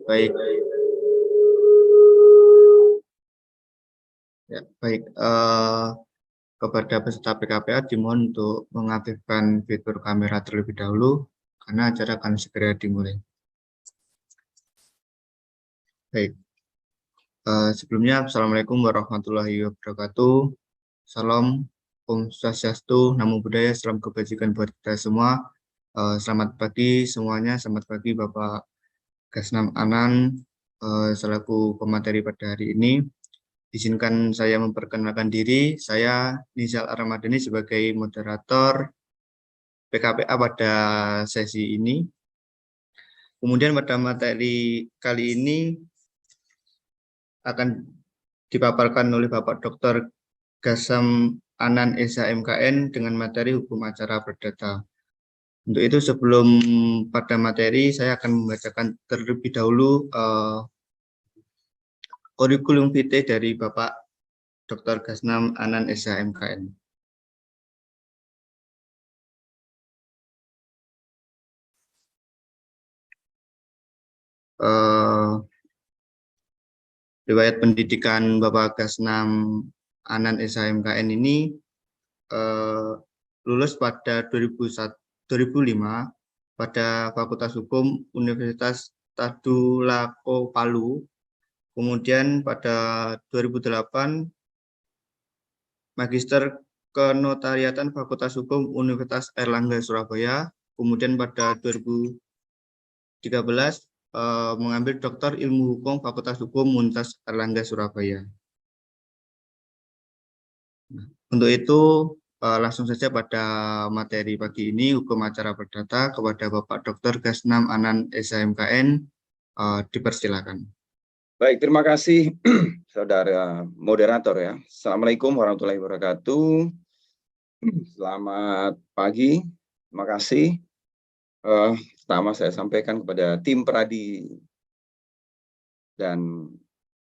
Baik, ya, baik. Kepada peserta PKPA dimohon untuk mengaktifkan fitur kamera terlebih dahulu karena acara akan segera dimulai. Baik. Sebelumnya, Assalamualaikum warahmatullahi wabarakatuh. Salam, Om Swastiastu, Namo Buddhaya, salam kebajikan buat kita semua. Selamat pagi semuanya, selamat pagi Bapak Gasnam Anan, selaku pemateri pada hari ini. Izinkan saya memperkenalkan diri, saya Nizal Armadani sebagai moderator PKPA pada sesi ini. Kemudian pada materi kali ini akan dipaparkan oleh Bapak Dr. Gasam Anan Esa MKN dengan materi hukum acara perdata. Untuk itu sebelum pada materi, saya akan membacakan terlebih dahulu kurikulum vitae dari Bapak Dr. Gasnam Anan Esa MKN. Riwayat pendidikan Bapak Gasnam Anan Esa MKN ini lulus pada 2005 pada Fakultas Hukum Universitas Tadulako Palu. Kemudian pada 2008 Magister Kenotariatan Fakultas Hukum Universitas Airlangga Surabaya. Kemudian pada 2013 mengambil Doktor Ilmu Hukum Fakultas Hukum Universitas Airlangga Surabaya. Untuk itu langsung saja pada materi pagi ini hukum acara perdata kepada Bapak Dr. Gasnam Anan Esa MKN, dipersilakan. Baik, terima kasih saudara moderator ya. Assalamualaikum warahmatullahi wabarakatuh. Selamat pagi, terima kasih. Pertama saya sampaikan kepada tim Pradi dan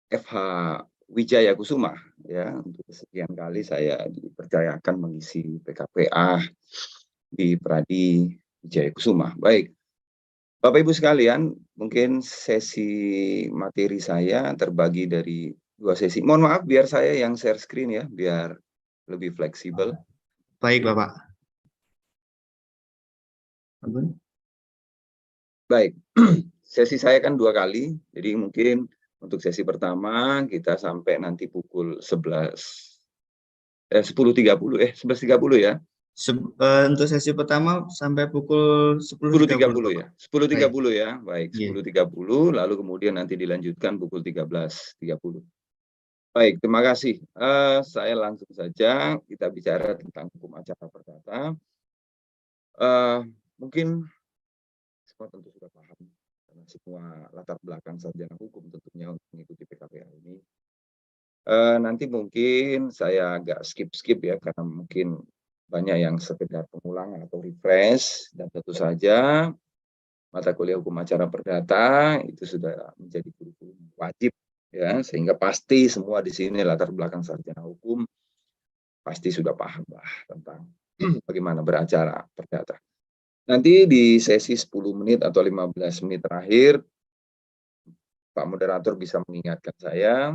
FH Wijaya Kusuma ya, untuk sekian kali saya dipercayakan mengisi PKPA di Pradi Wijaya Kusuma. Baik, Bapak Ibu sekalian, mungkin sesi materi saya terbagi dari dua sesi. Mohon maaf biar saya yang share screen ya, biar lebih fleksibel. Baik, Bapak. Baik, sesi saya kan dua kali, jadi mungkin untuk sesi pertama kita sampai nanti pukul 11.30 ya. Untuk sesi pertama sampai pukul 10.30 ya. 10.30 ya. Baik, 10.30 lalu kemudian nanti dilanjutkan pukul 13.30. Baik, terima kasih. Saya langsung saja kita bicara tentang hukum acara perdata. Mungkin semua tentu sudah paham karena semua latar belakang sarjana hukum tentunya untuk mengikuti PKPA ini. Nanti mungkin saya agak skip ya karena mungkin banyak yang sekedar pengulangan atau refresh, dan tentu saja mata kuliah hukum acara perdata itu sudah menjadi kurikulum wajib ya, sehingga pasti semua di sini latar belakang sarjana hukum pasti sudah paham lah tentang bagaimana beracara perdata. Nanti di sesi 10 menit atau 15 menit terakhir Pak moderator bisa mengingatkan saya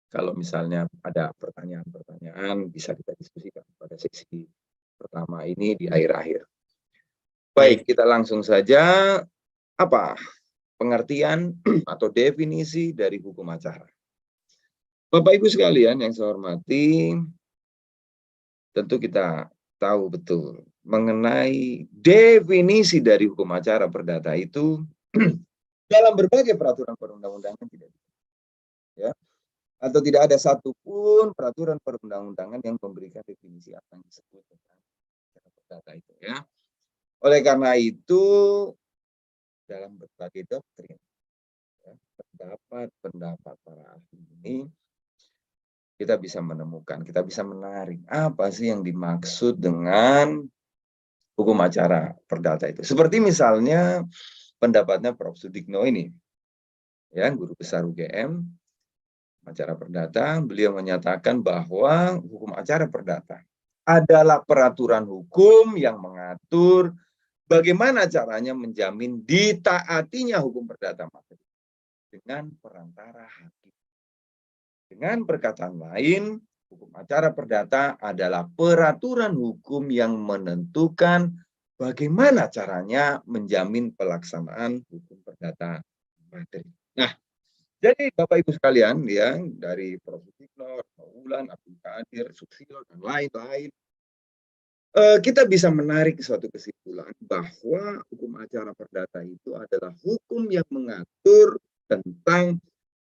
kalau misalnya ada pertanyaan-pertanyaan bisa kita diskusikan pada sesi pertama ini di akhir-akhir. Baik, kita langsung saja. Apa pengertian atau definisi dari hukum acara? Bapak Ibu sekalian yang saya hormati, tentu kita tahu betul mengenai definisi dari hukum acara perdata itu dalam berbagai peraturan perundang-undangan tidak ya, atau tidak ada satupun peraturan perundang-undangan yang memberikan definisi apa yang disebut dengan acara perdata itu ya. Oleh karena itu dalam berbagai doktrin ya, pendapat para ahli ini kita bisa menemukan, kita bisa menarik apa sih yang dimaksud dengan hukum acara perdata itu. Seperti misalnya pendapatnya Prof. Sudikno ini, ya, guru besar UGM, acara perdata, beliau menyatakan bahwa hukum acara perdata adalah peraturan hukum yang mengatur bagaimana caranya menjamin ditaatinya hukum perdata materi. dengan perantara hakim. Dengan perkataan lain, hukum acara perdata adalah peraturan hukum yang menentukan bagaimana caranya menjamin pelaksanaan hukum perdata materi. Nah, jadi Bapak Ibu sekalian ya, dari Prof. Sukno, Ulan, Abdul Qadir, Susilo, dan lain-lain, kita bisa menarik suatu kesimpulan bahwa hukum acara perdata itu adalah hukum yang mengatur tentang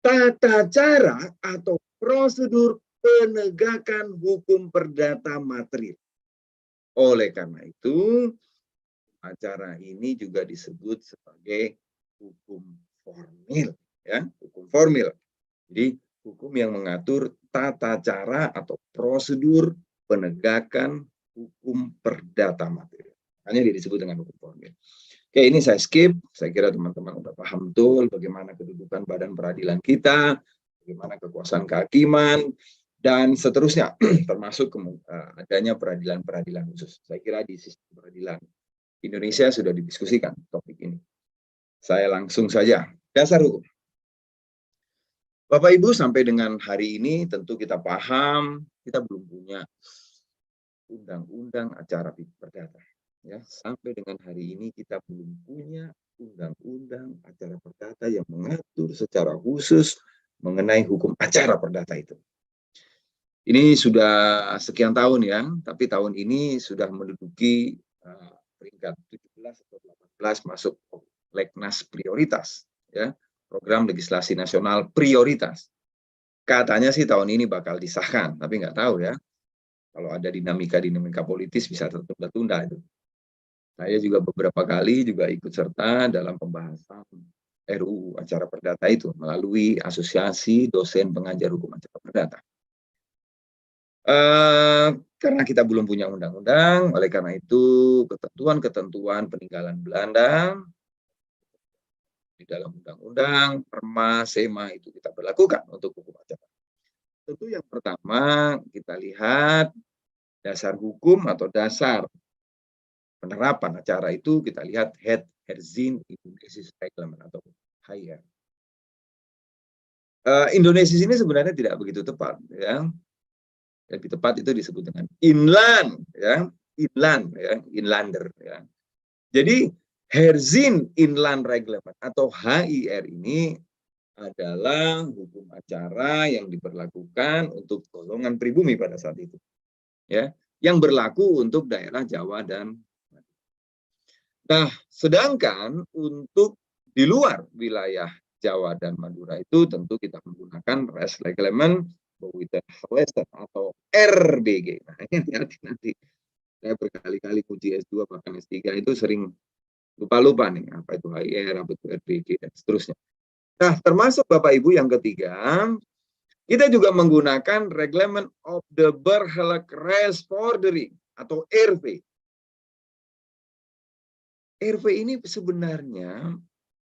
tata cara atau prosedur penegakan hukum perdata material. Oleh karena itu, acara ini juga disebut sebagai hukum formil, ya, hukum formil. Jadi hukum yang mengatur tata cara atau prosedur penegakan hukum perdata material. Hanya disebut dengan hukum formil. Oke, ini saya skip. Saya kira teman-teman sudah paham betul bagaimana kedudukan badan peradilan kita, bagaimana kekuasaan kehakiman, dan seterusnya, termasuk adanya peradilan-peradilan khusus. Saya kira di sistem peradilan Indonesia sudah didiskusikan topik ini. Saya langsung saja. Dasar hukum. Bapak Ibu, sampai dengan hari ini tentu kita paham, kita belum punya undang-undang acara perdata. Ya, sampai dengan hari ini kita belum punya undang-undang acara perdata yang mengatur secara khusus mengenai hukum acara perdata itu. Ini sudah sekian tahun ya, tapi tahun ini sudah menduduki peringkat 17 atau 18 masuk Legnas prioritas, ya, program legislasi nasional prioritas. Katanya sih tahun ini bakal disahkan, tapi nggak tahu ya. Kalau ada dinamika politis bisa tertunda-tunda itu. Saya juga beberapa kali juga ikut serta dalam pembahasan RUU acara perdata itu melalui Asosiasi Dosen Pengajar Hukum Acara Perdata. Karena kita belum punya undang-undang, oleh karena itu ketentuan-ketentuan peninggalan Belanda di dalam undang-undang, Perma, Sema itu kita berlakukan untuk hukum acara. Tentu yang pertama kita lihat dasar hukum atau dasar penerapan acara itu kita lihat Herzien Indonesisch Reglement atau HIR. Indonesia ini sebenarnya tidak begitu tepat, ya. Lebih tepat itu disebut dengan inland, ya, inlander, ya. Jadi Herzien Inland Reglement atau HIR ini adalah hukum acara yang diberlakukan untuk golongan pribumi pada saat itu, ya, yang berlaku untuk daerah Jawa dan nah, sedangkan untuk di luar wilayah Jawa dan Madura itu tentu kita menggunakan Res Reglement Bouwit-Westen atau RBG. Nah, ini nanti saya berkali-kali uji S2 bahkan S3 itu sering lupa-lupa nih apa itu HIR, apa itu RBG dan seterusnya. Nah, termasuk Bapak Ibu yang ketiga, kita juga menggunakan Reglement of the Burgerlijk Rechtsvordering atau RV. RV ini sebenarnya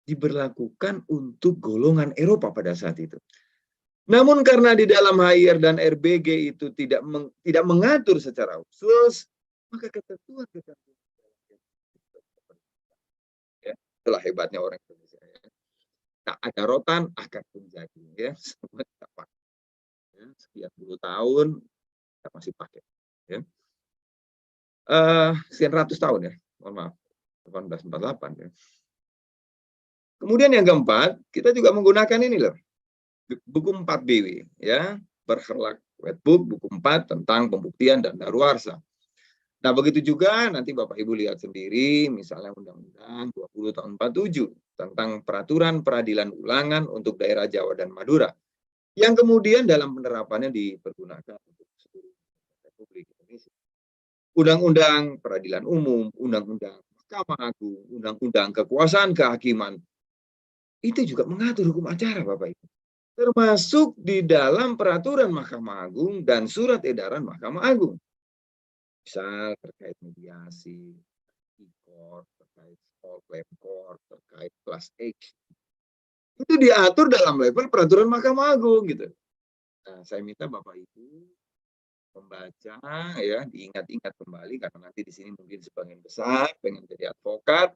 diberlakukan untuk golongan Eropa pada saat itu. Namun karena di dalam HIR dan RBG itu tidak mengatur secara khusus, maka ketentuan-ketentuan ya, itulah hebatnya orang Indonesia. Ya. Tak ada rotan akan menjadi, ya, semua kita pakai. Ya, sekian puluh tahun kita masih pakai. Ya. Sekian ratus tahun ya, mohon maaf, 1848 ya. Kemudian yang keempat, kita juga menggunakan ini loh, buku 4 BW, ya, Burgerlijk Wetboek, buku 4 tentang pembuktian dan daruarsa. Nah, begitu juga nanti Bapak Ibu lihat sendiri, misalnya Undang-Undang 20 tahun 47 tentang peraturan peradilan ulangan untuk daerah Jawa dan Madura, yang kemudian dalam penerapannya dipergunakan untuk seluruh Republik Indonesia. Undang-Undang Peradilan Umum, Undang-Undang Mahkamah Agung, Undang-Undang Kekuasaan Kehakiman, itu juga mengatur hukum acara, Bapak Ibu. Termasuk di dalam peraturan Mahkamah Agung dan surat edaran Mahkamah Agung. Misal terkait mediasi, e-court, terkait small claim court, terkait class action. Itu diatur dalam level peraturan Mahkamah Agung gitu. Nah, saya minta Bapak Ibu membaca ya, diingat-ingat kembali karena nanti di sini mungkin sebagian besar pengen jadi advokat,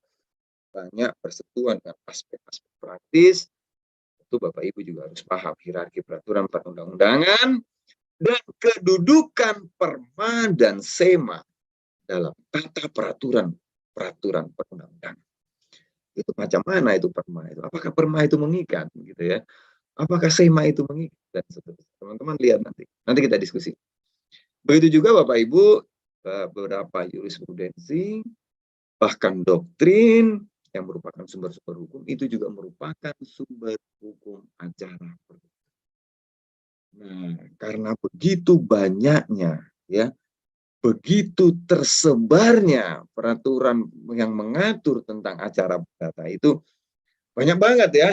banyak bersentuhan dengan aspek-aspek praktis. tentu Bapak Ibu juga harus paham hierarki peraturan perundang-undangan dan kedudukan perma dan sema dalam tata peraturan perundang-undangan. Itu macam mana itu perma itu? Apakah perma itu mengikat gitu ya? Apakah sema itu mengikat dan seterusnya. Teman-teman lihat nanti. Nanti kita diskusi. Begitu juga Bapak Ibu, beberapa jurisprudensi bahkan doktrin yang merupakan sumber-sumber hukum itu juga merupakan sumber hukum acara. Nah, karena begitu banyaknya ya, begitu tersebarnya peraturan yang mengatur tentang acara perdata itu banyak banget ya.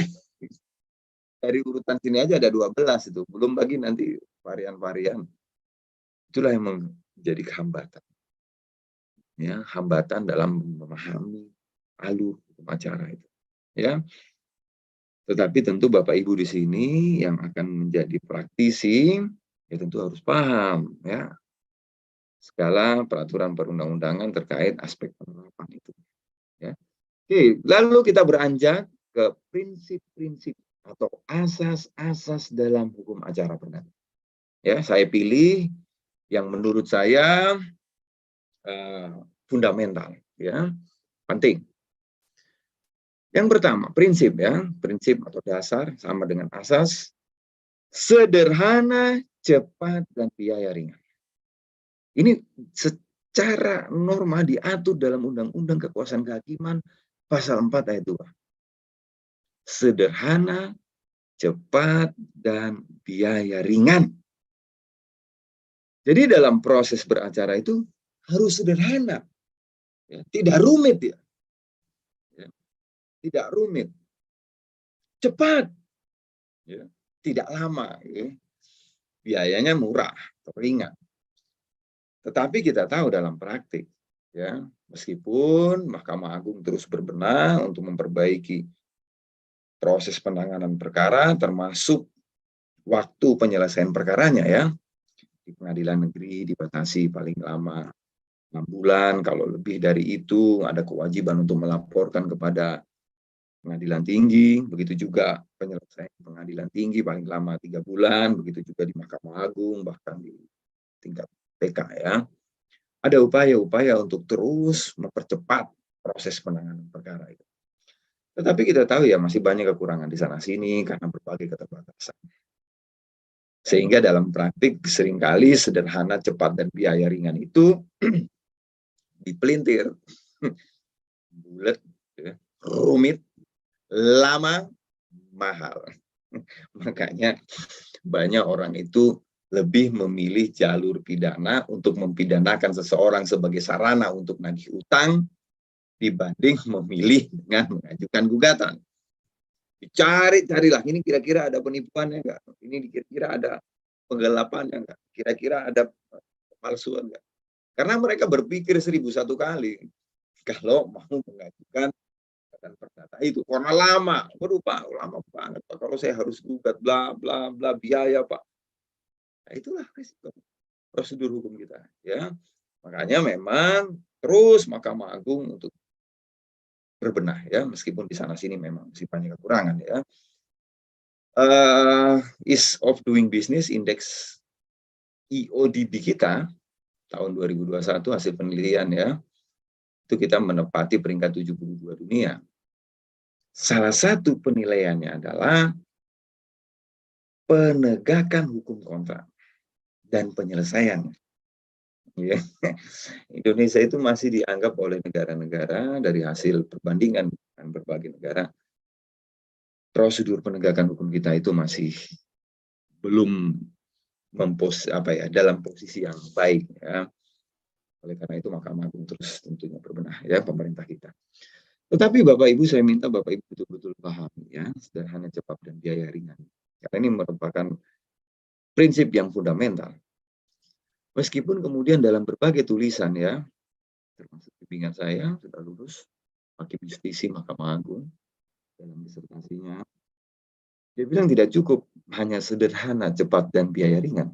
Dari urutan sini aja ada 12 itu, belum lagi nanti varian-varian. Itulah yang menjadi hambatan. Ya, hambatan dalam memahami alur hukum acara itu. Ya. Tetapi tentu Bapak Ibu di sini yang akan menjadi praktisi ya tentu harus paham ya segala peraturan perundang-undangan terkait aspek penerapan itu. Ya. Oke, lalu kita beranjak ke prinsip-prinsip atau asas-asas dalam hukum acara perdata. Ya, saya pilih yang menurut saya fundamental, ya, penting. Yang pertama, prinsip ya, prinsip atau dasar sama dengan asas, sederhana, cepat, dan biaya ringan. Ini secara norma diatur dalam Undang-Undang Kekuasaan Kehakiman pasal 4 ayat 2. Sederhana, cepat, dan biaya ringan. Jadi dalam proses beracara itu harus sederhana, ya, tidak rumit ya. Tidak rumit, cepat, ya, tidak lama, ya. Biayanya murah, ringan. Tetapi kita tahu dalam praktik, ya, meskipun Mahkamah Agung terus berbenah untuk memperbaiki proses penanganan perkara, termasuk waktu penyelesaian perkaranya, ya, di pengadilan negeri dibatasi paling lama 6 bulan, kalau lebih dari itu ada kewajiban untuk melaporkan kepada pengadilan tinggi, begitu juga penyelesaian pengadilan tinggi paling lama 3 bulan, begitu juga di Mahkamah Agung, bahkan di tingkat PK ya. Ada upaya-upaya untuk terus mempercepat proses penanganan perkara itu. Tetapi kita tahu ya masih banyak kekurangan di sana-sini karena berbagai keterbatasan. Sehingga dalam praktik seringkali sederhana, cepat, dan biaya ringan itu dipelintir. Bulat, ya, rumit, lama, mahal. Makanya banyak orang itu lebih memilih jalur pidana untuk mempidanakan seseorang sebagai sarana untuk nagih utang dibanding memilih dengan mengajukan gugatan. Carilah ini kira-kira ada penipuannya enggak? Ini kira-kira ada penggelapannya enggak? Kira-kira ada palsuan enggak? Karena mereka berpikir 1001 kali kalau mau mengajukan dan perdata itu karena lama, berupa lama banget Pak. Kalau saya harus gugat bla bla bla biaya Pak. Nah, itulah risiko prosedur hukum kita, ya. Makanya memang terus Mahkamah Agung untuk berbenah ya, meskipun di sana sini memang masih banyak kekurangan ya. Ease of Doing Business Index IODB kita tahun 2021 hasil penelitian ya, itu kita menempati peringkat 72 dunia. Salah satu penilaiannya adalah penegakan hukum kontrak dan penyelesaian. Ya. Indonesia itu masih dianggap oleh negara-negara dari hasil perbandingan dengan berbagai negara, prosedur penegakan hukum kita itu masih belum dalam posisi yang baik ya. Oleh karena itu Mahkamah Agung terus tentunya berbenah ya pemerintah kita. Tetapi Bapak Ibu, saya minta Bapak Ibu betul-betul paham ya, sederhana, cepat, dan biaya ringan. Karena ini merupakan prinsip yang fundamental. Meskipun kemudian dalam berbagai tulisan ya, termasuk bimbingan saya sudah lulus Hakim Justisi Mahkamah Agung dalam disertasinya, dia bilang tidak cukup hanya sederhana, cepat, dan biaya ringan.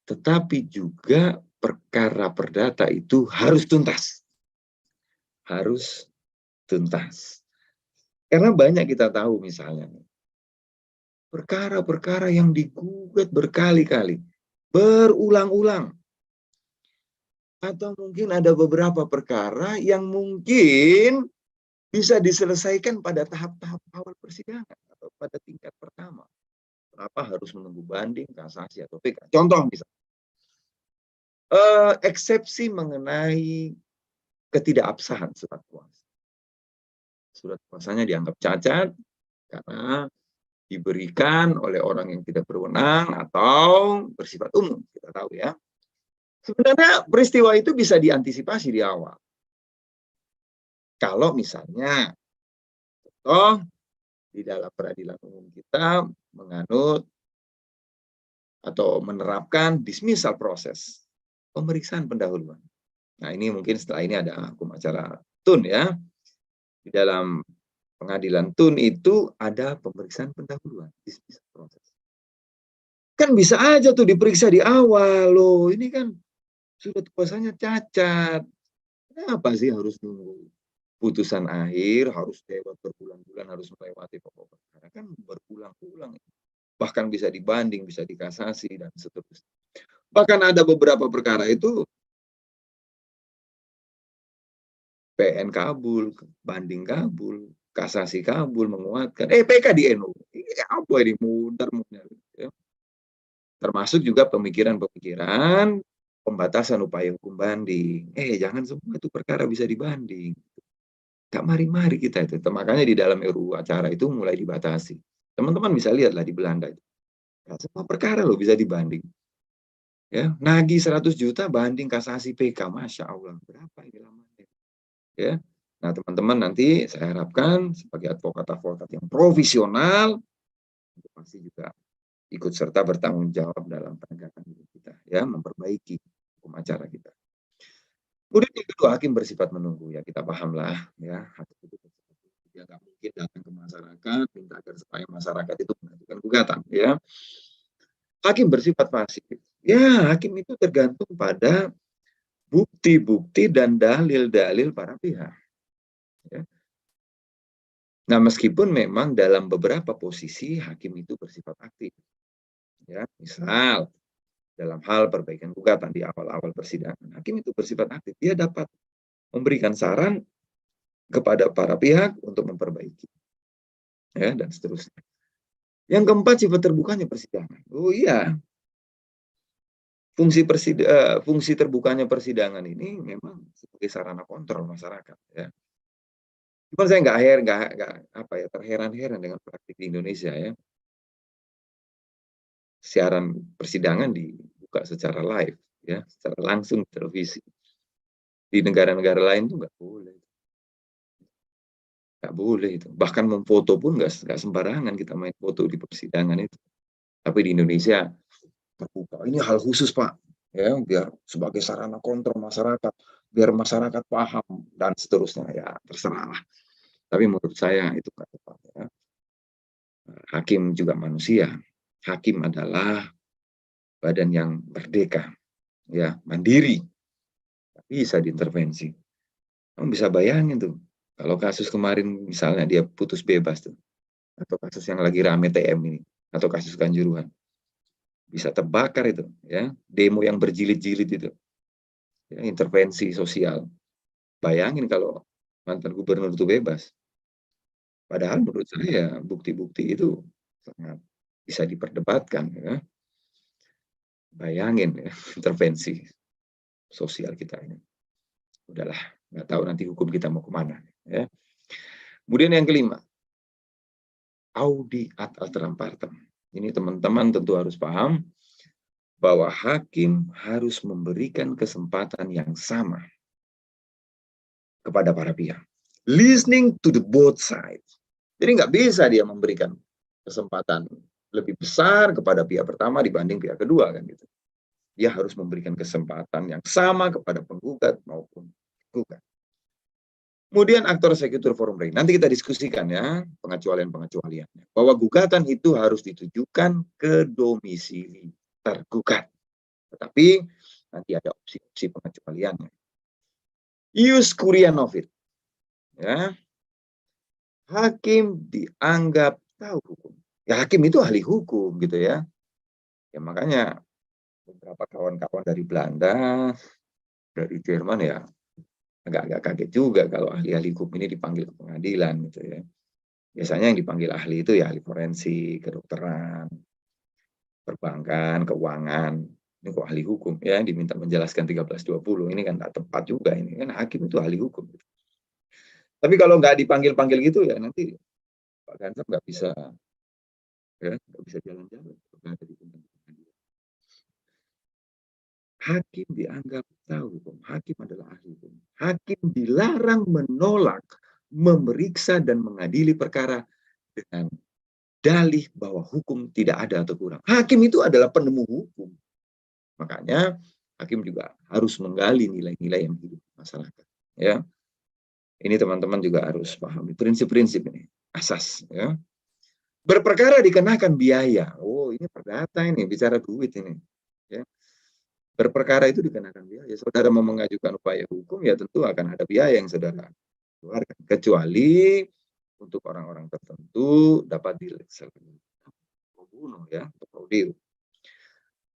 Tetapi juga perkara perdata itu harus tuntas. Harus tuntas. Karena banyak kita tahu misalnya, perkara-perkara yang digugat berkali-kali, berulang-ulang. Atau mungkin ada beberapa perkara yang mungkin bisa diselesaikan pada tahap-tahap awal persidangan atau pada tingkat pertama. Kenapa harus menunggu banding, kasasi, atau PK? Contoh misalnya, eksepsi mengenai ketidakabsahan surat kuasa. Surat kuasanya dianggap cacat karena diberikan oleh orang yang tidak berwenang atau bersifat umum. Kita tahu ya. Sebenarnya peristiwa itu bisa diantisipasi di awal. Kalau misalnya, di dalam peradilan umum kita menganut atau menerapkan dismissal proses, pemeriksaan pendahuluan. Nah, ini mungkin setelah ini ada hukum acara TUN ya. Di dalam pengadilan TUN itu ada pemeriksaan pendahuluan, dismissal proses. Kan bisa aja tuh diperiksa di awal, loh ini kan surat kuasanya cacat. Kenapa sih harus nunggu putusan akhir, harus lewat berbulan-bulan, harus melewati pokok perkara? Kan berulang-ulang. Bahkan bisa dibanding, bisa dikasasi, dan seterusnya. Bahkan ada beberapa perkara itu PN kabul, banding kabul, kasasi kabul, menguatkan. PK di NU. Ini apa ini? Mudah-mudah. Ya. Termasuk juga pemikiran-pemikiran pembatasan upaya hukum banding. Jangan semua itu perkara bisa dibanding. Gak mari-mari kita itu. Makanya di dalam RUU acara itu mulai dibatasi. Teman-teman bisa lihatlah di Belanda itu. Gak semua perkara loh bisa dibanding. Ya, nagih 100 juta banding kasasi PK. Masya Allah. Berapa ini lamanya? Ya. Nah, teman-teman nanti saya harapkan sebagai advokat-advokat yang profesional pasti juga ikut serta bertanggung jawab dalam penegakan hukum kita, ya, memperbaiki hukum acara kita. Kemudian yang kedua, hakim bersifat menunggu, ya kita pahamlah, ya, hakim itu dia nggak mungkin datang ke masyarakat minta agar supaya masyarakat itu mengajukan gugatan, ya. Hakim bersifat pasif, ya, hakim itu tergantung pada bukti-bukti dan dalil-dalil para pihak. Ya. Nah, meskipun memang dalam beberapa posisi hakim itu bersifat aktif. Ya, misal dalam hal perbaikan gugatan di awal-awal persidangan, hakim itu bersifat aktif. Dia dapat memberikan saran kepada para pihak untuk memperbaiki. Ya, dan seterusnya. Yang keempat, sifat terbukanya persidangan. Oh iya. Fungsi terbukanya persidangan ini memang sebagai sarana kontrol masyarakat, ya. Cuman saya nggak terheran-heran dengan praktik di Indonesia, ya. Siaran persidangan dibuka secara live, ya, secara langsung di televisi. Di negara-negara lain tuh nggak boleh. Nggak boleh itu. Bahkan memfoto pun nggak sembarangan kita main foto di persidangan itu. Tapi di Indonesia terbuka. Ini hal khusus, Pak. Ya, biar sebagai sarana kontrol masyarakat, biar masyarakat paham dan seterusnya, ya terserah lah. Tapi menurut saya itu nggak tepat, ya. Hakim juga manusia. Hakim adalah badan yang merdeka, ya, mandiri, bisa diintervensi. Kamu bisa bayangin tuh, kalau kasus kemarin misalnya dia putus bebas tuh, atau kasus yang lagi rame TM ini, atau kasus Kanjuruhan, bisa terbakar itu, ya, demo yang berjilid-jilid itu, ya, intervensi sosial. Bayangin kalau mantan gubernur itu bebas. Padahal menurut saya bukti-bukti itu sangat bisa diperdebatkan, ya. Bayangin, ya, intervensi sosial kita ini. Udahlah, nggak tahu nanti hukum kita mau kemana, ya. Kemudian yang kelima, audi ad alteram partem. Ini teman-teman tentu harus paham bahwa hakim harus memberikan kesempatan yang sama kepada para pihak. Listening to the both sides. Jadi nggak bisa dia memberikan kesempatan lebih besar kepada pihak pertama dibanding pihak kedua, kan gitu. Dia harus memberikan kesempatan yang sama kepada penggugat maupun gugat. Kemudian aktor executor forum rei. Nanti kita diskusikan, ya, pengecualian-pengecualiannya. Bahwa gugatan itu harus ditujukan ke domisili tergugat. Tetapi nanti ada opsi-opsi pengecualiannya. Ius curia novit. Ya. Hakim dianggap tahu hukum. Ya hakim itu ahli hukum gitu ya. Ya makanya beberapa kawan-kawan dari Belanda, dari Jerman ya agak-agak kaget juga kalau ahli-ahli hukum ini dipanggil ke pengadilan gitu ya. Biasanya yang dipanggil ahli itu ya ahli forensik, kedokteran, perbankan, keuangan. Ini kok ahli hukum ya, diminta menjelaskan 1320. Ini kan tak tepat juga, ini kan hakim itu ahli hukum. Tapi kalau nggak dipanggil-panggil gitu ya nanti Pak Gansap nggak bisa jalan-jalan. Hakim dianggap tahu hukum. Hakim adalah ahli hukum. Hakim dilarang menolak, memeriksa dan mengadili perkara dengan dalih bahwa hukum tidak ada atau kurang. Hakim itu adalah penemu hukum. Makanya hakim juga harus menggali nilai-nilai yang hidup di masyarakat. Ya, ini teman-teman juga harus pahami prinsip-prinsip ini, asas. Ya. Berperkara dikenakan biaya. Oh, ini perdata ini, bicara duit ini. Ya. Berperkara itu dikenakan biaya. Saudara mau mengajukan upaya hukum, ya tentu akan ada biaya yang saudara keluarkan. Kecuali untuk orang-orang tertentu dapat dibunuh ya, untuk prodeo.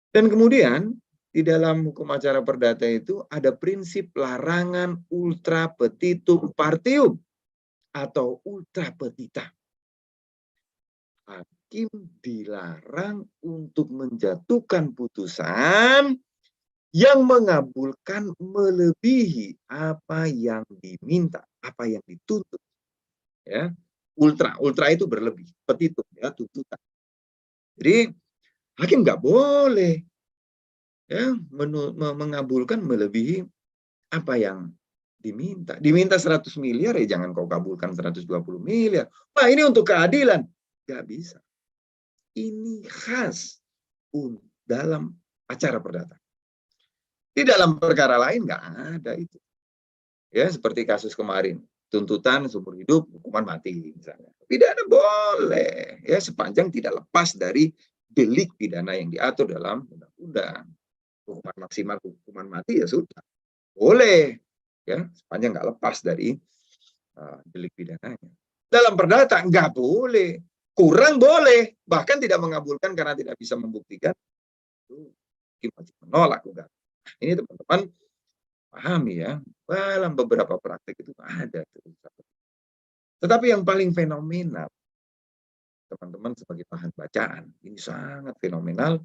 Dan kemudian di dalam hukum acara perdata itu ada prinsip larangan ultra petitum partium atau ultra petita. Hakim dilarang untuk menjatuhkan putusan yang mengabulkan melebihi apa yang diminta, apa yang dituntut. Ya, ultra itu berlebih, petitum ya, tuntutan. Jadi hakim nggak boleh ya mengabulkan melebihi apa yang diminta. Diminta 100 miliar ya jangan kau kabulkan 120 miliar. Wah, ini untuk keadilan. Nggak bisa. Ini khas dalam acara perdata. Di dalam perkara lain nggak ada itu. Ya, seperti kasus kemarin, tuntutan seumur hidup, hukuman mati misalnya. Pidana boleh, ya sepanjang tidak lepas dari delik pidana yang diatur dalam undang-undang. Hukuman maksimal, hukuman mati ya sudah, boleh, ya sepanjang nggak lepas dari delik pidananya. Dalam perdata nggak boleh, kurang boleh, bahkan tidak mengabulkan karena tidak bisa membuktikan. Itu menolak juga. Ini teman-teman pahami ya, dalam beberapa praktik itu ada. Tetapi yang paling fenomenal, teman-teman sebagai bahan bacaan, ini sangat fenomenal,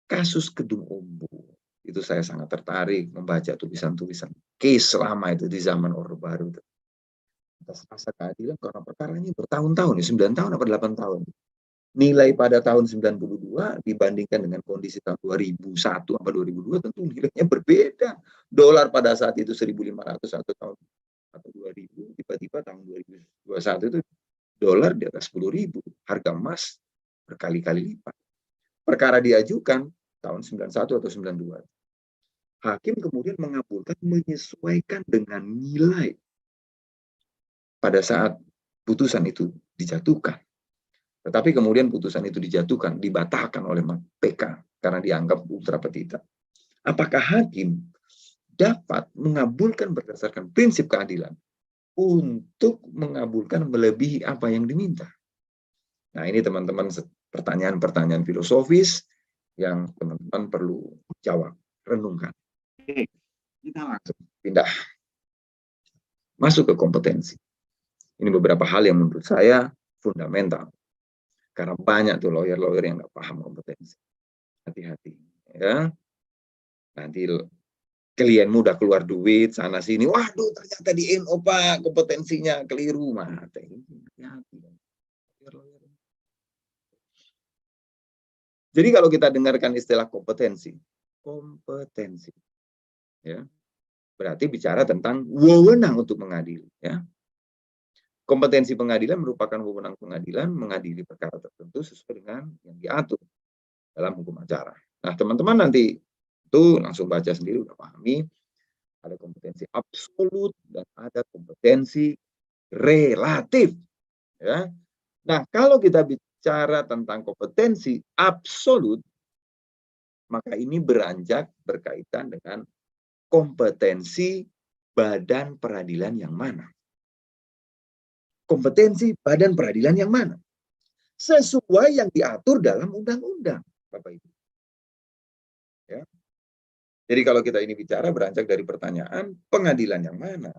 kasus Kedung Ombo. Itu saya sangat tertarik membaca tulisan-tulisan case lama itu di zaman Orde Baru. Atas rasa keadilan karena perkaranya bertahun-tahun, 9 tahun atau 8 tahun. Nilai pada tahun 92 dibandingkan dengan kondisi tahun 2001 sampai 2002 tentu nilainya berbeda. Dolar pada saat itu 1.500 atau 2.000, tiba-tiba tahun 2021 itu dolar di atas 10.000, harga emas berkali-kali lipat. Perkara diajukan tahun 91 atau 92. Hakim kemudian mengabulkan menyesuaikan dengan nilai pada saat putusan itu dijatuhkan. Tetapi kemudian putusan itu dijatuhkan, dibatalkan oleh PK karena dianggap ultra petita. Apakah hakim dapat mengabulkan berdasarkan prinsip keadilan untuk mengabulkan melebihi apa yang diminta? Nah, ini teman-teman pertanyaan-pertanyaan filosofis yang teman-teman perlu jawab, renungkan. Kita langsung pindah masuk ke kompetensi. Ini beberapa hal yang menurut saya fundamental. Karena banyak tuh lawyer-lawyer yang nggak paham kompetensi. Hati-hati. Ya. Nanti klienmu udah keluar duit sana sini, waduh ternyata di NO Pak kompetensinya keliru, mati. Jadi kalau kita dengarkan istilah kompetensi, ya, berarti bicara tentang wewenang untuk mengadili. Ya. Kompetensi pengadilan merupakan wewenang pengadilan mengadili perkara tertentu sesuai dengan yang diatur dalam hukum acara. Nah, teman-teman nanti itu langsung baca sendiri, udah pahami. Ada kompetensi absolut dan ada kompetensi relatif. Ya. Nah, kalau kita bicara tentang kompetensi absolut, maka ini beranjak berkaitan dengan kompetensi badan peradilan yang mana. Kompetensi badan peradilan yang mana? sesuai yang diatur dalam undang-undang, Bapak Ibu. Ya. Jadi kalau kita ini bicara beranjak dari pertanyaan, pengadilan yang mana?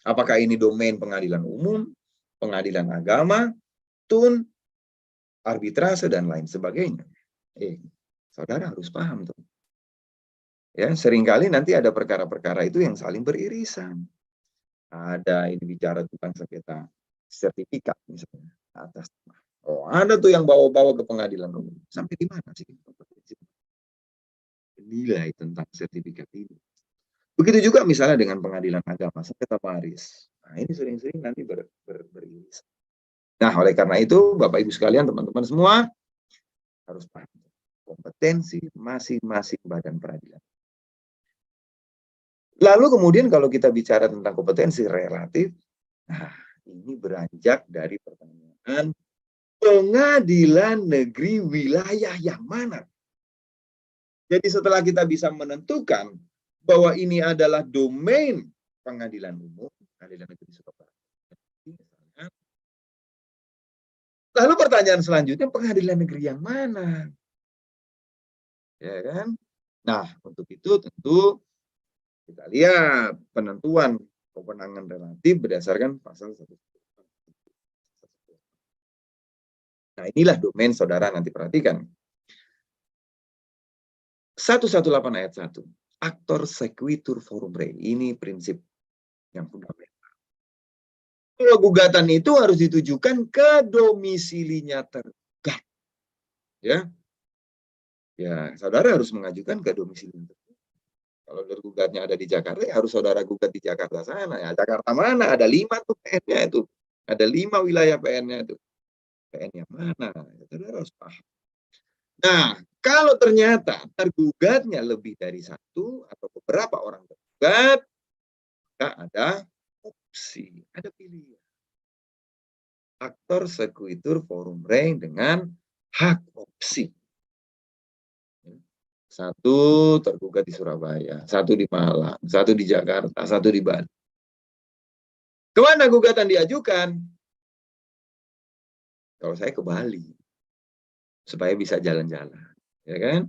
Apakah ini domain pengadilan umum, pengadilan agama, tun, arbitrase, dan lain sebagainya? Saudara harus paham tuh. Ya, seringkali nanti ada perkara-perkara itu yang saling beririsan. Ada ini bicara tentang sengketa sertifikat misalnya atas. Oh, ada tuh yang bawa-bawa ke pengadilan umum. Sampai di mana sih nilai tentang sertifikat ini? Begitu juga misalnya dengan pengadilan agama, sengketa waris. Nah, ini sering-sering nanti beririsan. Nah, oleh karena itu, Bapak Ibu sekalian, teman-teman semua harus paham kompetensi masing-masing badan peradilan. Lalu kemudian kalau kita bicara tentang kompetensi relatif, nah ini beranjak dari pertanyaan pengadilan negeri wilayah yang mana. Jadi setelah kita bisa menentukan bahwa ini adalah domain pengadilan umum, pengadilan negeri Surabaya. Lalu pertanyaan selanjutnya, pengadilan negeri yang mana? Ya kan? Nah, untuk itu tentu kita lihat penentuan kewenangan relatif berdasarkan pasal 1. Nah, inilah domain saudara, nanti perhatikan. 118 ayat 1. Actor sequitur forum rei. Ini prinsip yang fundamental. Kalau gugatan itu harus ditujukan ke domisilinya tergugat. Ya. Ya, saudara harus mengajukan ke domisili tergugat. Kalau tergugatnya ada di Jakarta, ya harus saudara gugat di Jakarta sana. Ya, Jakarta mana? Ada 5 tuh PN-nya itu. Ada 5 wilayah PN-nya itu. PN yang mana? Ya, saudara harus paham. Nah, kalau ternyata tergugatnya lebih dari satu atau beberapa orang tergugat, maka ada opsi, ada pilihan. Aktor sequitur forum rei dengan hak opsi. Satu tergugat di Surabaya, satu di Malang, satu di Jakarta, satu di Bali. Kemana gugatan diajukan? Kalau saya ke Bali, supaya bisa jalan-jalan, ya kan?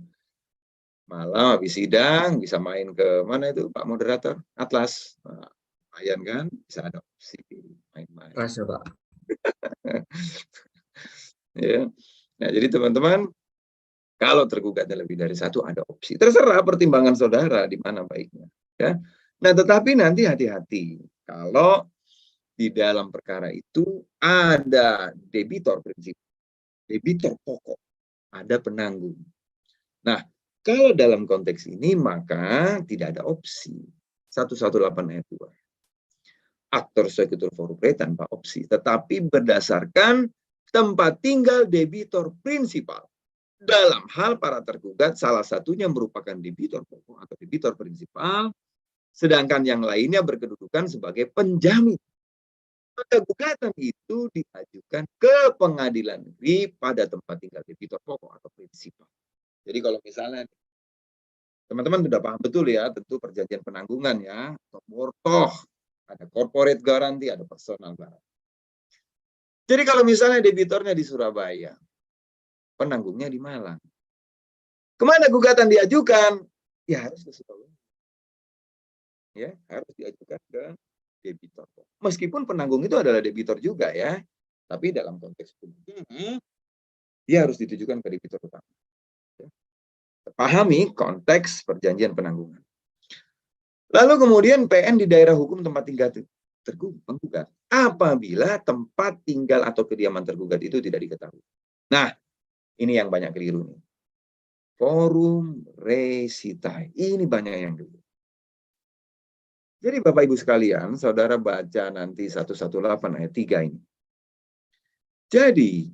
Malam habis sidang bisa main ke mana itu Pak Moderator? Atlas. Nah, lumayan kan? Bisa ada opsi main-main. Rasa, Pak. Ya. Nah, jadi teman-teman, kalau tergugatnya lebih dari satu ada opsi. Terserah pertimbangan saudara di mana baiknya. Ya. Nah, tetapi nanti hati-hati kalau di dalam perkara itu ada debitor prinsip, debitor pokok, ada penanggung. Nah, kalau dalam konteks ini maka tidak ada opsi. 118 ayat 2. Aktor sequitur forum rei tanpa opsi, tetapi berdasarkan tempat tinggal debitor prinsipal. Dalam hal para tergugat, salah satunya merupakan debitor pokok atau debitor prinsipal, sedangkan yang lainnya berkedudukan sebagai penjamin. Maka gugatan itu diajukan ke pengadilan negeri pada tempat tinggal debitor pokok atau prinsipal. Jadi kalau misalnya teman-teman sudah paham betul ya, tentu perjanjian penanggungan ya, atau mortoh, ada corporate garansi, ada personal garansi. Jadi kalau misalnya debitornya di Surabaya, penanggungnya di Malang. Kemana gugatan diajukan? Ya harus ke Surabaya. Ya, harus diajukan ke debitor. Meskipun penanggung itu adalah debitor juga ya, tapi dalam konteks hukum dia harus ditujukan ke debitor utama. Ya. Pahami konteks perjanjian penanggungan. Lalu kemudian PN di daerah hukum tempat tinggal tergugat apabila tempat tinggal atau kediaman tergugat itu tidak diketahui. Nah, ini yang banyak keliru nih. Forum resitae. Ini banyak yang keliru. Jadi Bapak Ibu sekalian, saudara baca nanti 118 ayat 3 ini. Jadi,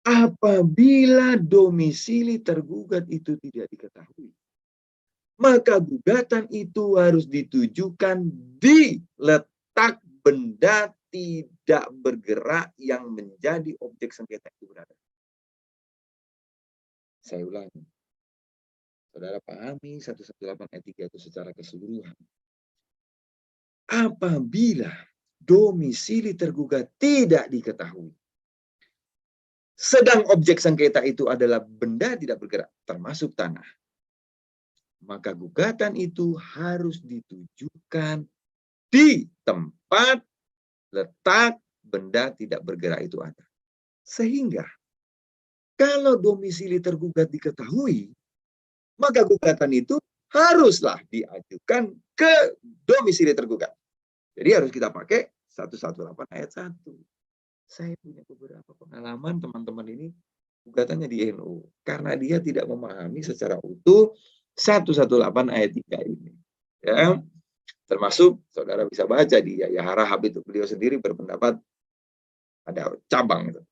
apabila domisili tergugat itu tidak diketahui, maka gugatan itu harus ditujukan di letak benda tidak bergerak yang menjadi objek sengketa itu berada. Saya ulangi. Saudara pahami 118 ayat 3 itu secara keseluruhan. Apabila domisili tergugat tidak diketahui, sedang objek sengketa itu adalah benda tidak bergerak, termasuk tanah, maka gugatan itu harus ditujukan di tempat letak benda tidak bergerak itu ada. Sehingga kalau domisili tergugat diketahui, maka gugatan itu haruslah diajukan ke domisili tergugat. Jadi harus kita pakai 118 ayat 1. Saya punya beberapa pengalaman teman-teman ini gugatannya di NU karena dia tidak memahami secara utuh 118 ayat 3 ini. Ya, termasuk saudara bisa baca di Yahya Harahap itu, beliau sendiri berpendapat ada cabang itu.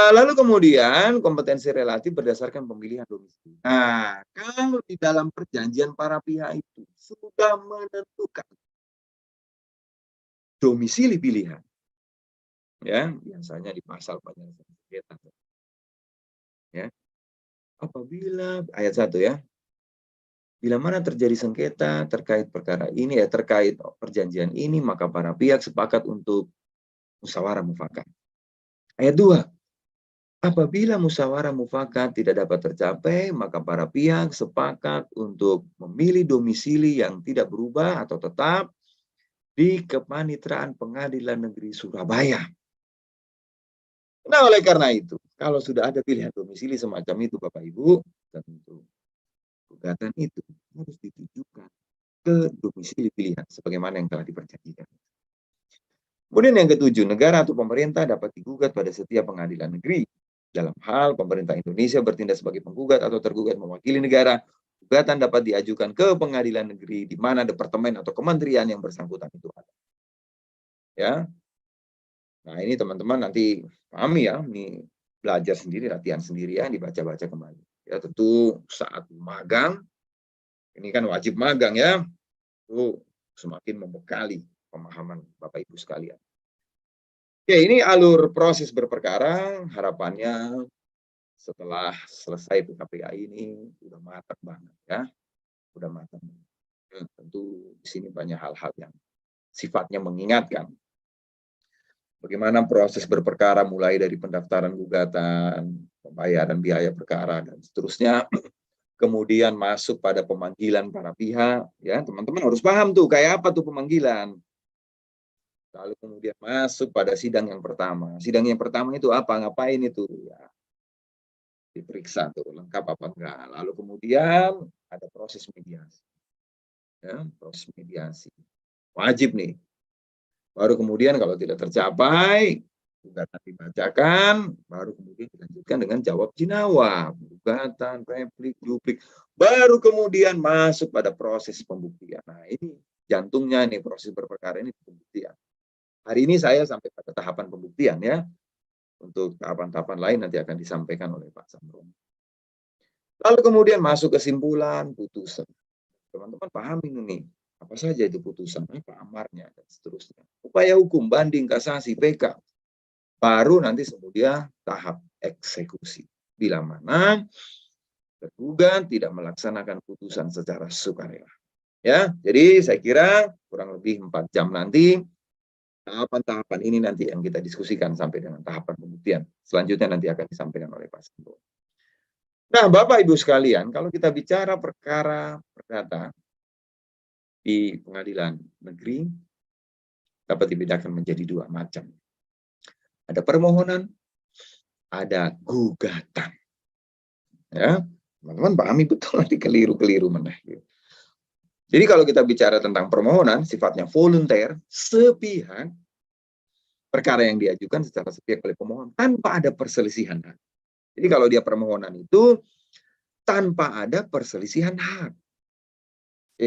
Lalu kemudian kompetensi relatif berdasarkan pemilihan domisili. Nah, kalau di dalam perjanjian para pihak itu sudah menentukan domisili pilihan, ya biasanya di pasal penyelesaian sengketa, ya apabila ayat 1 ya, bila mana terjadi sengketa terkait perkara ini ya terkait perjanjian ini, maka para pihak sepakat untuk musyawarah mufakat. Ayat 2, apabila musyawarah mufakat tidak dapat tercapai, maka para pihak sepakat untuk memilih domisili yang tidak berubah atau tetap di Kepanitraan Pengadilan Negeri Surabaya. Nah, oleh karena itu, kalau sudah ada pilihan domisili semacam itu, Bapak Ibu, tentu gugatan itu harus ditujukan ke domisili pilihan, sebagaimana yang telah diperjanjikan. Kemudian yang ketujuh, negara atau pemerintah dapat digugat pada setiap pengadilan negeri. Dalam hal pemerintah Indonesia bertindak sebagai penggugat atau tergugat mewakili negara, gugatan dapat diajukan ke pengadilan negeri di mana departemen atau kementerian yang bersangkutan itu ada. Ya, nah ini teman-teman nanti pahami ya, ini belajar sendiri, latihan sendiri ya, dibaca-baca kembali. Ya tentu saat magang, ini kan wajib magang ya, itu semakin membekali pemahaman Bapak Ibu sekalian. Oke, ini alur proses berperkara, harapannya setelah selesai PKPA ini udah matang banget ya, udah matang. Tentu di sini banyak hal-hal yang sifatnya mengingatkan. Bagaimana proses berperkara mulai dari pendaftaran gugatan, pembayaran biaya perkara dan seterusnya, kemudian masuk pada pemanggilan para pihak, ya teman-teman harus paham tuh kayak apa tuh pemanggilan. Lalu kemudian masuk pada sidang yang pertama. Sidang yang pertama itu apa? Ngapain itu? Ya, diperiksa tuh lengkap apa enggak. Lalu kemudian ada proses mediasi. Ya, proses mediasi. Wajib nih. Baru kemudian kalau tidak tercapai, gugatan dibacakan, baru kemudian dilanjutkan dengan jawab jinawab, gugatan, replik, duplik, baru kemudian masuk pada proses pembuktian. Nah ini jantungnya nih proses berperkara ini pembuktian. Hari ini saya sampai pada tahapan pembuktian ya. Untuk tahapan-tahapan lain nanti akan disampaikan oleh Pak Samron. Lalu kemudian masuk kesimpulan, putusan. Teman-teman pahami ini. Apa saja itu putusan, apa amarnya, dan seterusnya. Upaya hukum, banding, kasasi, PK. Baru nanti kemudian tahap eksekusi. Bila mana tergugat tidak melaksanakan putusan secara sukarela. Ya, jadi saya kira kurang lebih 4 jam nanti tahapan-tahapan ini nanti yang kita diskusikan sampai dengan tahapan pembuktian. Selanjutnya nanti akan disampaikan oleh Pak Sambo. Nah, Bapak Ibu sekalian, kalau kita bicara perkara perdata di pengadilan negeri dapat dibedakan menjadi 2 macam. Ada permohonan, ada gugatan. Ya, teman-teman pahami betul nanti keliru-keliru meneh. Jadi kalau kita bicara tentang permohonan sifatnya volunteer, sepihak, perkara yang diajukan secara sepihak oleh pemohon tanpa ada perselisihan hak. Jadi kalau dia permohonan itu tanpa ada perselisihan hak.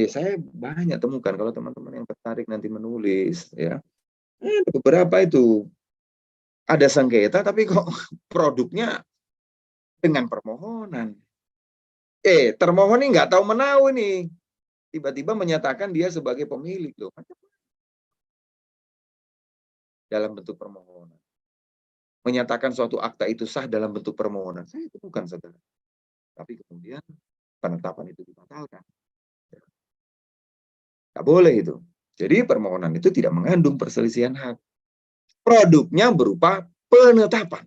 Saya banyak temukan kalau teman-teman yang tertarik nanti menulis ya. Beberapa itu ada sengketa tapi kok produknya dengan permohonan. Termohon ini nggak tahu menahu nih. Tiba-tiba menyatakan dia sebagai pemilik loh. Dalam bentuk permohonan. Menyatakan suatu akta itu sah dalam bentuk permohonan. Saya temukan saudara. Tapi kemudian penetapan itu dibatalkan. Nggak boleh itu. Jadi permohonan itu tidak mengandung perselisihan hak. Produknya berupa penetapan.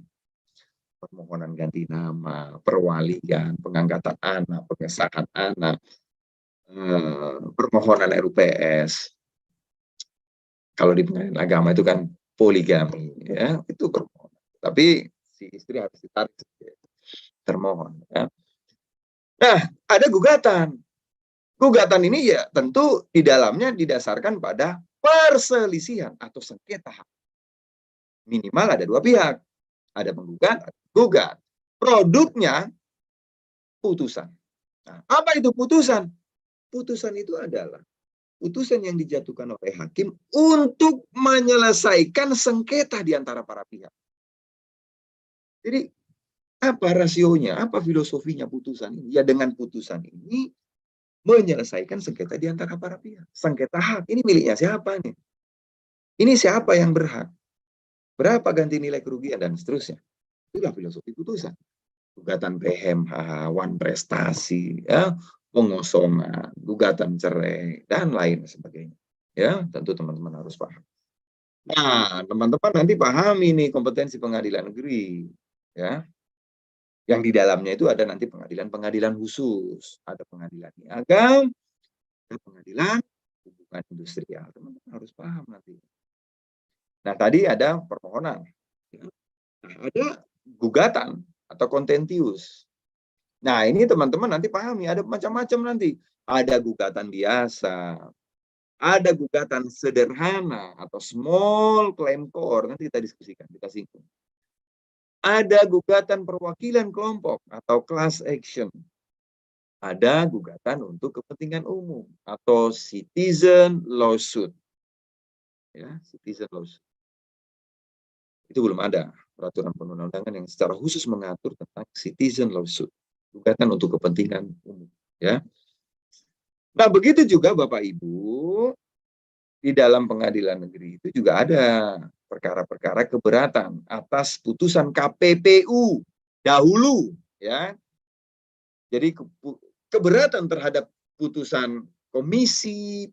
permohonan ganti nama, perwalian, pengangkatan anak, pengesahan anak, permohonan RUPS. Kalau di pengadilan agama itu kan poligami, ya, itu permohonan. Tapi si istri harus ditarik termohon. Ya. Nah, ada gugatan. Gugatan ini ya tentu di dalamnya didasarkan pada perselisihan atau sengketa hak. Minimal ada dua pihak, ada penggugat, ada gugat. Produknya putusan. Nah, apa itu putusan? Putusan itu adalah putusan yang dijatuhkan oleh hakim untuk menyelesaikan sengketa di antara para pihak. Jadi apa rasionya, apa filosofinya putusan ini? Ya dengan putusan ini menyelesaikan sengketa di antara para pihak. Sengketa hak, ini miliknya siapa nih? Ini siapa yang berhak? Berapa ganti nilai kerugian dan seterusnya. Itulah filosofi putusan. Gugatan PMH, wan prestasi, ya, pengosongan, gugatan cerai, dan lain sebagainya. Ya, tentu teman-teman harus paham. Nah, teman-teman nanti pahami nih kompetensi pengadilan negeri, ya. Yang di dalamnya itu ada nanti pengadilan-pengadilan khusus, ada pengadilan niaga, ada pengadilan hubungan industrial. Teman-teman harus paham nanti. Nah, tadi ada permohonan. Nah, ada gugatan atau contentious. Nah, ini teman-teman nanti pahami, ada macam-macam nanti. Ada gugatan biasa, ada gugatan sederhana atau small claim court, nanti kita diskusikan, kita singgung. Ada gugatan perwakilan kelompok atau class action. Ada gugatan untuk kepentingan umum atau citizen lawsuit. Ya, citizen lawsuit. Itu belum ada peraturan perundang-undangan yang secara khusus mengatur tentang citizen lawsuit, gugatan untuk kepentingan umum, ya. Nah, begitu juga Bapak Ibu, di dalam pengadilan negeri itu juga ada perkara-perkara keberatan atas putusan KPPU dahulu, ya. Jadi keberatan terhadap putusan Komisi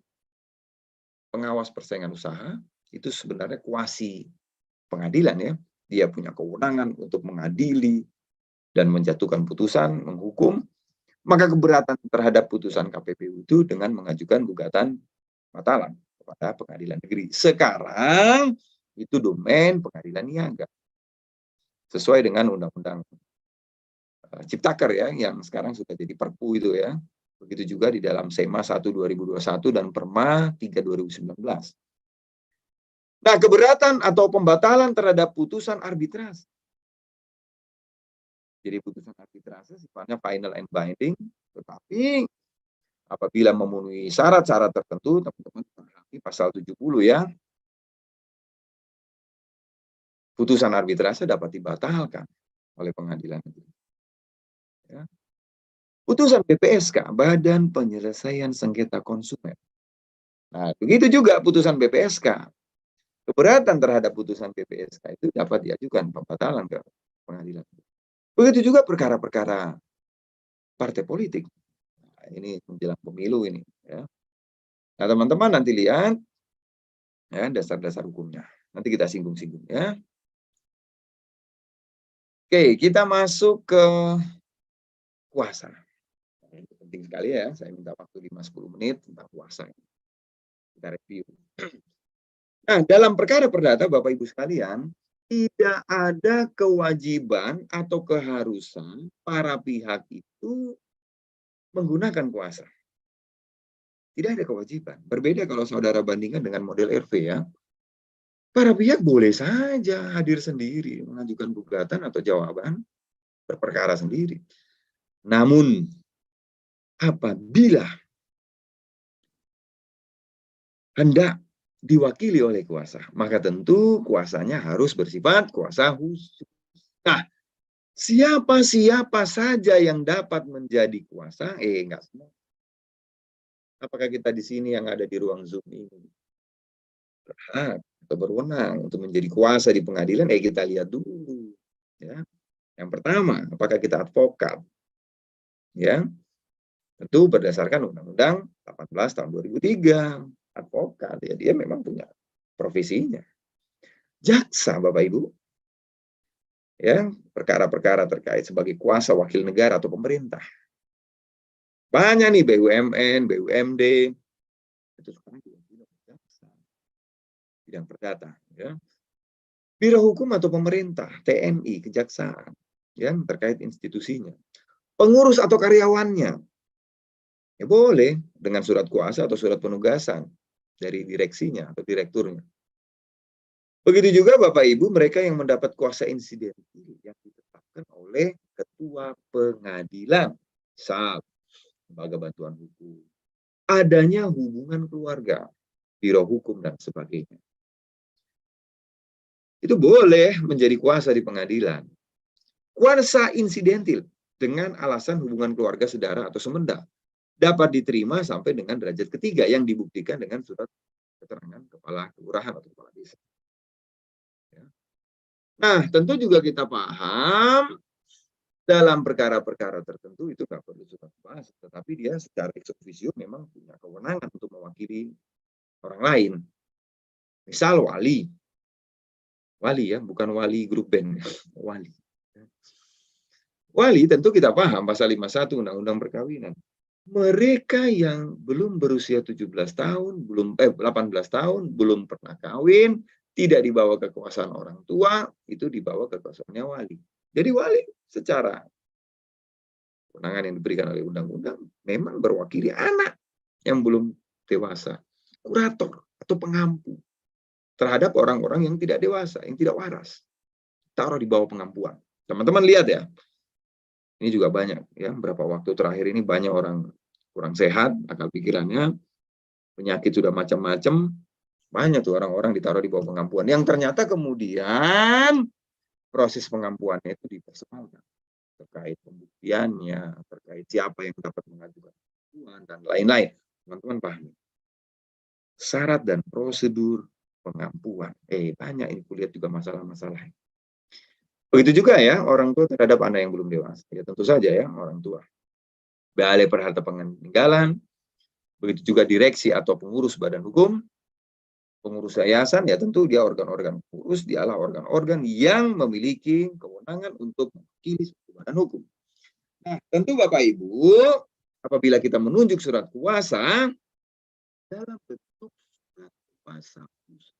Pengawas Persaingan Usaha itu sebenarnya kuasi pengadilan, ya. Dia punya kewenangan untuk mengadili dan menjatuhkan putusan, menghukum. Maka keberatan terhadap putusan KPPU itu dengan mengajukan gugatan batalan kepada pengadilan negeri. Sekarang itu domain pengadilan niaga. Sesuai dengan Undang-Undang Ciptaker, ya, yang sekarang sudah jadi Perpu itu, ya. Begitu juga di dalam SEMA 1 2021 dan Perma 3 2019. Nah, keberatan atau pembatalan terhadap putusan arbitrase. Jadi putusan arbitrase sifatnya final and binding, tetapi apabila memenuhi syarat-syarat tertentu, teman-teman perhati pasal 70, ya. Putusan arbitrase dapat dibatalkan oleh pengadilan negeri. Ya. Putusan BPSK, Badan Penyelesaian Sengketa Konsumen. Nah, begitu juga putusan BPSK. Keberatan terhadap putusan BPSK itu dapat diajukan pembatalan ke pengadilan. Begitu juga perkara-perkara partai politik. Nah, ini menjelang pemilu ini, ya. Nah, teman-teman nanti lihat, ya, dasar-dasar hukumnya. Nanti kita singgung-singgung, ya. Oke, kita masuk ke kuasa. Ini penting sekali, ya. Saya minta waktu 5-10 menit tentang kuasa. Kita review. Nah, dalam perkara perdata, Bapak Ibu sekalian, tidak ada kewajiban atau keharusan para pihak itu menggunakan kuasa. Tidak ada kewajiban. Berbeda kalau saudara bandingkan dengan model RV, ya. Para pihak boleh saja hadir sendiri, mengajukan gugatan atau jawaban berperkara sendiri. Namun, apabila hendak diwakili oleh kuasa, maka tentu kuasanya harus bersifat kuasa khusus. Nah, siapa-siapa saja yang dapat menjadi kuasa, enggak semua. Apakah kita di sini yang ada di ruang Zoom ini berhak atau berwenang untuk menjadi kuasa di pengadilan? Kita lihat dulu, ya. Yang pertama, apakah kita advokat? Ya, tentu berdasarkan Undang-Undang 18 tahun 2003. Advokat, ya, dia memang punya profesinya. Jaksa, Bapak Ibu, ya, perkara-perkara terkait sebagai kuasa wakil negara atau pemerintah. Banyak nih BUMN, BUMD, itu sekarang juga bidang perdata, ya. Biro hukum atau pemerintah, TNI, kejaksaan, ya, terkait institusinya. Pengurus atau karyawannya, ya boleh dengan surat kuasa atau surat penugasan dari direksinya atau direkturnya. Begitu juga Bapak Ibu mereka yang mendapat kuasa insidentil yang ditetapkan oleh ketua pengadilan, misal lembaga bantuan hukum, adanya hubungan keluarga, biro hukum dan sebagainya. Itu boleh menjadi kuasa di pengadilan. Kuasa insidentil dengan alasan hubungan keluarga, saudara atau semenda dapat diterima sampai dengan derajat ketiga yang dibuktikan dengan surat keterangan kepala kelurahan atau kepala desa. Nah, tentu juga kita paham dalam perkara-perkara tertentu itu nggak perlu surat kuasa, tetapi dia secara ex officio memang punya kewenangan untuk mewakili orang lain. Misal wali ya, bukan wali grup band, wali. Wali tentu kita paham pasal 51 Undang-Undang Perkawinan. Mereka yang belum berusia 17 tahun, 18 tahun, belum pernah kawin, tidak dibawa kekuasaan orang tua, itu dibawa kekuasaannya wali. Jadi wali secara kewenangan yang diberikan oleh undang-undang memang berwakili anak yang belum dewasa, kurator atau pengampu terhadap orang-orang yang tidak dewasa, yang tidak waras, taruh di bawah pengampuan. Teman-teman lihat ya, ini juga banyak ya, beberapa waktu terakhir ini banyak orang kurang sehat akal pikirannya, penyakit sudah macam-macam, banyak tuh orang-orang ditaruh di bawah pengampuan yang ternyata kemudian proses pengampuannya itu dipersoalkan terkait pembuktiannya, terkait siapa yang dapat mengajukan pengampuan dan lain-lain. Teman-teman pahami. Syarat dan prosedur pengampuan. Banyak ini kulihat juga masalah-masalah. Begitu juga ya orang tua terhadap anak yang belum dewasa. Ya tentu saja ya orang tua. Balai Perharta Peninggalan, begitu juga direksi atau pengurus badan hukum, pengurus yayasan, ya tentu dia organ-organ pengurus, dialah organ-organ yang memiliki kewenangan untuk mewakili suatu badan hukum. Nah, tentu Bapak Ibu, apabila kita menunjuk surat kuasa dalam bentuk surat kuasa khusus.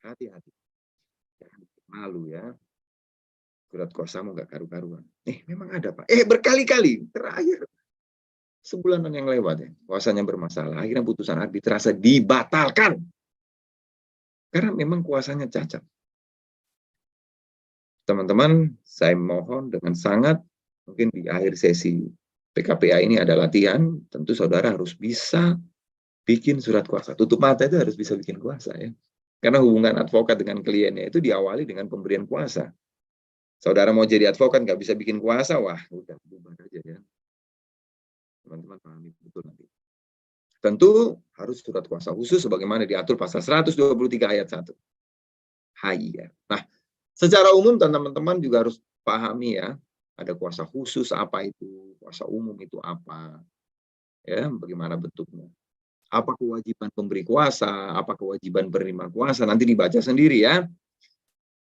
Hati-hati. Jangan malu ya. Surat kuasamu nggak karu-karuan. Memang ada Pak. Berkali-kali. Terakhir sebulanan yang lewat ya. Kuasanya bermasalah. Akhirnya putusan arbitrase dibatalkan. Karena memang kuasanya cacat. Teman-teman, saya mohon dengan sangat, mungkin di akhir sesi PKPA ini ada latihan, tentu saudara harus bisa bikin surat kuasa. Tutup mata itu harus bisa bikin kuasa ya. Karena hubungan advokat dengan kliennya itu diawali dengan pemberian kuasa. Saudara mau jadi advokat nggak bisa bikin kuasa, wah udah bubar aja ya. Teman-teman pahami betul nanti. Tentu harus surat kuasa khusus sebagaimana diatur pasal 123 ayat 1. HIR. Nah, secara umum teman-teman juga harus pahami ya, ada kuasa khusus apa itu, kuasa umum itu apa, ya, bagaimana bentuknya. Apa kewajiban pemberi kuasa, apa kewajiban penerima kuasa, nanti dibaca sendiri ya.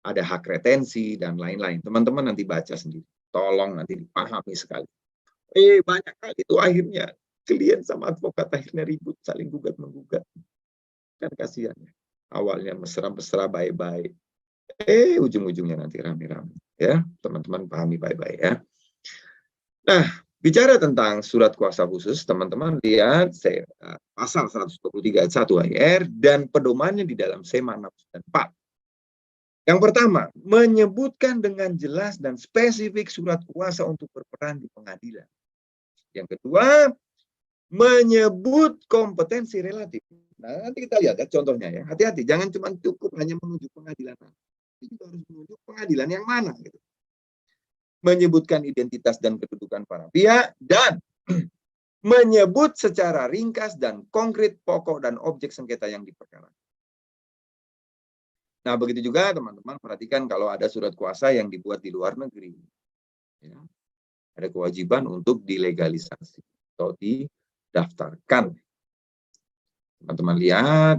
Ada hak retensi dan lain-lain. Teman-teman nanti baca sendiri. Tolong nanti dipahami sekali. Banyak kali itu akhirnya klien sama advokat akhirnya ribut, saling gugat-menggugat. Kan kasihan ya. Awalnya mesra-mesra baik-baik. Ujung-ujungnya nanti rame-rame. Ya, teman-teman pahami baik-baik ya. Nah, bicara tentang surat kuasa khusus, teman-teman lihat pasal 123 ayat 1 HIR dan pedomannya di dalam SEMA 694. Yang pertama, menyebutkan dengan jelas dan spesifik surat kuasa untuk berperan di pengadilan. Yang kedua, menyebut kompetensi relatif. Nah, nanti kita lihat ya contohnya ya. Hati-hati, jangan cuma cukup hanya menunjuk pengadilan. Kita harus menunjuk pengadilan yang mana. Gitu. Menyebutkan identitas dan kedudukan para pihak, dan menyebut secara ringkas dan konkret pokok dan objek sengketa yang diperkarakan. Nah, begitu juga teman-teman perhatikan kalau ada surat kuasa yang dibuat di luar negeri. Ya, ada kewajiban untuk dilegalisasi atau didaftarkan. Teman-teman lihat.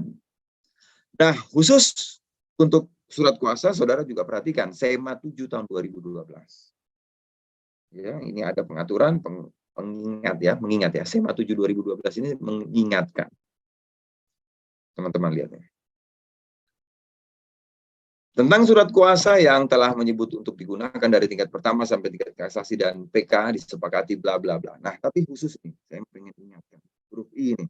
Nah, khusus untuk surat kuasa saudara juga perhatikan SEMA 7 tahun 2012. Ya, ini ada pengaturan mengingat ya. SEMA 7 2012 ini mengingatkan. Teman-teman lihat ya. Tentang surat kuasa yang telah menyebut untuk digunakan dari tingkat pertama sampai tingkat kasasi dan PK disepakati bla bla bla. Nah, tapi khusus nih, saya pengen ingatkan huruf I ini.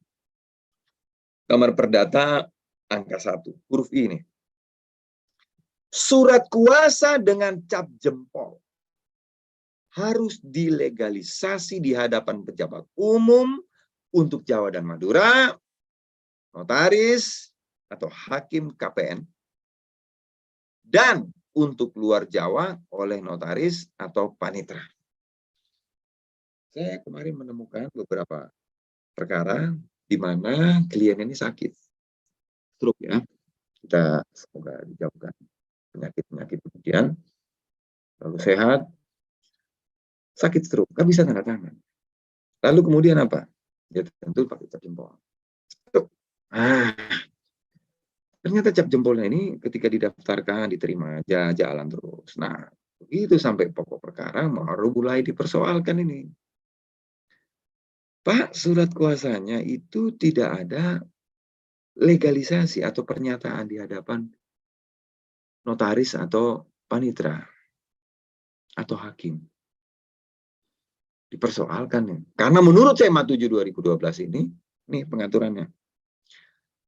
Kamar Perdata angka 1, huruf I ini. Surat kuasa dengan cap jempol harus dilegalisasi di hadapan pejabat umum untuk Jawa dan Madura, notaris atau hakim KPN, dan untuk luar Jawa oleh notaris atau panitra. Saya kemarin menemukan beberapa perkara di mana klien ini sakit stroke ya. Kita semoga dijauhkan penyakit-penyakit kemudian, lalu sehat, sakit stroke, nggak bisa tanda tangan. Lalu kemudian apa? Ya tentu pakai cap jempol. Ternyata cap jempolnya ini ketika didaftarkan, diterima aja, jalan terus. Nah, begitu sampai pokok perkara, baru mulai dipersoalkan ini. Pak, surat kuasanya itu tidak ada legalisasi atau pernyataan di hadapan notaris atau panitra atau hakim. Dipersoalkan ya. Karena menurut SEMA 7 2012 ini pengaturannya.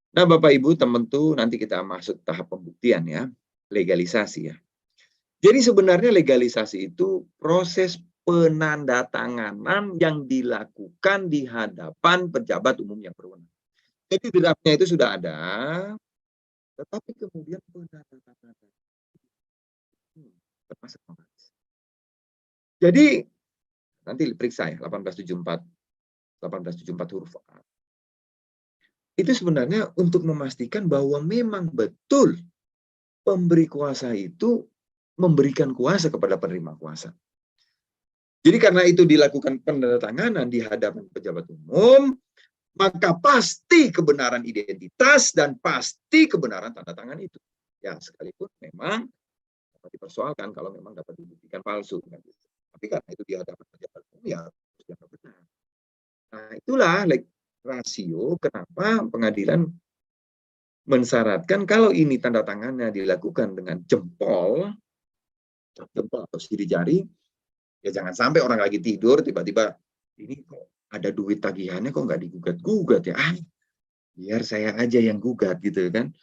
Nah, Bapak Ibu, tentu nanti kita masuk tahap pembuktian ya, legalisasi ya. Jadi sebenarnya legalisasi itu proses penandatanganan yang dilakukan di hadapan pejabat umum yang berwenang. Jadi draftnya itu sudah ada, tetapi kemudian penandatanganan termasuk notaris. Jadi nanti periksa ya 1874 huruf A. Itu sebenarnya untuk memastikan bahwa memang betul pemberi kuasa itu memberikan kuasa kepada penerima kuasa. Jadi karena itu dilakukan penandatanganan di hadapan pejabat umum, maka pasti kebenaran identitas dan pasti kebenaran tanda tangan itu. Ya, sekalipun memang dapat dipersoalkan kalau memang dapat dibuktikan palsu. Tapi karena itu di hadapan pejabat umum, ya harus dianggap benar. Nah, itulah rasio kenapa pengadilan mensyaratkan kalau ini tanda tangannya dilakukan dengan jempol atau sidik jari, ya jangan sampai orang lagi tidur tiba-tiba ini kok ada duit tagihannya kok nggak digugat-gugat ya, biar saya aja yang gugat gitu kan,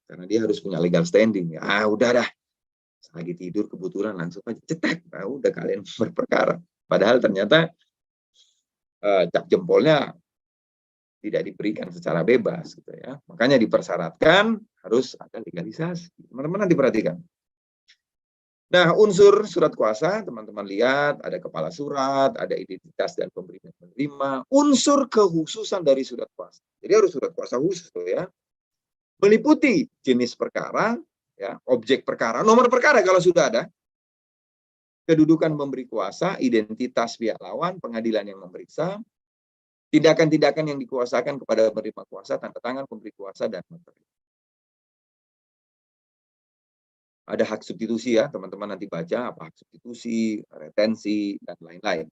karena dia harus punya legal standing. Udah dah, lagi tidur kebetulan langsung aja cetek, udah kalian berperkara. Padahal ternyata cap jempolnya tidak diberikan secara bebas gitu ya. Makanya dipersyaratkan harus ada legalisasi. Teman-teman nanti perhatikan. Nah, unsur surat kuasa, teman-teman lihat ada kepala surat, ada identitas dan pemberi dan penerima, unsur kekhususan dari surat kuasa. Jadi harus surat kuasa khusus tuh ya. Meliputi jenis perkara, ya, objek perkara, nomor perkara kalau sudah ada, kedudukan pemberi kuasa, identitas pihak lawan, pengadilan yang memeriksa, tindakan-tindakan yang dikuasakan kepada penerima kuasa, tanda tangan pemberi kuasa, dan materi. Ada hak substitusi ya, teman-teman nanti baca apa hak substitusi, retensi, dan lain-lain.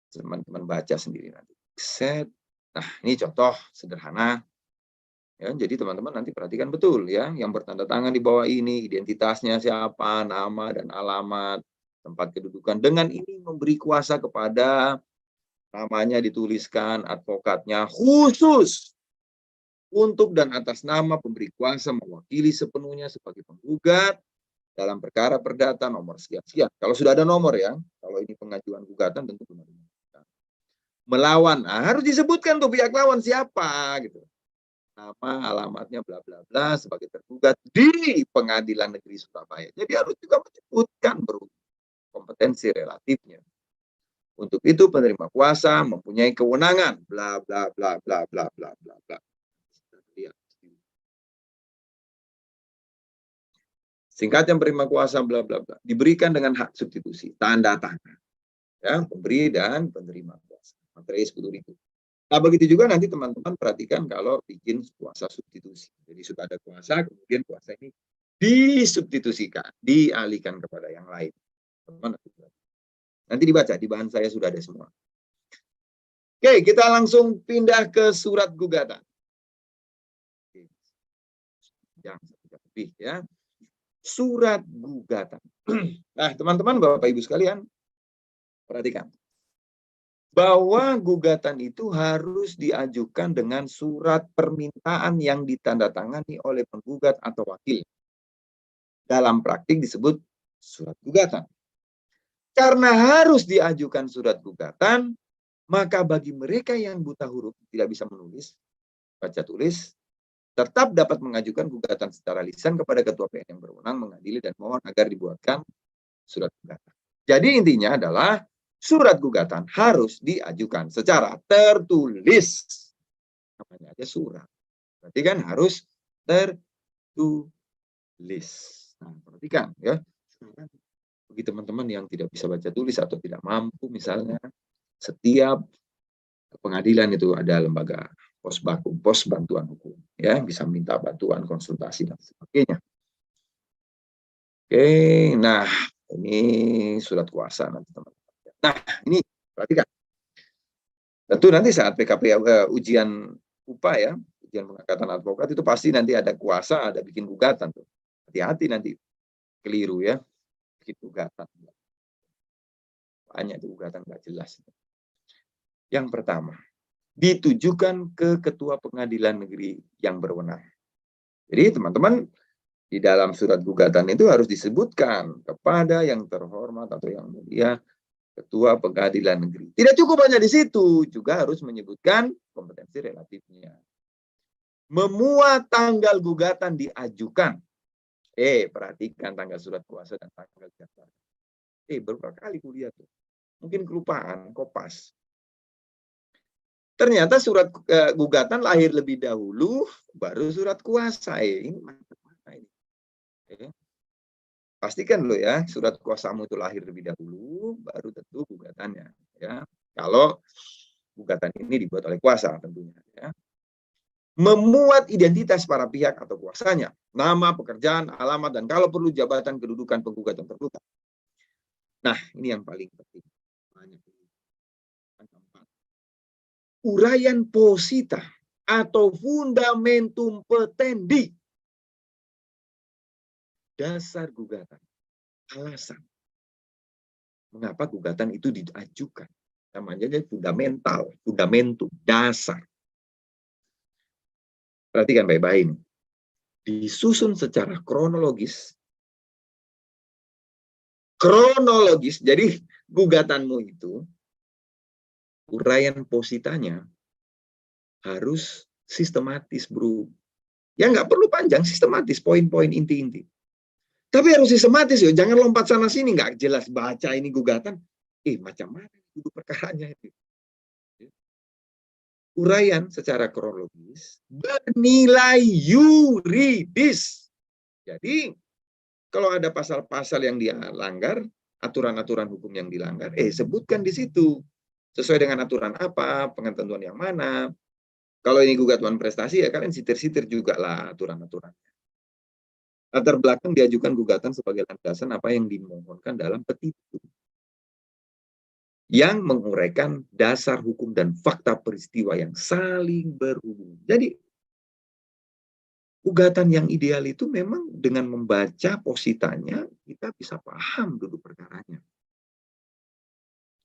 Teman-teman baca sendiri nanti. Set. Nah, ini contoh sederhana. Ya, jadi teman-teman nanti perhatikan betul ya, yang bertanda tangan di bawah ini, identitasnya siapa, nama dan alamat, tempat kedudukan. Dengan ini memberi kuasa kepada namanya dituliskan, advokatnya khusus untuk dan atas nama pemberi kuasa mewakili sepenuhnya sebagai penggugat dalam perkara perdata nomor sekian-sekian. Kalau sudah ada nomor ya, kalau ini pengajuan gugatan tentu benar. Melawan, harus disebutkan tuh pihak lawan siapa gitu. Nama, alamatnya, bla bla bla sebagai tergugat di Pengadilan Negeri Surabaya. Jadi harus juga menyebutkan kompetensi relatifnya. Untuk itu penerima kuasa mempunyai kewenangan bla bla bla bla bla bla bla bla. Singkatnya penerima kuasa bla bla bla diberikan dengan hak substitusi, tanda tangan ya, pemberi dan penerima kuasa. Materi 10.000. Nah, begitu juga nanti teman-teman perhatikan kalau bikin kuasa substitusi. Jadi sudah ada kuasa, kemudian kuasa ini disubstitusikan, dialihkan kepada yang lain. Nanti dibaca, di bahan saya sudah ada semua. Oke, kita langsung pindah ke surat gugatan. Yang lebih ya. Surat gugatan. Nah, teman-teman, Bapak Ibu sekalian, perhatikan. Bahwa gugatan itu harus diajukan dengan surat permintaan yang ditandatangani oleh penggugat atau wakil. Dalam praktik disebut surat gugatan. Karena harus diajukan surat gugatan, maka bagi mereka yang buta huruf, tidak bisa menulis, baca tulis, tetap dapat mengajukan gugatan secara lisan kepada Ketua PN yang berwenang mengadili dan mohon agar dibuatkan surat gugatan. Jadi intinya adalah surat gugatan harus diajukan secara tertulis. Namanya aja surat. Berarti kan harus tertulis. Nah, perhatikan ya. Bagi teman-teman yang tidak bisa baca tulis atau tidak mampu misalnya, setiap pengadilan itu ada lembaga pos bantuan hukum, ya bisa minta bantuan konsultasi dan sebagainya. Oke, nah ini surat kuasa nanti teman-teman. Nah ini perhatikan, tentu nanti saat PKP ujian UPA ya, ujian pengangkatan advokat itu pasti nanti ada kuasa, ada bikin gugatan tuh. Hati-hati nanti keliru ya, bikin gugatan. Banyak itu gugatan nggak jelas. Yang pertama, ditujukan ke Ketua Pengadilan Negeri yang berwenang. Jadi teman-teman, di dalam surat gugatan itu harus disebutkan kepada yang terhormat atau yang mulia Ketua Pengadilan Negeri. Tidak cukup hanya di situ, juga harus menyebutkan kompetensi relatifnya. Memuat tanggal gugatan diajukan. Perhatikan tanggal surat kuasa dan tanggal daftar. Beberapa kali kuliah tuh. Mungkin kelupaan, kopas. Ternyata surat gugatan lahir lebih dahulu, baru surat kuasa. Ini mana ini? Pastikan lo ya, surat kuasamu itu lahir lebih dahulu, baru tentu gugatannya. Ya, kalau gugatan ini dibuat oleh kuasa tentunya. Ya. Memuat identitas para pihak atau kuasanya, nama, pekerjaan, alamat, dan kalau perlu jabatan kedudukan penggugat dan tergugat. Nah, ini yang paling penting. Uraian posita atau fundamentum petendi. Dasar gugatan. Alasan. Mengapa gugatan itu diajukan. Namanya fundamental, fundamentum, dasar. Perhatikan baik-baik ini. Disusun secara kronologis. Kronologis, jadi gugatanmu itu uraian positanya harus sistematis, bro. Ya nggak perlu panjang, sistematis, poin-poin inti-inti. Tapi harus sistematis ya, jangan lompat sana sini, nggak jelas baca ini gugatan. Macam mana duduk perkaranya itu? Uraian secara kronologis bernilai yuridis. Jadi kalau ada pasal-pasal yang dilanggar, aturan-aturan hukum yang dilanggar, sebutkan di situ. Sesuai dengan aturan apa, pengetentuan yang mana. Kalau ini gugatan prestasi, ya kalian sitir-sitir juga lah aturan-aturannya. Latar belakang diajukan gugatan sebagai landasan apa yang dimohonkan dalam petitum. Yang menguraikan dasar hukum dan fakta peristiwa yang saling berhubungan. Jadi, gugatan yang ideal itu memang dengan membaca positanya, kita bisa paham duduk perkaranya.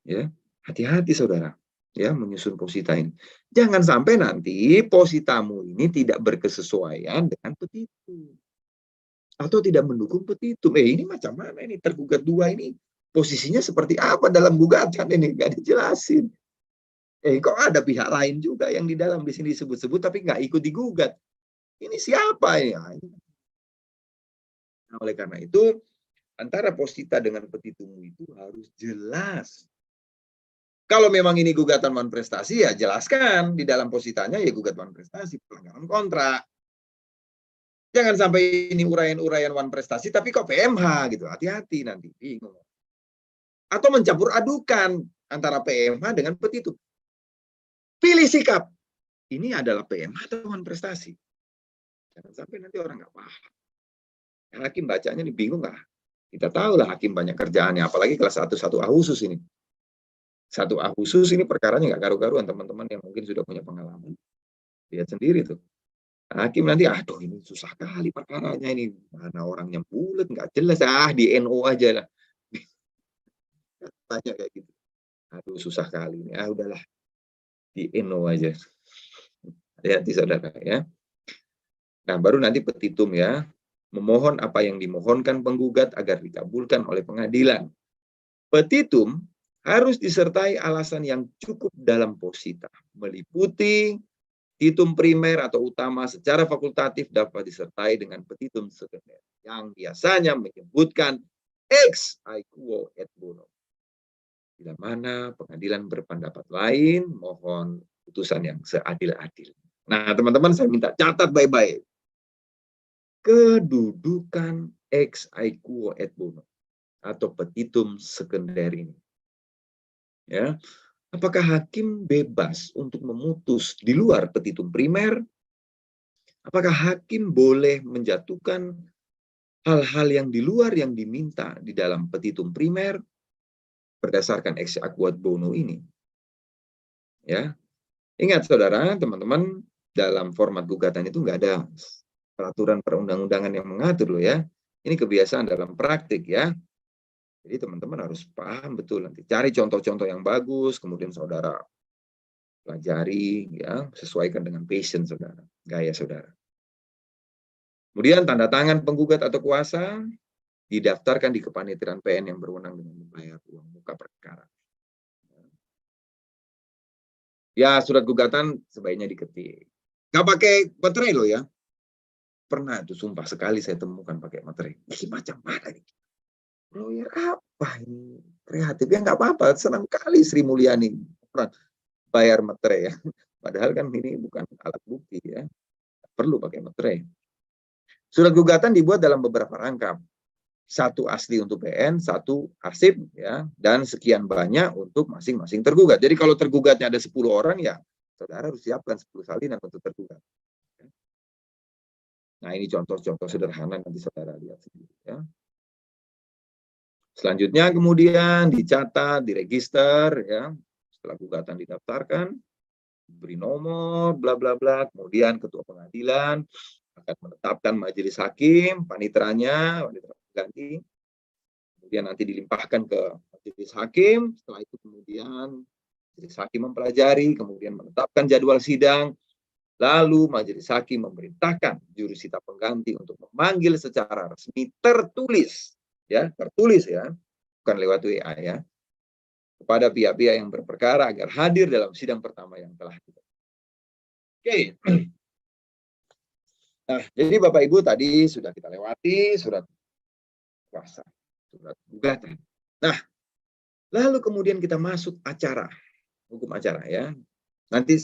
Ya. Hati-hati saudara, ya menyusun posita ini. Jangan sampai nanti positamu ini tidak berkesesuaian dengan petitum. Atau tidak mendukung petitum. Ini macam mana ini? Tergugat dua ini posisinya seperti apa dalam gugatan ini? Nggak dijelasin. Kok ada pihak lain juga yang di dalam di sini disebut-sebut tapi nggak ikut digugat. Ini siapa ya? Nah, oleh karena itu, antara posita dengan petitummu itu harus jelas. Kalau memang ini gugatan manifestasi, ya jelaskan di dalam positanya ya gugatan manifestasi, pelanggaran kontrak. Jangan sampai ini uraian-uraian wan prestasi, tapi kok PMH gitu. Hati-hati nanti, bingung. Atau mencampur adukan antara PMH dengan petitum. Pilih sikap. Ini adalah PMA atau prestasi. Jangan sampai nanti orang nggak paham. Hakim bacanya nih bingung nggak? Kita tahu lah hakim banyak kerjaannya, apalagi kelas 1 A khusus ini. 1A khusus ini perkaranya nggak karu-karuan, teman-teman yang mungkin sudah punya pengalaman. Lihat sendiri tuh. Hakim nanti, aduh ini susah kali perkaranya ini. Mana orangnya bulat, nggak jelas. Di NO aja lah. Tanya kayak gitu. Aduh susah kali ini. Udahlah. Di NO aja. Hati-hati saudara ya. Nah, baru nanti petitum ya. Memohon apa yang dimohonkan penggugat agar dikabulkan oleh pengadilan. Petitum harus disertai alasan yang cukup dalam posita, meliputi petitum primer atau utama secara fakultatif dapat disertai dengan petitum sekunder yang biasanya menyebutkan ex aequo et bono. Bila mana pengadilan berpendapat lain, mohon putusan yang seadil-adil. Nah, teman-teman saya minta catat baik-baik. Kedudukan ex aequo et bono atau petitum sekunder ini. Ya, apakah hakim bebas untuk memutus di luar petitum primer? Apakah hakim boleh menjatuhkan hal-hal yang di luar yang diminta di dalam petitum primer berdasarkan ex aequo et bono ini? Ya, ingat saudara, teman-teman, dalam format gugatan itu nggak ada peraturan perundang-undangan yang mengatur loh ya. Ini kebiasaan dalam praktik ya. Jadi teman-teman harus paham betul nanti. Cari contoh-contoh yang bagus, kemudian saudara pelajari ya, sesuaikan dengan passion saudara, gaya saudara. Kemudian tanda tangan penggugat atau kuasa didaftarkan di kepanitiaan PN yang berwenang dengan membayar uang muka perkara. Ya, surat gugatan sebaiknya diketik. Nggak pakai materai loh ya. Pernah tuh sumpah sekali saya temukan pakai materai. Ini macam mana nih? Lawyer apa ini? Kreatif ya nggak apa-apa. Senang kali Sri Mulyani bayar materai ya. Padahal kan ini bukan alat bukti ya. Perlu pakai materai. Surat gugatan dibuat dalam beberapa rangkap. 1 asli untuk PN, 1 arsip ya, dan sekian banyak untuk masing-masing tergugat. Jadi kalau tergugatnya ada 10 orang ya, saudara harus siapkan 10 salinan untuk tergugat. Nah, ini contoh-contoh sederhana nanti saudara lihat sendiri ya. Selanjutnya kemudian dicatat, diregister ya. Setelah gugatan didaftarkan, beri nomor, bla bla bla. Kemudian ketua pengadilan akan menetapkan majelis hakim, paniteranya, panitera pengganti. Kemudian nanti dilimpahkan ke majelis hakim. Setelah itu kemudian majelis hakim mempelajari, kemudian menetapkan jadwal sidang. Lalu majelis hakim memerintahkan jurusita pengganti untuk memanggil secara resmi tertulis, ya tertulis ya, bukan lewat WA ya, kepada pihak-pihak yang berperkara agar hadir dalam sidang pertama yang telah dilakukan. Oke. Nah, jadi Bapak Ibu tadi sudah kita lewati surat kuasa, surat gugatan. Nah, lalu kemudian kita masuk acara, hukum acara ya. Nanti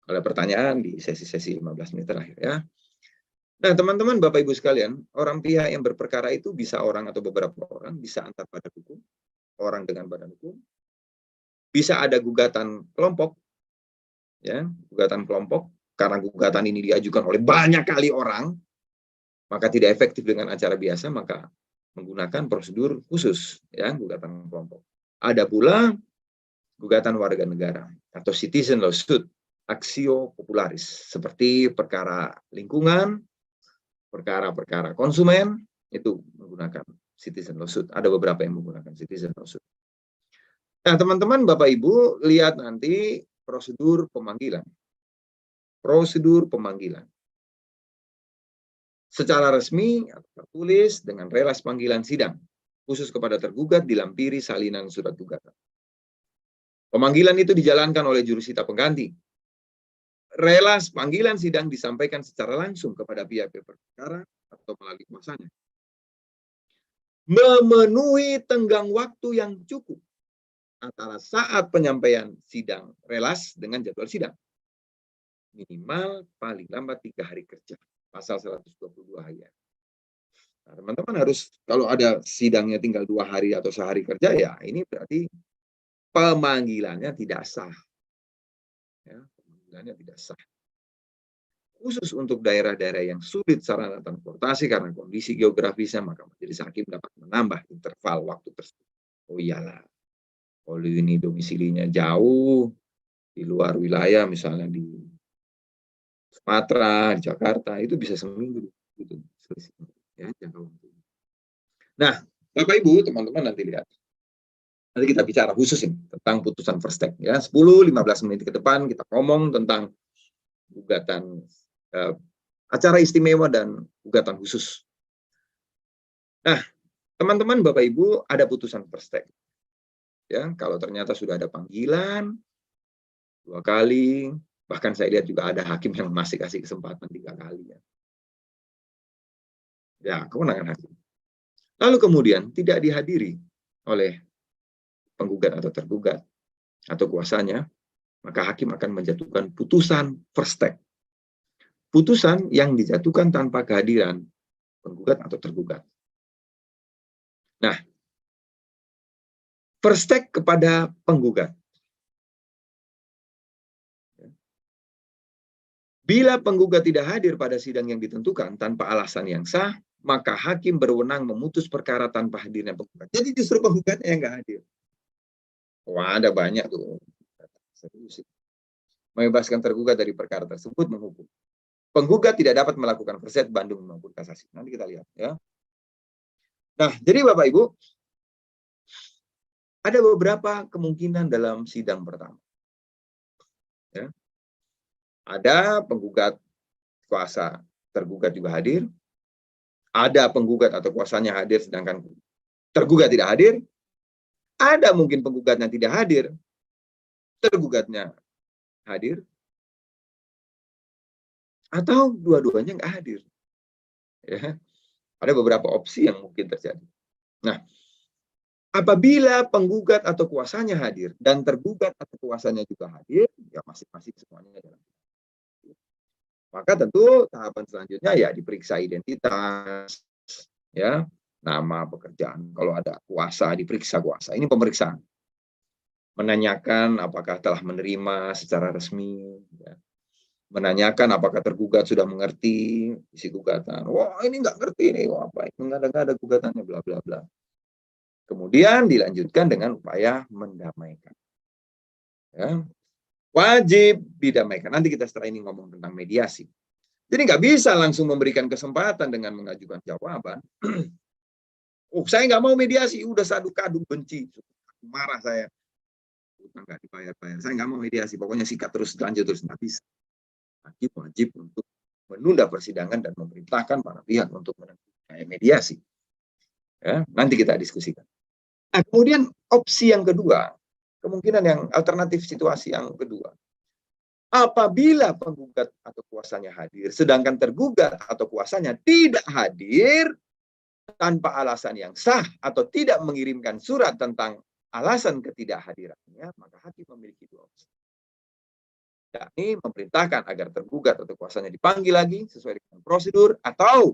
ada pertanyaan di sesi-sesi 15 menit terakhir ya. Nah, teman-teman, Bapak Ibu sekalian, orang pihak yang berperkara itu bisa orang atau beberapa orang, bisa antar badan hukum, orang dengan badan hukum, bisa ada gugatan kelompok, ya, gugatan kelompok, karena gugatan ini diajukan oleh banyak kali orang, maka tidak efektif dengan acara biasa, maka menggunakan prosedur khusus, ya, gugatan kelompok. Ada pula gugatan warga negara atau citizen lawsuit, aksio popularis, seperti perkara lingkungan, perkara-perkara konsumen, itu menggunakan citizen lawsuit. Ada beberapa yang menggunakan citizen lawsuit. Nah, teman-teman, Bapak Ibu, lihat nanti prosedur pemanggilan. Prosedur pemanggilan. Secara resmi atau tertulis dengan relas panggilan sidang, khusus kepada tergugat dilampiri salinan surat gugatan. Pemanggilan itu dijalankan oleh jurusita pengganti. Relas panggilan sidang disampaikan secara langsung kepada pihak perkara atau melalui kuasanya. Memenuhi tenggang waktu yang cukup antara saat penyampaian sidang relas dengan jadwal sidang. Minimal paling lambat 3 hari kerja. Pasal 122 ya. Nah, teman-teman harus, kalau ada sidangnya tinggal 2 hari atau sehari kerja, ya ini berarti pemanggilannya tidak sah. Ya, pemanggilannya tidak sah. Khusus untuk daerah-daerah yang sulit sarana transportasi karena kondisi geografisnya, maka majelis hakim dapat menambah interval waktu tersebut. Oh iyalah, kalau ini domisilinya jauh, di luar wilayah, misalnya di Sumatera, di Jakarta, itu bisa seminggu. Gitu, ya, jangka waktu. Nah, Bapak Ibu, teman-teman nanti lihat. Nanti kita bicara khusus ini tentang putusan first take. Ya, 10-15 menit ke depan kita ngomong tentang gugatan acara istimewa dan gugatan khusus. Nah, teman-teman, Bapak Ibu, ada putusan first take. Ya, kalau ternyata sudah ada panggilan 2 kali, bahkan saya lihat juga ada hakim yang masih kasih kesempatan 3 kali. Ya, kewenangan hakim. Lalu kemudian tidak dihadiri oleh penggugat atau tergugat atau kuasanya, maka hakim akan menjatuhkan putusan first take. Putusan yang dijatuhkan tanpa kehadiran penggugat atau tergugat. Nah, first take kepada penggugat. Bila penggugat tidak hadir pada sidang yang ditentukan tanpa alasan yang sah, maka hakim berwenang memutus perkara tanpa hadirnya penggugat. Jadi justru penggugatnya yang nggak hadir. Wah, ada banyak tuh. Membebaskan tergugat dari perkara tersebut menghukum. Penggugat tidak dapat melakukan verset banding maupun kasasi. Nanti kita lihat ya. Nah, jadi Bapak Ibu, ada beberapa kemungkinan dalam sidang pertama. Ya. Ada penggugat kuasa tergugat juga hadir. Ada penggugat atau kuasanya hadir sedangkan tergugat tidak hadir. Ada mungkin penggugatnya tidak hadir, tergugatnya hadir, atau dua-duanya nggak hadir. Ya. Ada beberapa opsi yang mungkin terjadi. Nah, apabila penggugat atau kuasanya hadir dan tergugat atau kuasanya juga hadir, ya masing-masing semuanya dalam. Maka tentu tahapan selanjutnya ya diperiksa identitas, ya, nama, pekerjaan. Kalau ada kuasa diperiksa kuasa. Ini pemeriksaan. Menanyakan apakah telah menerima secara resmi, ya. Menanyakan apakah tergugat sudah mengerti isi gugatan. Wah, ini nggak ngerti nih, wah, apa itu nggak ada gugatannya, bla bla bla. Kemudian dilanjutkan dengan upaya mendamaikan. Ya. Wajib didamaikan. Nanti kita setelah ini ngomong tentang mediasi. Jadi nggak bisa langsung memberikan kesempatan dengan mengajukan jawaban. Oh, saya nggak mau mediasi, udah sadu-kadu benci, marah saya. Utang nggak dibayar-bayar. Saya nggak mau mediasi, pokoknya sikat terus, lanjut terus, nggak bisa. Hakim wajib untuk menunda persidangan dan memerintahkan para pihak untuk menentukan mediasi. Ya, nanti kita diskusikan. Nah, kemudian opsi yang kedua, kemungkinan yang alternatif situasi yang kedua. Apabila penggugat atau kuasanya hadir, sedangkan tergugat atau kuasanya tidak hadir tanpa alasan yang sah atau tidak mengirimkan surat tentang alasan ketidakhadirannya, maka hakim memiliki dua opsi. Yakni memerintahkan agar tergugat atau kuasanya dipanggil lagi sesuai dengan prosedur, atau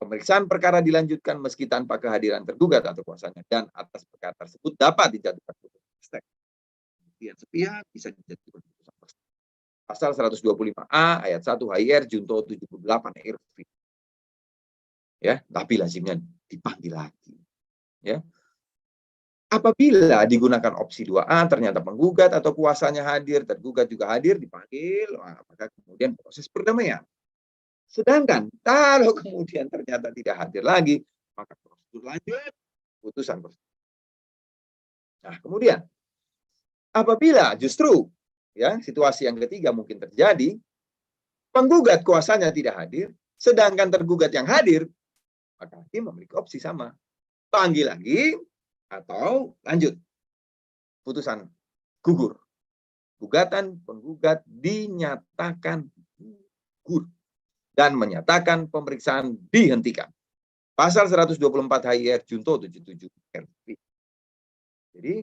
pemeriksaan perkara dilanjutkan meski tanpa kehadiran tergugat atau kuasanya, dan atas perkara tersebut dapat dijatuhkan putusan first take. Kemudian sepihak bisa dijatuhkan putusan first take. Pasal 125A ayat 1 HIR Junto 78 RV. Ya, tapi lazimnya dipanggil lagi. Ya. Apabila digunakan opsi 2A, ternyata penggugat atau kuasanya hadir, tergugat juga hadir, dipanggil, maka kemudian proses perdamaian. Sedangkan kalau kemudian ternyata tidak hadir lagi, maka prosedur lanjut, putusan. Nah, kemudian apabila justru ya situasi yang ketiga mungkin terjadi, penggugat kuasanya tidak hadir, sedangkan tergugat yang hadir, maka hakim memiliki opsi sama. Panggil lagi atau lanjut. Putusan gugur. Gugatan penggugat dinyatakan gugur dan menyatakan pemeriksaan dihentikan. Pasal 124 HIR Junto 77 RP. Jadi,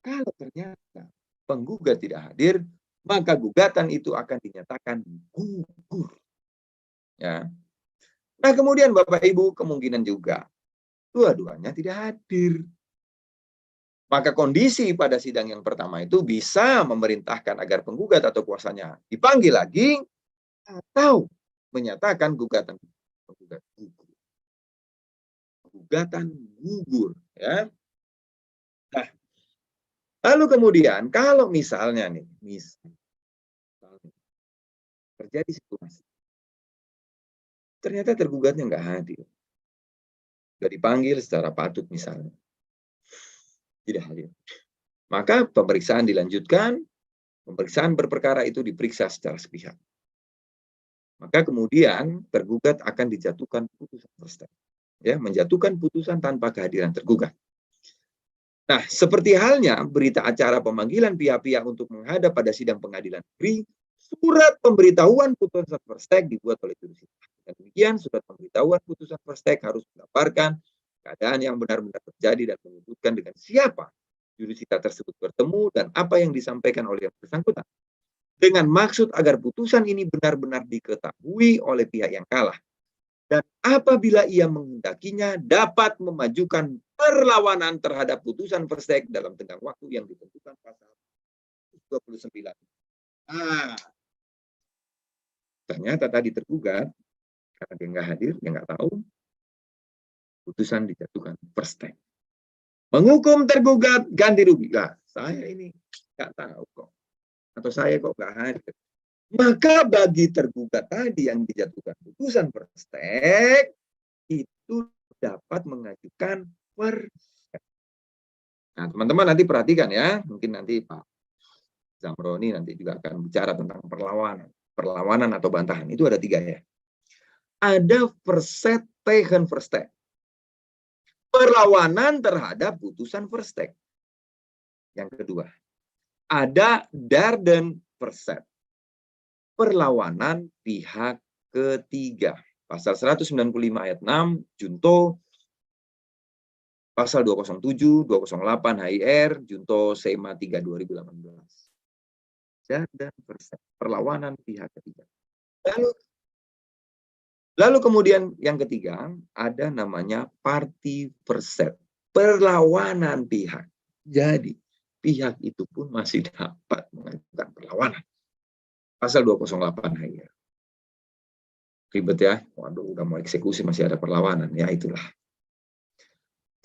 kalau ternyata penggugat tidak hadir, maka gugatan itu akan dinyatakan gugur. Ya. Nah, kemudian Bapak Ibu kemungkinan juga dua-duanya tidak hadir. Maka kondisi pada sidang yang pertama itu bisa memerintahkan agar penggugat atau kuasanya dipanggil lagi atau menyatakan gugatan gugur. Gugatan gugur, ya. Nah, lalu kemudian kalau misalnya nih, terjadi situasi, ternyata tergugatnya nggak hadir, nggak dipanggil secara patut misalnya, tidak hadir. Maka pemeriksaan dilanjutkan, pemeriksaan berperkara itu diperiksa secara sepihak. Maka kemudian tergugat akan dijatuhkan putusan first-step, ya, menjatuhkan putusan tanpa kehadiran tergugat. Nah, seperti halnya berita acara pemanggilan pihak-pihak untuk menghadap pada sidang pengadilan negeri, surat pemberitahuan putusan first-step dibuat oleh jurusita. Dan demikian surat pemberitahuan putusan first-step harus mendapatkan keadaan yang benar-benar terjadi dan menyebutkan dengan siapa jurusita tersebut bertemu dan apa yang disampaikan oleh yang bersangkutan. Dengan maksud agar putusan ini benar-benar diketahui oleh pihak yang kalah. Dan apabila ia menghendakinya dapat memajukan perlawanan terhadap putusan first-step dalam tenggang waktu yang ditentukan pasal 29. Nah, ternyata tadi tergugat, karena dia nggak hadir, dia nggak tahu, putusan dijatuhkan first-step. Menghukum tergugat ganti rugi. Lah, saya ini nggak tahu kok. Atau saya kok nggak hadir. Maka bagi tergugat tadi yang dijatuhkan putusan first-step, itu dapat mengajukan first-step. Nah, teman-teman nanti perhatikan ya, mungkin nanti Pak Zamroni nanti juga akan bicara tentang perlawanan atau bantahan. Itu ada 3 ya. Ada first-step tegen first-step. Perlawanan terhadap putusan first-step. Yang kedua, ada darden first-step. Perlawanan pihak ketiga. Pasal 195 ayat 6, Junto, pasal 207, 208 HIR, Junto SEMA 3 2018. Dan perlawanan pihak ketiga. Lalu kemudian yang ketiga, ada namanya party first-step. Perlawanan pihak. Jadi, pihak itu pun masih dapat mengajukan perlawanan. Pasal 208 HIR. Ribet ya, waduh udah mau eksekusi masih ada perlawanan, ya itulah.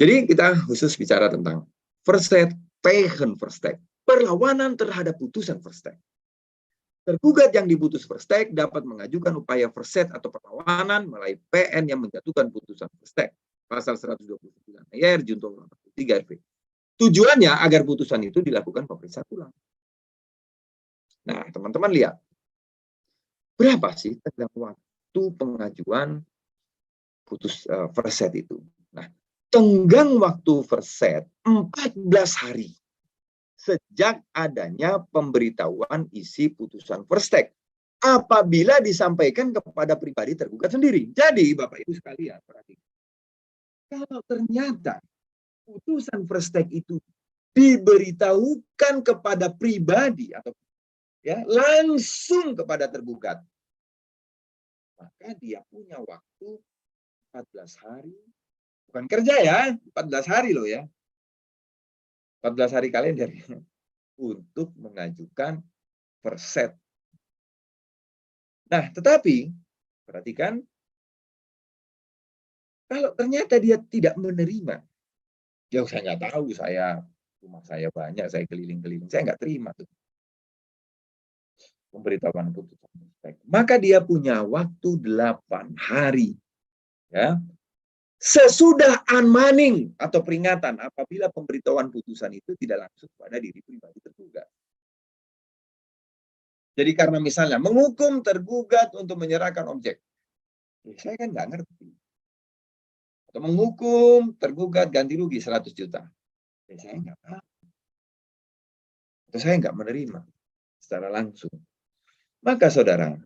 Jadi kita khusus bicara tentang first-step, tegen first-step, perlawanan terhadap putusan first-step. Tergugat yang diputus first-step dapat mengajukan upaya first-step atau perlawanan melalui PN yang menjatuhkan putusan first-step. Pasal 129 HIR, Junto 3 RP. Tujuannya agar putusan itu dilakukan pemeriksaan ulang. Nah, teman-teman lihat, berapa sih tenggang waktu pengajuan putus first-step itu? Nah, tenggang waktu first-step 14 hari sejak adanya pemberitahuan isi putusan first-step apabila disampaikan kepada pribadi tergugat sendiri. Jadi, Bapak Ibu sekalian, perhatikan. Kalau ternyata putusan first-step itu diberitahukan kepada pribadi atau ya langsung kepada tergugat, maka dia punya waktu 14 hari. Bukan kerja ya, 14 hari loh ya. 14 hari kalender untuk mengajukan first-step. Nah, tetapi perhatikan, kalau ternyata dia tidak menerima, ya saya nggak tahu, rumah saya banyak, saya keliling-keliling, saya nggak terima tuh pemberitahuan putusan first-step. Maka dia punya waktu 8 hari. Ya. Sesudah unmanning atau peringatan apabila pemberitahuan putusan itu tidak langsung pada diri pribadi tergugat. Jadi karena misalnya menghukum tergugat untuk menyerahkan objek, ya saya kan nggak ngerti. Atau menghukum tergugat ganti rugi 100 juta, ya saya nggak tahu. Atau saya nggak menerima secara langsung. Maka saudara,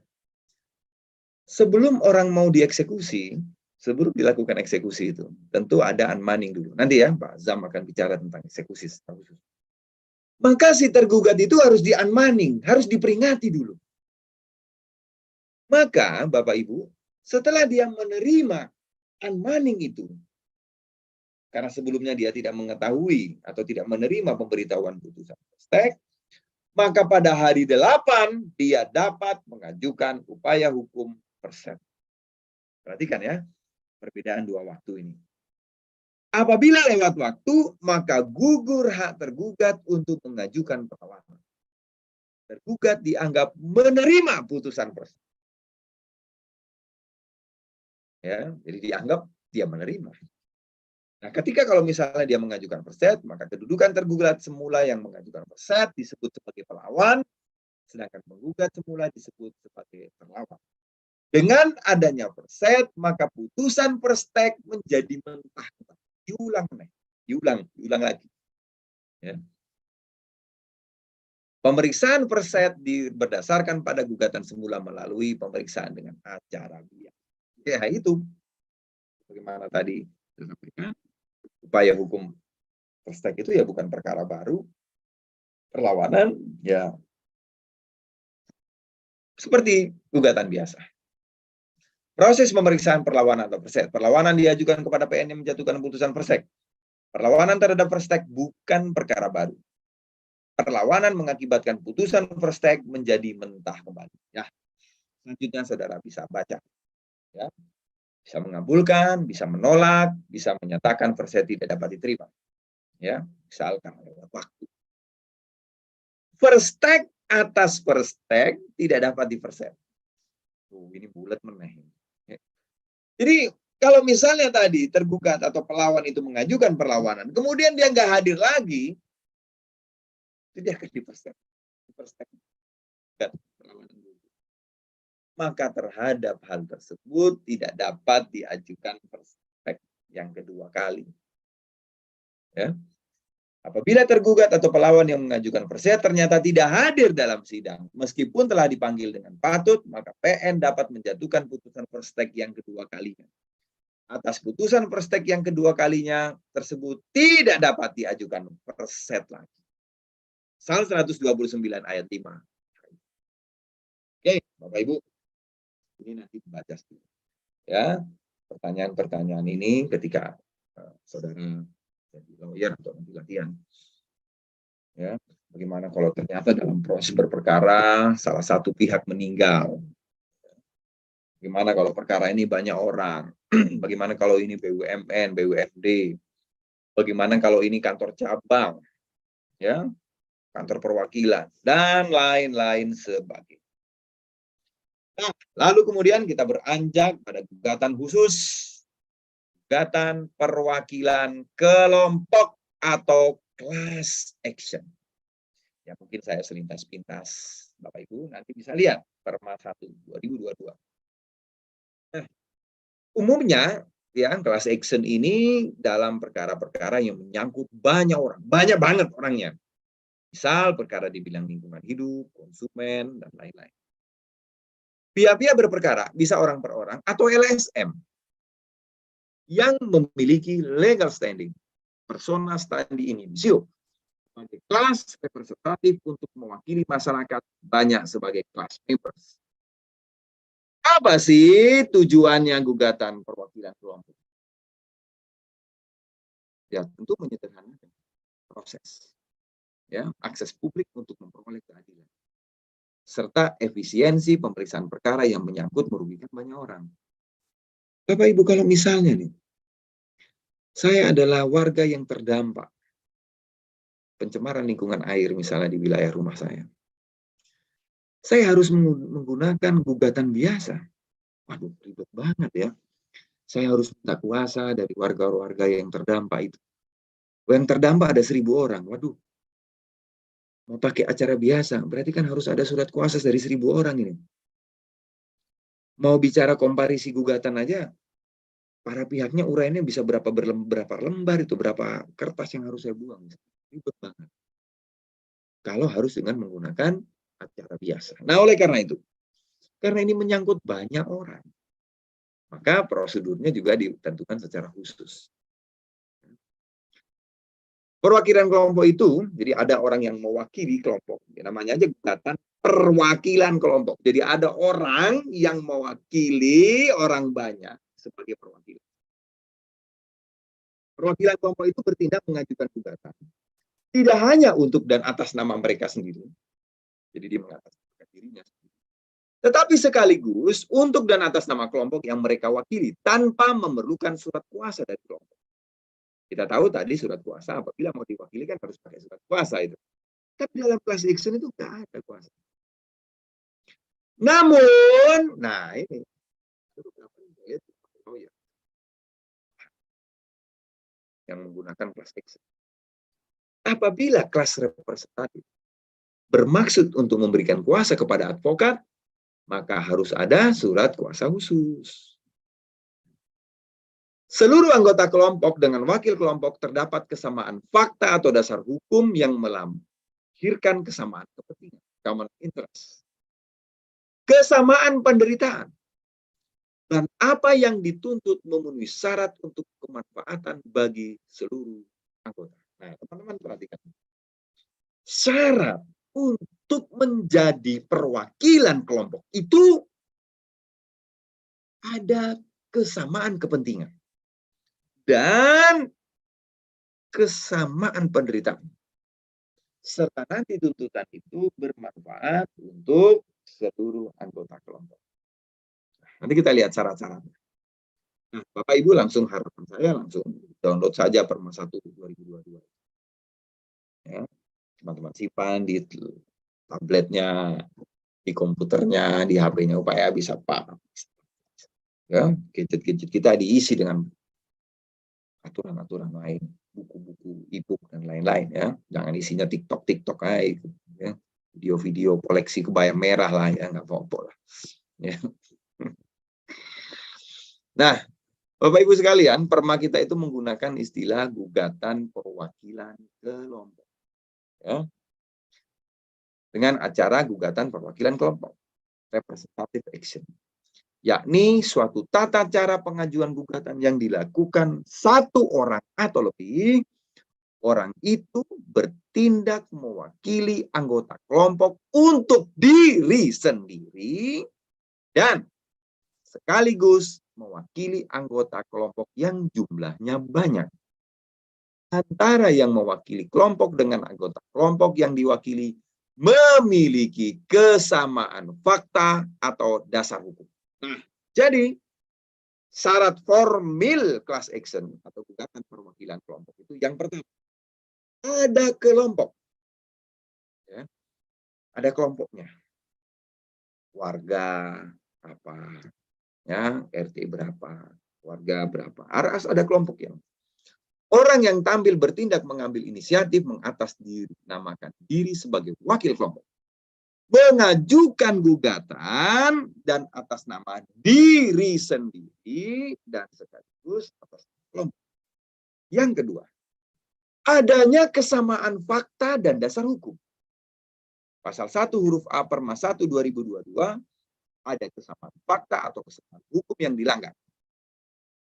sebelum orang mau dieksekusi, sebelum dilakukan eksekusi itu, tentu ada unmanning dulu. Nanti ya, Pak Zam akan bicara tentang eksekusi secara khusus. Maka si tergugat itu harus di-unmanning, harus diperingati dulu. Maka, Bapak Ibu, setelah dia menerima unmanning itu, karena sebelumnya dia tidak mengetahui atau tidak menerima pemberitahuan putusan Perstek, maka pada hari 8 dia dapat mengajukan upaya hukum Perstek. Perhatikan ya, perbedaan dua waktu ini. Apabila lewat waktu, maka gugur hak tergugat untuk mengajukan perlawanan. Tergugat dianggap menerima putusan Perstek. Ya, jadi dianggap dia menerima. Nah, ketika kalau misalnya dia mengajukan Perstek, maka kedudukan tergugat semula yang mengajukan Perstek disebut sebagai pelawan, sedangkan penggugat semula disebut sebagai terlawan. Dengan adanya Perstek, maka putusan Perstek menjadi mentah. Diulang lagi. Ya. Pemeriksaan Perstek berdasarkan pada gugatan semula melalui pemeriksaan dengan acara biasa. Ya itu, bagaimana tadi disampaikan, upaya hukum Perstek itu ya bukan perkara baru, perlawanan ya seperti gugatan biasa. Proses pemeriksaan perlawanan atau Perstek. Perlawanan diajukan kepada PN yang menjatuhkan putusan Perstek. Perlawanan terhadap Perstek bukan perkara baru. Perlawanan mengakibatkan putusan Perstek menjadi mentah kembali. Ya, selanjutnya saudara bisa baca. Ya, bisa mengabulkan, bisa menolak, bisa menyatakan Perstek tidak dapat diterima. Ya, misalkan lewat waktu. Perstek atas Perstek tidak dapat dipersek. Ini bulat meneh. Jadi kalau misalnya tadi tergugat atau pelawan itu mengajukan perlawanan, kemudian dia nggak hadir lagi, itu dia akan dipersek. Maka terhadap hal tersebut tidak dapat diajukan Perstek yang kedua kali. Ya. Apabila tergugat atau pelawan yang mengajukan Perstek ternyata tidak hadir dalam sidang, meskipun telah dipanggil dengan patut, maka PN dapat menjatuhkan putusan Perstek yang kedua kalinya. Atas putusan Perstek yang kedua kalinya tersebut tidak dapat diajukan Perstek lagi. Pasal 129 ayat 5. Oke, Bapak Ibu. Ini nanti dibaca dulu. Ya, pertanyaan-pertanyaan ini ketika saudara jadi lawyer atau nanti latihan. Ya, bagaimana kalau ternyata dalam proses berperkara salah satu pihak meninggal? Bagaimana kalau perkara ini banyak orang? Bagaimana kalau ini BUMN, BUMD? Bagaimana kalau ini kantor cabang? Ya, kantor perwakilan dan lain-lain sebagainya. Nah, lalu kemudian kita beranjak pada gugatan khusus, gugatan perwakilan kelompok atau class action. Ya mungkin saya selintas-pintas, Bapak Ibu nanti bisa lihat Perma 1 2022. Nah, umumnya ya class action ini dalam perkara-perkara yang menyangkut banyak orang, banyak banget orangnya. Misal perkara di bidang lingkungan hidup, konsumen dan lain-lain. Pihak-pihak berperkara bisa orang per orang atau LSM yang memiliki legal standing, persona standi initio, sebagai kelas representatif untuk mewakili masyarakat banyak sebagai class members. Apa sih tujuannya gugatan perwakilan kelompok? Ya tentu menyederhanakan proses, ya akses publik untuk memperoleh keadilan, serta efisiensi pemeriksaan perkara yang menyangkut merugikan banyak orang. Bapak Ibu kalau misalnya nih, saya adalah warga yang terdampak pencemaran lingkungan air misalnya di wilayah rumah saya. Saya harus menggunakan gugatan biasa. Waduh, ribet banget ya. Saya harus minta kuasa dari warga-warga yang terdampak itu. Yang terdampak ada 1.000 orang. Waduh, mau pakai acara biasa, berarti kan harus ada surat kuasa dari 1.000 orang ini. Mau bicara komparisi gugatan aja, para pihaknya uraiannya bisa berapa lembar itu, berapa kertas yang harus saya buang. Ribet banget. Kalau harus dengan menggunakan acara biasa. Nah, oleh karena itu, karena ini menyangkut banyak orang, maka prosedurnya juga ditentukan secara khusus. Perwakilan kelompok itu, jadi ada orang yang mewakili kelompok. Namanya aja gugatan perwakilan kelompok. Jadi ada orang yang mewakili orang banyak sebagai perwakilan. Perwakilan kelompok itu bertindak mengajukan gugatan. Tidak hanya untuk dan atas nama mereka sendiri. Jadi dia mengatasnamakan dirinya sendiri. Tetapi sekaligus untuk dan atas nama kelompok yang mereka wakili tanpa memerlukan surat kuasa dari kelompok. Kita tahu tadi surat kuasa apabila mau diwakili kan harus pakai surat kuasa itu. Tapi dalam class action itu nggak ada kuasa. Namun, nah ini yang menggunakan class action. Apabila kelas representatif bermaksud untuk memberikan kuasa kepada advokat, maka harus ada surat kuasa khusus. Seluruh anggota kelompok dengan wakil kelompok terdapat kesamaan fakta atau dasar hukum yang melahirkan kesamaan kepentingan, common interest. Kesamaan penderitaan. Dan apa yang dituntut memenuhi syarat untuk kemanfaatan bagi seluruh anggota. Nah, teman-teman perhatikan. Syarat untuk menjadi perwakilan kelompok itu ada kesamaan kepentingan dan kesamaan penderitaan. Serta nanti tuntutan itu bermanfaat untuk seluruh anggota kelompok. Nanti kita lihat syarat-syaratnya. Nah, Bapak Ibu langsung harapan saya langsung download saja Perma 1 2022. Ya, teman-teman simpan di tabletnya, di komputernya, di HP-nya upaya bisa paham. Ya, gadget-gadget kita diisi dengan aturan-aturan lain, buku-buku, e-book dan lain-lain ya. Jangan isinya TikTok aja ya. Video-video koleksi kebaya merah lah ya, nggak apa-apa lah. Ya. Nah, Bapak Ibu sekalian, perma kita itu menggunakan istilah gugatan perwakilan kelompok. Ya. Dengan acara gugatan perwakilan kelompok, representative action. Yakni suatu tata cara pengajuan gugatan yang dilakukan satu orang atau lebih. Orang itu bertindak mewakili anggota kelompok untuk diri sendiri dan sekaligus mewakili anggota kelompok yang jumlahnya banyak. Antara yang mewakili kelompok dengan anggota kelompok yang diwakili memiliki kesamaan fakta atau dasar hukum. Nah, jadi syarat formil class action atau gugatan perwakilan kelompok itu yang pertama, ada kelompok. Ya, ada kelompoknya. Warga apa, ya, RT berapa, warga berapa. Harus ada kelompoknya. Orang yang tampil bertindak mengambil inisiatif mengatasnamakan diri sebagai wakil kelompok. Mengajukan gugatan dan atas nama diri sendiri dan sekaligus atas kelompok. Yang kedua, adanya kesamaan fakta dan dasar hukum. Pasal 1 huruf A Perma 1 2022 ada kesamaan fakta atau kesamaan hukum yang dilanggar.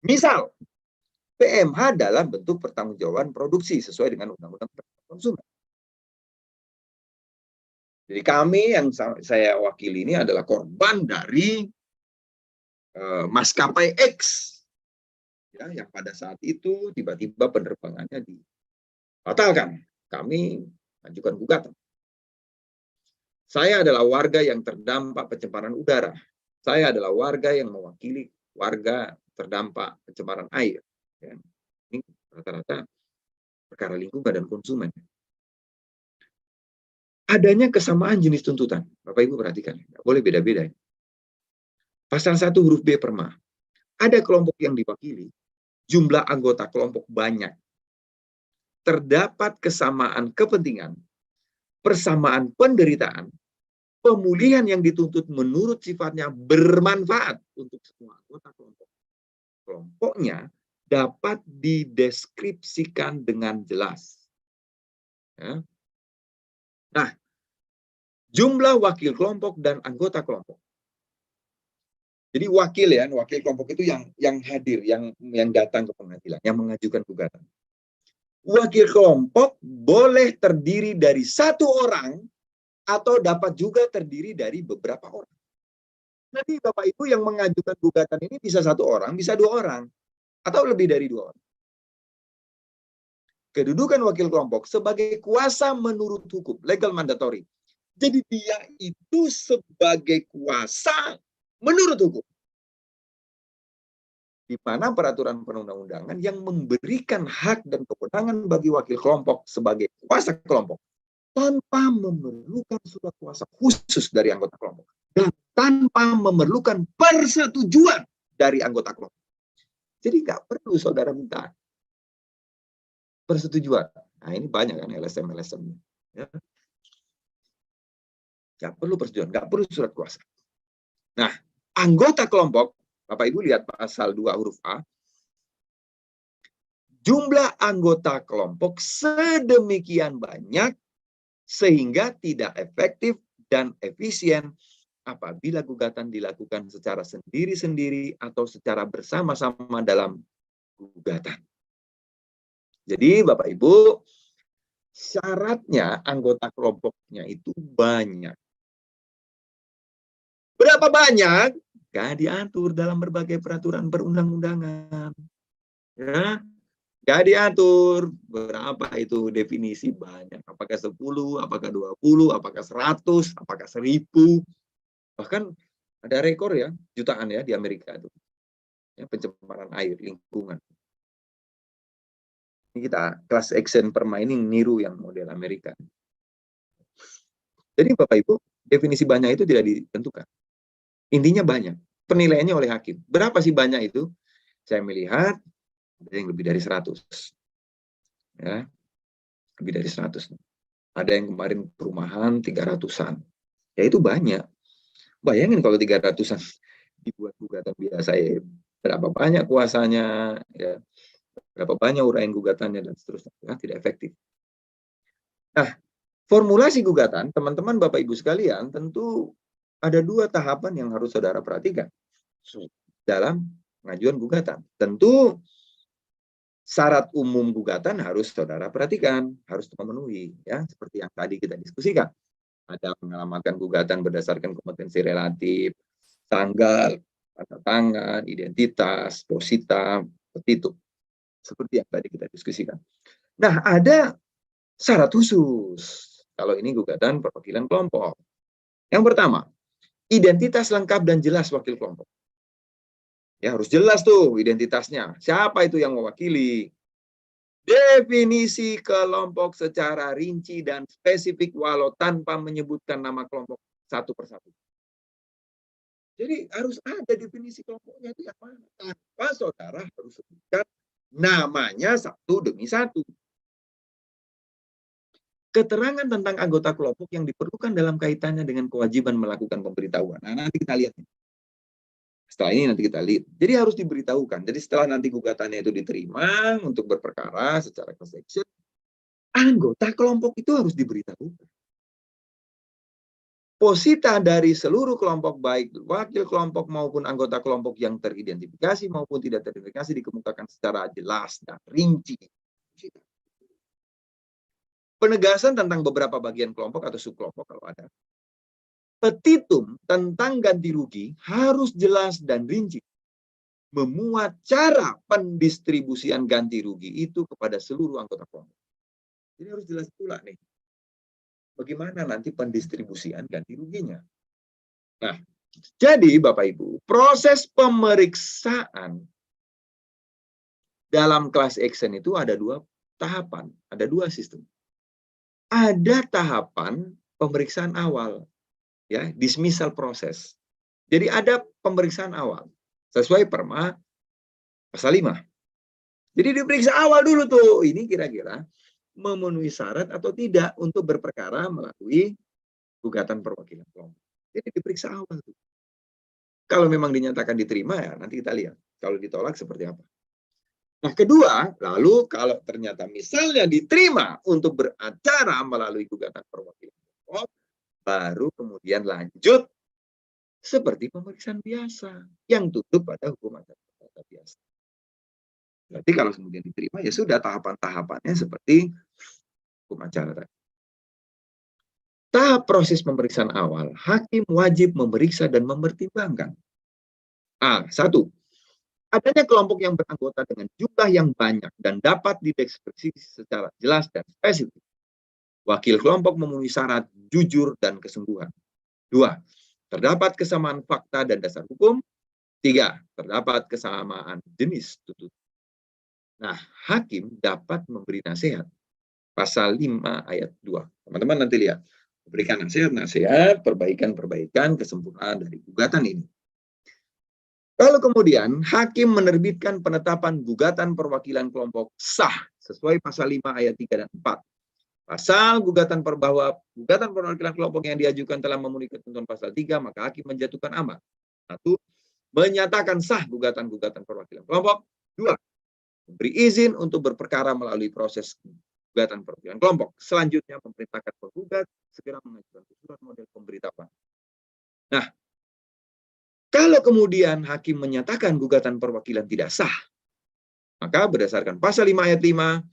Misal, PMH dalam bentuk pertanggungjawaban produksi sesuai dengan Undang-Undang Perlindungan Konsumen. Jadi kami yang saya wakili ini adalah korban dari maskapai X, ya, yang pada saat itu tiba-tiba penerbangannya dibatalkan. Kami ajukan gugatan. Saya adalah warga yang terdampak pencemaran udara. Saya adalah warga yang mewakili warga terdampak pencemaran air. Ya. Ini rata-rata perkara lingkungan dan konsumen. Adanya kesamaan jenis tuntutan. Bapak Ibu perhatikan, nggak boleh beda-beda. Pasal 1 huruf B Perma. Ada kelompok yang diwakili, jumlah anggota kelompok banyak. Terdapat kesamaan kepentingan, persamaan penderitaan, pemulihan yang dituntut menurut sifatnya bermanfaat untuk semua anggota kelompok. Kelompoknya dapat dideskripsikan dengan jelas. Ya. Nah, jumlah wakil kelompok dan anggota kelompok. Jadi wakil ya, wakil kelompok itu yang hadir, yang datang ke pengadilan, yang mengajukan gugatan. Wakil kelompok boleh terdiri dari satu orang atau dapat juga terdiri dari beberapa orang. Jadi Bapak Ibu yang mengajukan gugatan ini bisa satu orang, bisa dua orang, atau lebih dari dua orang. kedudukan wakil kelompok sebagai kuasa menurut hukum, legal mandatory. Jadi dia itu sebagai kuasa menurut hukum. Di mana peraturan perundang-undangan yang memberikan hak dan kewenangan bagi wakil kelompok sebagai kuasa kelompok tanpa memerlukan surat kuasa khusus dari anggota kelompok dan tanpa memerlukan persetujuan dari anggota kelompok. Jadi nggak perlu saudara minta persetujuan. Nah ini banyak kan LSM. Ya. Nggak perlu persetujuan, nggak perlu surat kuasa. Nah, anggota kelompok, Bapak Ibu lihat pasal 2 huruf A, jumlah anggota kelompok sedemikian banyak sehingga tidak efektif dan efisien apabila gugatan dilakukan secara sendiri-sendiri atau secara bersama-sama dalam gugatan. Jadi Bapak Ibu, syaratnya anggota kelompoknya itu banyak. Berapa banyak? Gak diatur dalam berbagai peraturan perundang-undangan. Ya, gak diatur berapa itu definisi banyak. Apakah 10, apakah 20, apakah 100, apakah 1000. Bahkan ada rekor ya, jutaan ya di Amerika itu. Ya, pencemaran air, lingkungan. Ini kita class action per mining niru yang model Amerika. Jadi Bapak Ibu, definisi banyak itu tidak ditentukan. Intinya banyak. Penilaiannya oleh hakim. Berapa sih banyak itu? Saya melihat ada yang lebih dari 100. Ya, lebih dari 100. Ada yang kemarin perumahan 300-an. Ya itu banyak. Bayangin kalau 300-an dibuat gugatan biasa ya. Berapa banyak kuasanya, ya. Berapa banyak uraian gugatannya dan seterusnya. Ya, tidak efektif. Nah, formulasi gugatan, teman-teman Bapak Ibu sekalian, tentu ada 2 tahapan yang harus saudara perhatikan dalam pengajuan gugatan. Tentu syarat umum gugatan harus saudara perhatikan, harus memenuhi, ya, seperti yang tadi kita diskusikan. Ada pengalaman gugatan berdasarkan kompetensi relatif, tanggal, tanda tangan, identitas, posita, petitum. Seperti yang tadi kita diskusikan. Nah, ada syarat khusus kalau ini gugatan perwakilan kelompok. Yang pertama, identitas lengkap dan jelas wakil kelompok. Ya, harus jelas tuh identitasnya. Siapa itu yang mewakili? Definisi kelompok secara rinci dan spesifik walau tanpa menyebutkan nama kelompok satu persatu. Jadi harus ada definisi kelompoknya itu yang mana. Tanpa saudara harus sebutkan namanya satu demi satu. Keterangan tentang anggota kelompok yang diperlukan dalam kaitannya dengan kewajiban melakukan pemberitahuan. Nah, nanti kita lihat. Setelah ini nanti kita lihat. Jadi harus diberitahukan. Jadi setelah nanti gugatannya itu diterima untuk berperkara secara class action, anggota kelompok itu harus diberitahukan. Posita dari seluruh kelompok, baik wakil kelompok maupun anggota kelompok yang teridentifikasi maupun tidak teridentifikasi, dikemukakan secara jelas dan rinci. Penegasan tentang beberapa bagian kelompok atau subkelompok kalau ada. Petitum tentang ganti rugi harus jelas dan rinci. Memuat cara pendistribusian ganti rugi itu kepada seluruh anggota kelompok. Jadi harus jelas pula nih. Bagaimana nanti pendistribusian ganti ruginya. Nah, jadi Bapak Ibu, proses pemeriksaan dalam class action itu ada 2 tahapan, ada 2 sistem. Ada tahapan pemeriksaan awal, ya, dismissal proses. Jadi ada pemeriksaan awal sesuai Perma pasal 5. Jadi diperiksa awal dulu tuh, ini kira-kira memenuhi syarat atau tidak untuk berperkara melalui gugatan perwakilan kelompok. Jadi diperiksa awal tuh. Kalau memang dinyatakan diterima ya nanti kita lihat. Kalau ditolak seperti apa. Nah, kedua, lalu kalau ternyata misalnya diterima untuk beracara melalui gugatan perwakilan kelompok, baru kemudian lanjut seperti pemeriksaan biasa yang tutup pada hukum acara perdata biasa. Berarti kalau kemudian diterima ya sudah tahapan-tahapannya seperti hukum acara tadi. Tahap proses pemeriksaan awal, hakim wajib memeriksa dan mempertimbangkan. A. 1. Adanya kelompok yang beranggota dengan jumlah yang banyak dan dapat dideskripsi secara jelas dan spesifik. Wakil kelompok memenuhi syarat jujur dan kesungguhan. 2. Terdapat kesamaan fakta dan dasar hukum. 3. Terdapat kesamaan jenis tuntutan. Nah, hakim dapat memberi nasihat. Pasal 5 ayat 2. Teman-teman nanti lihat. Memberikan nasihat-nasihat, perbaikan-perbaikan, kesempurnaan dari gugatan ini. Kalau kemudian hakim menerbitkan penetapan gugatan perwakilan kelompok sah sesuai pasal 5 ayat 3 dan 4. Pasal gugatan bahwa gugatan perwakilan kelompok yang diajukan telah memenuhi ketentuan pasal 3, maka hakim menjatuhkan amar. 1. Menyatakan sah gugatan-gugatan perwakilan kelompok. 2. Memberi izin untuk berperkara melalui proses gugatan perwakilan kelompok. Selanjutnya memerintahkan penggugat segera mengajukan surat model pemberitahuan. Nah, kalau kemudian hakim menyatakan gugatan perwakilan tidak sah, maka berdasarkan pasal 5 ayat 5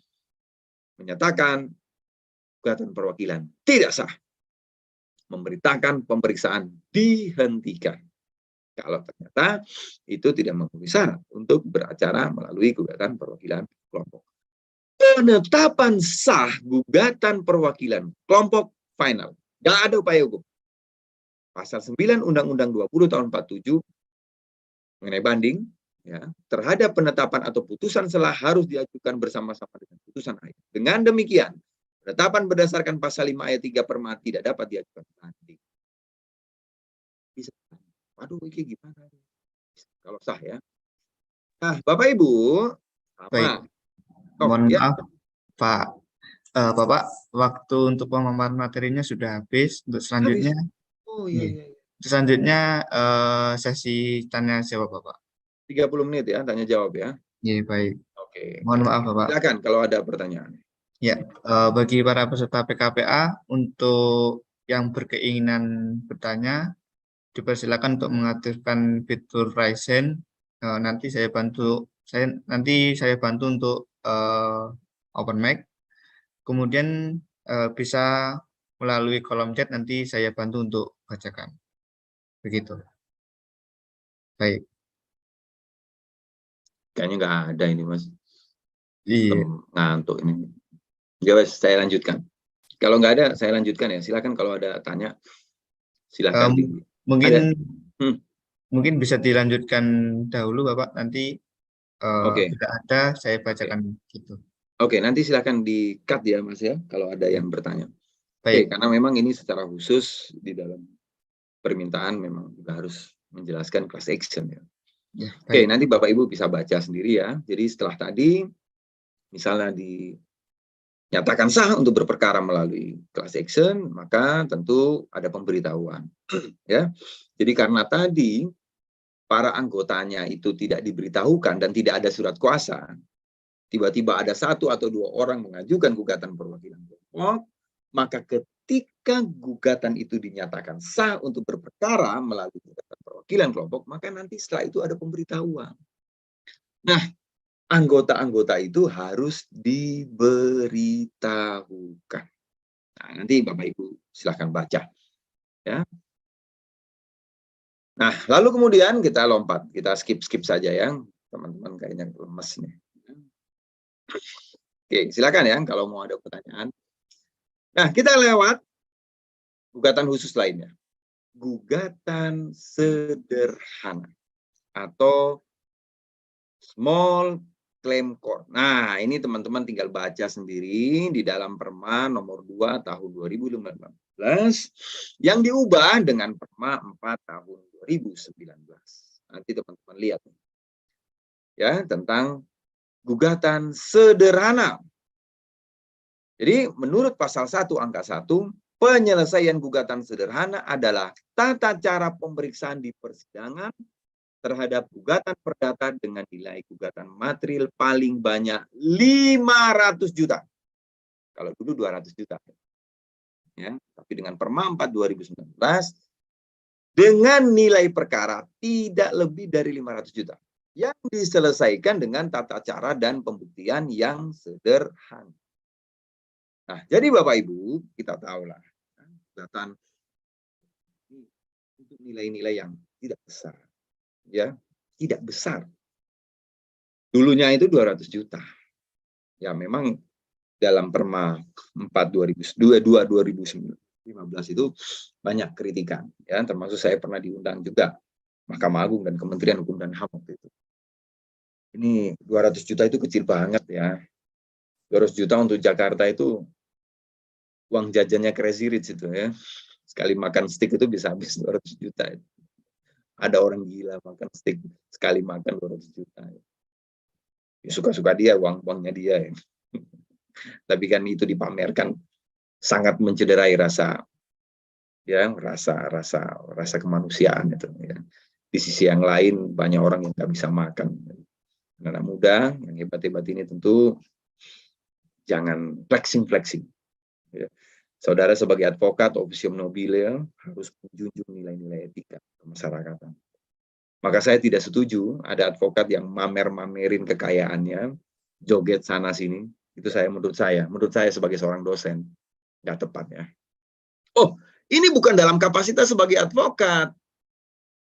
menyatakan gugatan perwakilan tidak sah. Memberitakan pemeriksaan dihentikan. Kalau ternyata itu tidak memenuhi syarat untuk beracara melalui gugatan perwakilan kelompok. Penetapan sah gugatan perwakilan kelompok final. Nggak ada upaya hukum. Pasal 9 Undang-Undang 20 tahun 47 mengenai banding, ya, terhadap penetapan atau putusan sela harus diajukan bersama-sama dengan putusan akhir. Dengan demikian, penetapan berdasarkan pasal 5 ayat 3 perma tidak dapat diajukan banding. Bisa. Waduh, ini gimana? Kalau sah ya. Nah, Bapak Ibu, Baik, sama. mohon Ya. maaf Pak. Bapak, waktu untuk pemaparan materinya sudah habis. Untuk Habis. selanjutnya, Oh iya. selanjutnya sesi tanya jawab Bapak. 30 menit ya, tanya jawab ya. Iya, baik. Oke. Mohon maaf Bapak. Silakan kalau ada pertanyaan. Ya, bagi para peserta PKPA, untuk yang berkeinginan bertanya, dipersilakan untuk mengaktifkan fitur raise hand. Nanti saya bantu untuk open mic. Kemudian bisa melalui kolom chat, nanti saya bantu untuk bacakan. Begitu. Baik. Kayaknya nggak ada ini, Mas. Iya. Ngantuk ini. Ya wes, saya lanjutkan. Kalau nggak ada, saya lanjutkan ya. Silakan kalau ada tanya, silakan. Mungkin bisa dilanjutkan dahulu Bapak. Nanti tidak ada, saya bacakan gitu. Oke, nanti silakan di-cut ya Mas ya, kalau ada yang bertanya. Baik. Karena memang ini secara khusus di dalam permintaan memang juga harus menjelaskan class action ya. Oke, nanti Bapak Ibu bisa baca sendiri ya. Jadi setelah tadi, misalnya dinyatakan sah untuk berperkara melalui class action, maka tentu ada pemberitahuan. Ya, jadi karena tadi para anggotanya itu tidak diberitahukan dan tidak ada surat kuasa, tiba-tiba ada 1 atau 2 orang mengajukan gugatan perwakilan kelompok, maka ketika gugatan itu dinyatakan sah untuk berperkara melalui gugatan perwakilan kelompok, maka nanti setelah itu ada pemberitahuan. Nah, anggota-anggota itu harus diberitahukan. Nah, nanti Bapak Ibu silahkan baca. Ya. Nah, lalu kemudian kita lompat, kita skip saja ya, teman-teman kayaknya lemes nih. Oke, silakan ya kalau mau ada pertanyaan. Nah, kita lewat gugatan khusus lainnya. Gugatan sederhana atau small claim court. Nah, ini teman-teman tinggal baca sendiri di dalam Perma nomor 2 tahun 2015 yang diubah dengan Perma 4 tahun 2019. Nanti teman-teman lihat ya tentang gugatan sederhana. Jadi menurut pasal 1 angka 1, penyelesaian gugatan sederhana adalah tata cara pemeriksaan di persidangan terhadap gugatan perdata dengan nilai gugatan material paling banyak 500 juta. Kalau dulu 200 juta. Ya, tapi dengan Perma 4 2019 dengan nilai perkara tidak lebih dari 500 juta yang diselesaikan dengan tata cara dan pembuktian yang sederhana. Nah, jadi Bapak Ibu, kita tahulah gugatan untuk nilai-nilai yang tidak besar, ya, tidak besar. Dulunya itu 200 juta. Ya memang dalam Perma 4 2015 itu banyak kritikan, ya, termasuk saya pernah diundang juga Mahkamah Agung dan Kementerian Hukum dan HAM waktu itu. Ini 200 juta itu kecil banget ya. 200 juta untuk Jakarta itu uang jajannya Crazy Rich itu ya. Sekali makan steak itu bisa habis 200 juta. Ada orang gila makan steak sekali makan 200 juta. Ya, suka-suka dia, uangnya dia ya. Tapi kan itu dipamerkan sangat mencederai rasa kemanusiaan itu ya. Di sisi yang lain banyak orang yang nggak bisa makan. Anak muda yang hebat-hebat ini tentu jangan flexing. Ya. Saudara sebagai advokat officium nobile harus menjunjung nilai-nilai etika kemasyarakatan. Maka saya tidak setuju ada advokat yang mamer-mamerin kekayaannya, joget sana sini. Itu menurut saya sebagai seorang dosen nggak tepat ya. Oh, ini bukan dalam kapasitas sebagai advokat.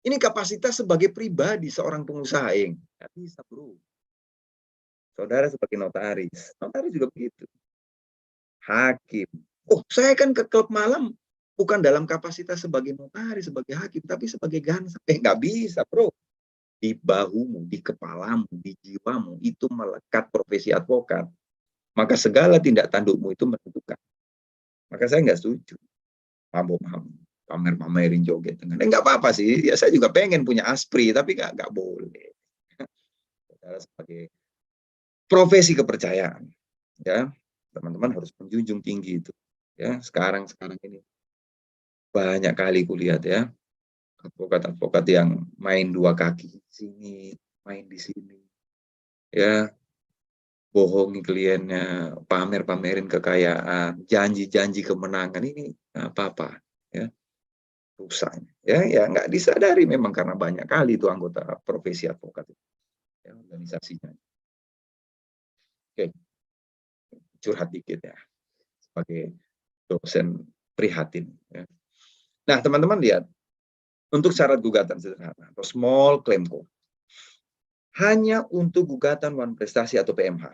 Ini kapasitas sebagai pribadi seorang pengusaha, nggak bisa, bro. Saudara sebagai notaris juga begitu. Hakim. Oh, saya kan ke klub malam bukan dalam kapasitas sebagai notaris, sebagai hakim, tapi sebagai gansar. Nggak bisa, bro. Di bahumu, di kepalamu, di jiwamu, itu melekat profesi advokat. Maka segala tindak tandukmu itu menentukan. Maka saya nggak setuju. Pamer-pamerin joget. Nggak apa-apa sih. Ya saya juga pengen punya aspri, tapi nggak boleh. Sebagai profesi kepercayaan, ya teman-teman harus menjunjung tinggi itu. Ya sekarang ini banyak kali kulihat ya advokat yang main dua kaki sini, main di sini, ya bohongi kliennya, pamerin kekayaan, janji kemenangan, ini apa-apa ya. Rusak ya nggak disadari memang karena banyak kali itu anggota profesi advokat ya, organisasinya. Oke, curhat dikit ya sebagai dosen prihatin ya. Nah teman-teman lihat, untuk syarat gugatan sederhana atau small claim court hanya untuk gugatan wan prestasi atau PMH.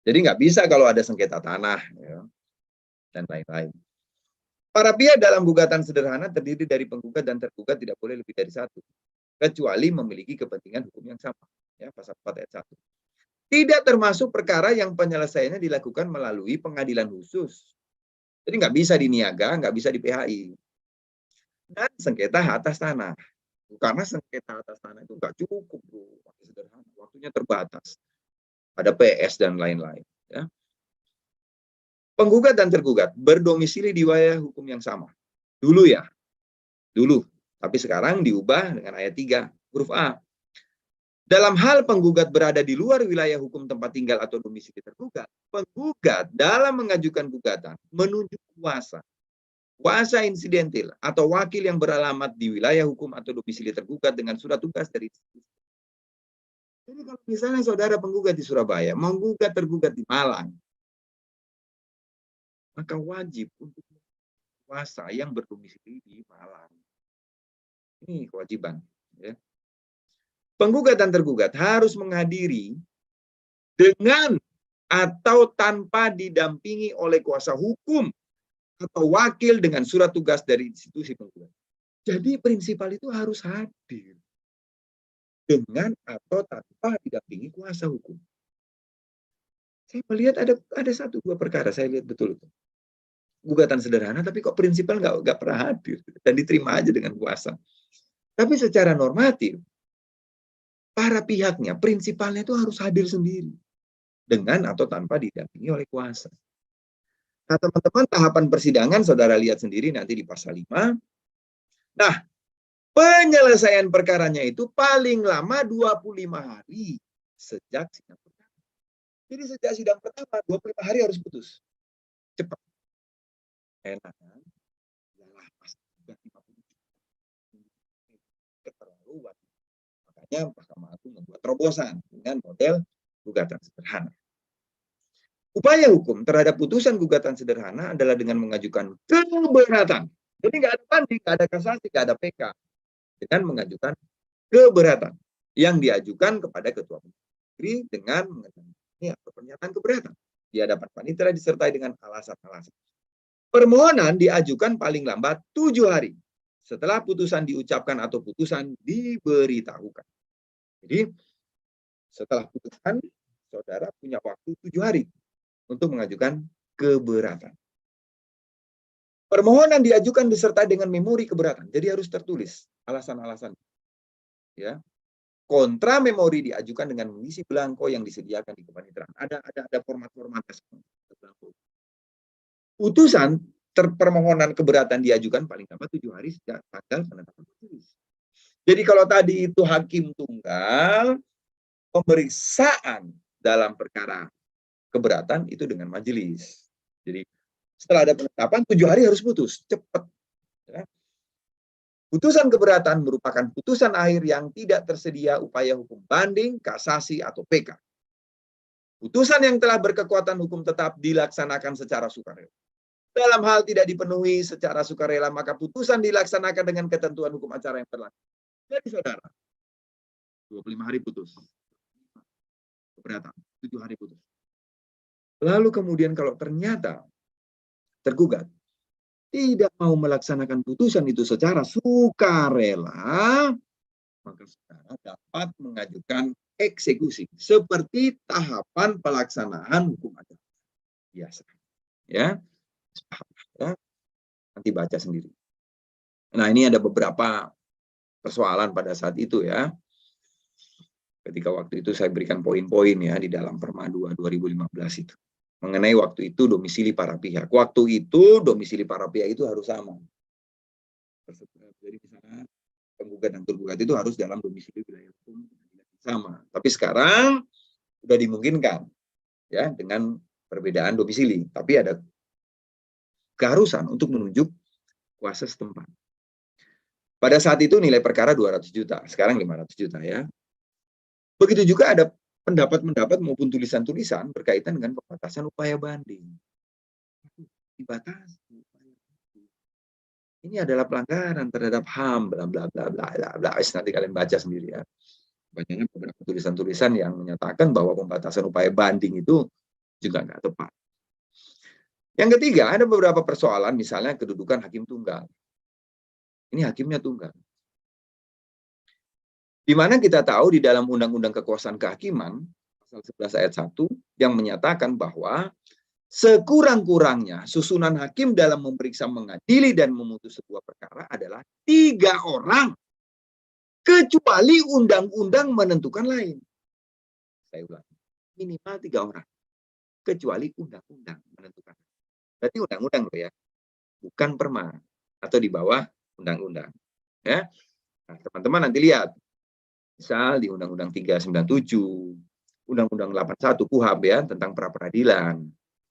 Jadi nggak bisa kalau ada sengketa tanah ya, dan lain-lain. Para pihak dalam gugatan sederhana terdiri dari penggugat dan tergugat tidak boleh lebih dari satu, kecuali memiliki kepentingan hukum yang sama. Ya, pasal 4 ayat 1. Tidak termasuk perkara yang penyelesaiannya dilakukan melalui pengadilan khusus. Jadi nggak bisa di niaga, nggak bisa di PHI. Dan sengketa atas tanah. Karena sengketa atas tanah itu nggak cukup, bro. Sederhana, waktunya terbatas. Ada PS dan lain-lain. Ya. Penggugat dan tergugat berdomisili di wilayah hukum yang sama. Dulu. Tapi sekarang diubah dengan ayat 3, huruf A. Dalam hal penggugat berada di luar wilayah hukum tempat tinggal atau domisili tergugat, penggugat dalam mengajukan gugatan menunjuk kuasa insidentil atau wakil yang beralamat di wilayah hukum atau domisili tergugat dengan surat tugas dari institusi. Jadi kalau misalnya saudara penggugat di Surabaya, menggugat tergugat di Malang, maka wajib untuk kuasa yang berdomisili di Malang. Ini kewajiban. Ya. Penggugat dan tergugat harus menghadiri dengan atau tanpa didampingi oleh kuasa hukum atau wakil dengan surat tugas dari institusi penggugat. Jadi prinsipal itu harus hadir dengan atau tanpa didampingi kuasa hukum. Saya melihat ada 1-2 perkara, saya lihat betul itu. Gugatan sederhana, tapi kok prinsipal nggak pernah hadir dan diterima aja dengan kuasa. Tapi secara normatif, para pihaknya, prinsipalnya itu harus hadir sendiri dengan atau tanpa didampingi oleh kuasa. Nah, teman-teman, tahapan persidangan saudara lihat sendiri nanti di pasal 5. Nah, penyelesaian perkaranya itu paling lama 25 hari sejak sidang pertama. Jadi sejak sidang pertama 25 hari harus putus. Cepat. Enak kan? Yalah, pas 50. Keterlaluan. Makanya Mahkamah Agung membuat terobosan dengan model gugatan sederhana. Upaya hukum terhadap putusan gugatan sederhana adalah dengan mengajukan keberatan. Jadi nggak ada banding, nggak ada kasasi, nggak ada PK. Dengan mengajukan keberatan yang diajukan kepada ketua. negeri dengan mengenai atau pernyataan keberatan di hadapan panitera disertai dengan alasan-alasan. Permohonan diajukan paling lambat 7 hari setelah putusan diucapkan atau putusan diberitahukan. Jadi setelah putusan, saudara punya waktu 7 hari untuk mengajukan keberatan. Permohonan diajukan disertai dengan memori keberatan. Jadi harus tertulis alasan-alasan. Ya. Kontra memori diajukan dengan mengisi belangko yang disediakan di kepaniteraan. Ada format-format. Putusan permohonan keberatan diajukan paling lambat 7 hari sejak tanggal penetapan putus. Jadi kalau tadi itu hakim tunggal, pemeriksaan dalam perkara keberatan itu dengan majelis. Jadi setelah ada penetapan 7 hari harus putus, cepat. Ya. Putusan keberatan merupakan putusan akhir yang tidak tersedia upaya hukum banding, kasasi, atau PK. Putusan yang telah berkekuatan hukum tetap dilaksanakan secara sukarela. Dalam hal tidak dipenuhi secara sukarela, maka putusan dilaksanakan dengan ketentuan hukum acara yang berlaku. Jadi saudara, 25 hari putus. Keberatan, 7 hari putus. Lalu kemudian kalau ternyata tergugat tidak mau melaksanakan putusan itu secara sukarela, maka saudara dapat mengajukan eksekusi seperti tahapan pelaksanaan hukum acara biasa. Ya, nanti baca sendiri. Nah, ini ada beberapa persoalan pada saat itu ya. Ketika waktu itu saya berikan poin-poin ya di dalam Perma 2 2015 itu. Mengenai waktu itu domisili para pihak. Waktu itu domisili para pihak itu harus sama. Jadi misalnya penggugat dan tergugat itu harus dalam domisili wilayah hukum sama. Tapi sekarang sudah dimungkinkan ya dengan perbedaan domisili. Tapi ada keharusan untuk menunjuk kuasa setempat. Pada saat itu nilai perkara 200 juta, sekarang 500 juta ya. Begitu juga ada pendapat-pendapat maupun tulisan-tulisan berkaitan dengan pembatasan upaya banding. Dibatasi. Ini adalah pelanggaran terhadap HAM, bla bla bla bla bla bla. Nanti kalian baca sendiri ya. Banyaknya beberapa tulisan-tulisan yang menyatakan bahwa pembatasan upaya banding itu juga nggak tepat. Yang ketiga, ada beberapa persoalan, misalnya kedudukan hakim tunggal. Ini hakimnya tunggal. Di mana kita tahu di dalam Undang-Undang Kekuasaan Kehakiman, pasal 11 ayat 1, yang menyatakan bahwa sekurang-kurangnya susunan hakim dalam memeriksa, mengadili, dan memutus sebuah perkara adalah 3 orang, kecuali undang-undang menentukan lain. Saya ulang, minimal 3 orang, kecuali undang-undang menentukan. Berarti undang-undang loh ya, bukan perma atau di bawah undang-undang. Ya, nah, teman-teman nanti lihat. Misal di Undang-Undang 397, Undang-Undang 81 KUHP ya tentang pra-peradilan,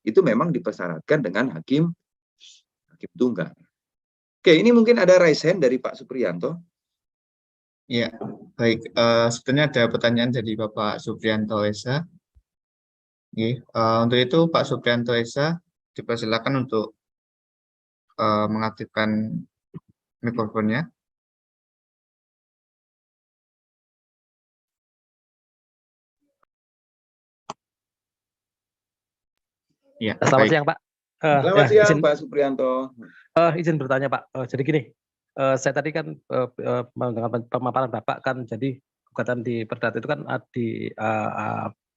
itu memang dipersyaratkan dengan hakim tunggal. Oke, ini mungkin ada raise hand dari Pak Supriyanto. Ya, baik. Sebenarnya ada pertanyaan dari Bapak Supriyanto Esa. Untuk itu Pak Supriyanto Esa dipersilakan untuk mengaktifkan mikrofonnya. Ya, Selamat siang Pak. Selamat siang Pak Supriyanto. Izin bertanya Pak. Jadi gini, saya tadi kan mendengar pemaparan Bapak kan, jadi gugatan di Perdata itu kan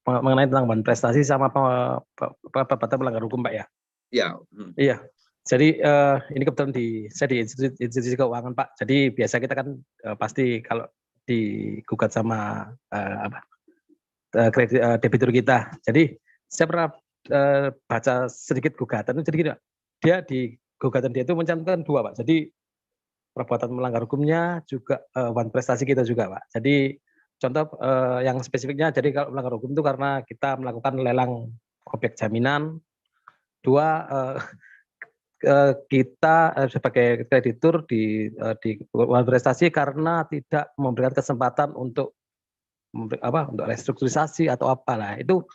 mengenai tentang bahan prestasi sama perbuatan melanggar hukum Pak ya. Iya. Iya. Jadi ini kebetulan saya di institusi keuangan Pak. Jadi biasa kita kan pasti kalau digugat sama debitur kita. Jadi saya pernah baca sedikit gugatan itu, jadi gini, dia di gugatan dia itu mencantumkan 2 Pak. Jadi perbuatan melanggar hukumnya juga wan prestasi kita juga Pak. Jadi contoh yang spesifiknya, jadi kalau melanggar hukum itu karena kita melakukan lelang objek jaminan. 2, kita sebagai kreditur di wan prestasi karena tidak memberikan kesempatan untuk restrukturisasi atau apalah. Itu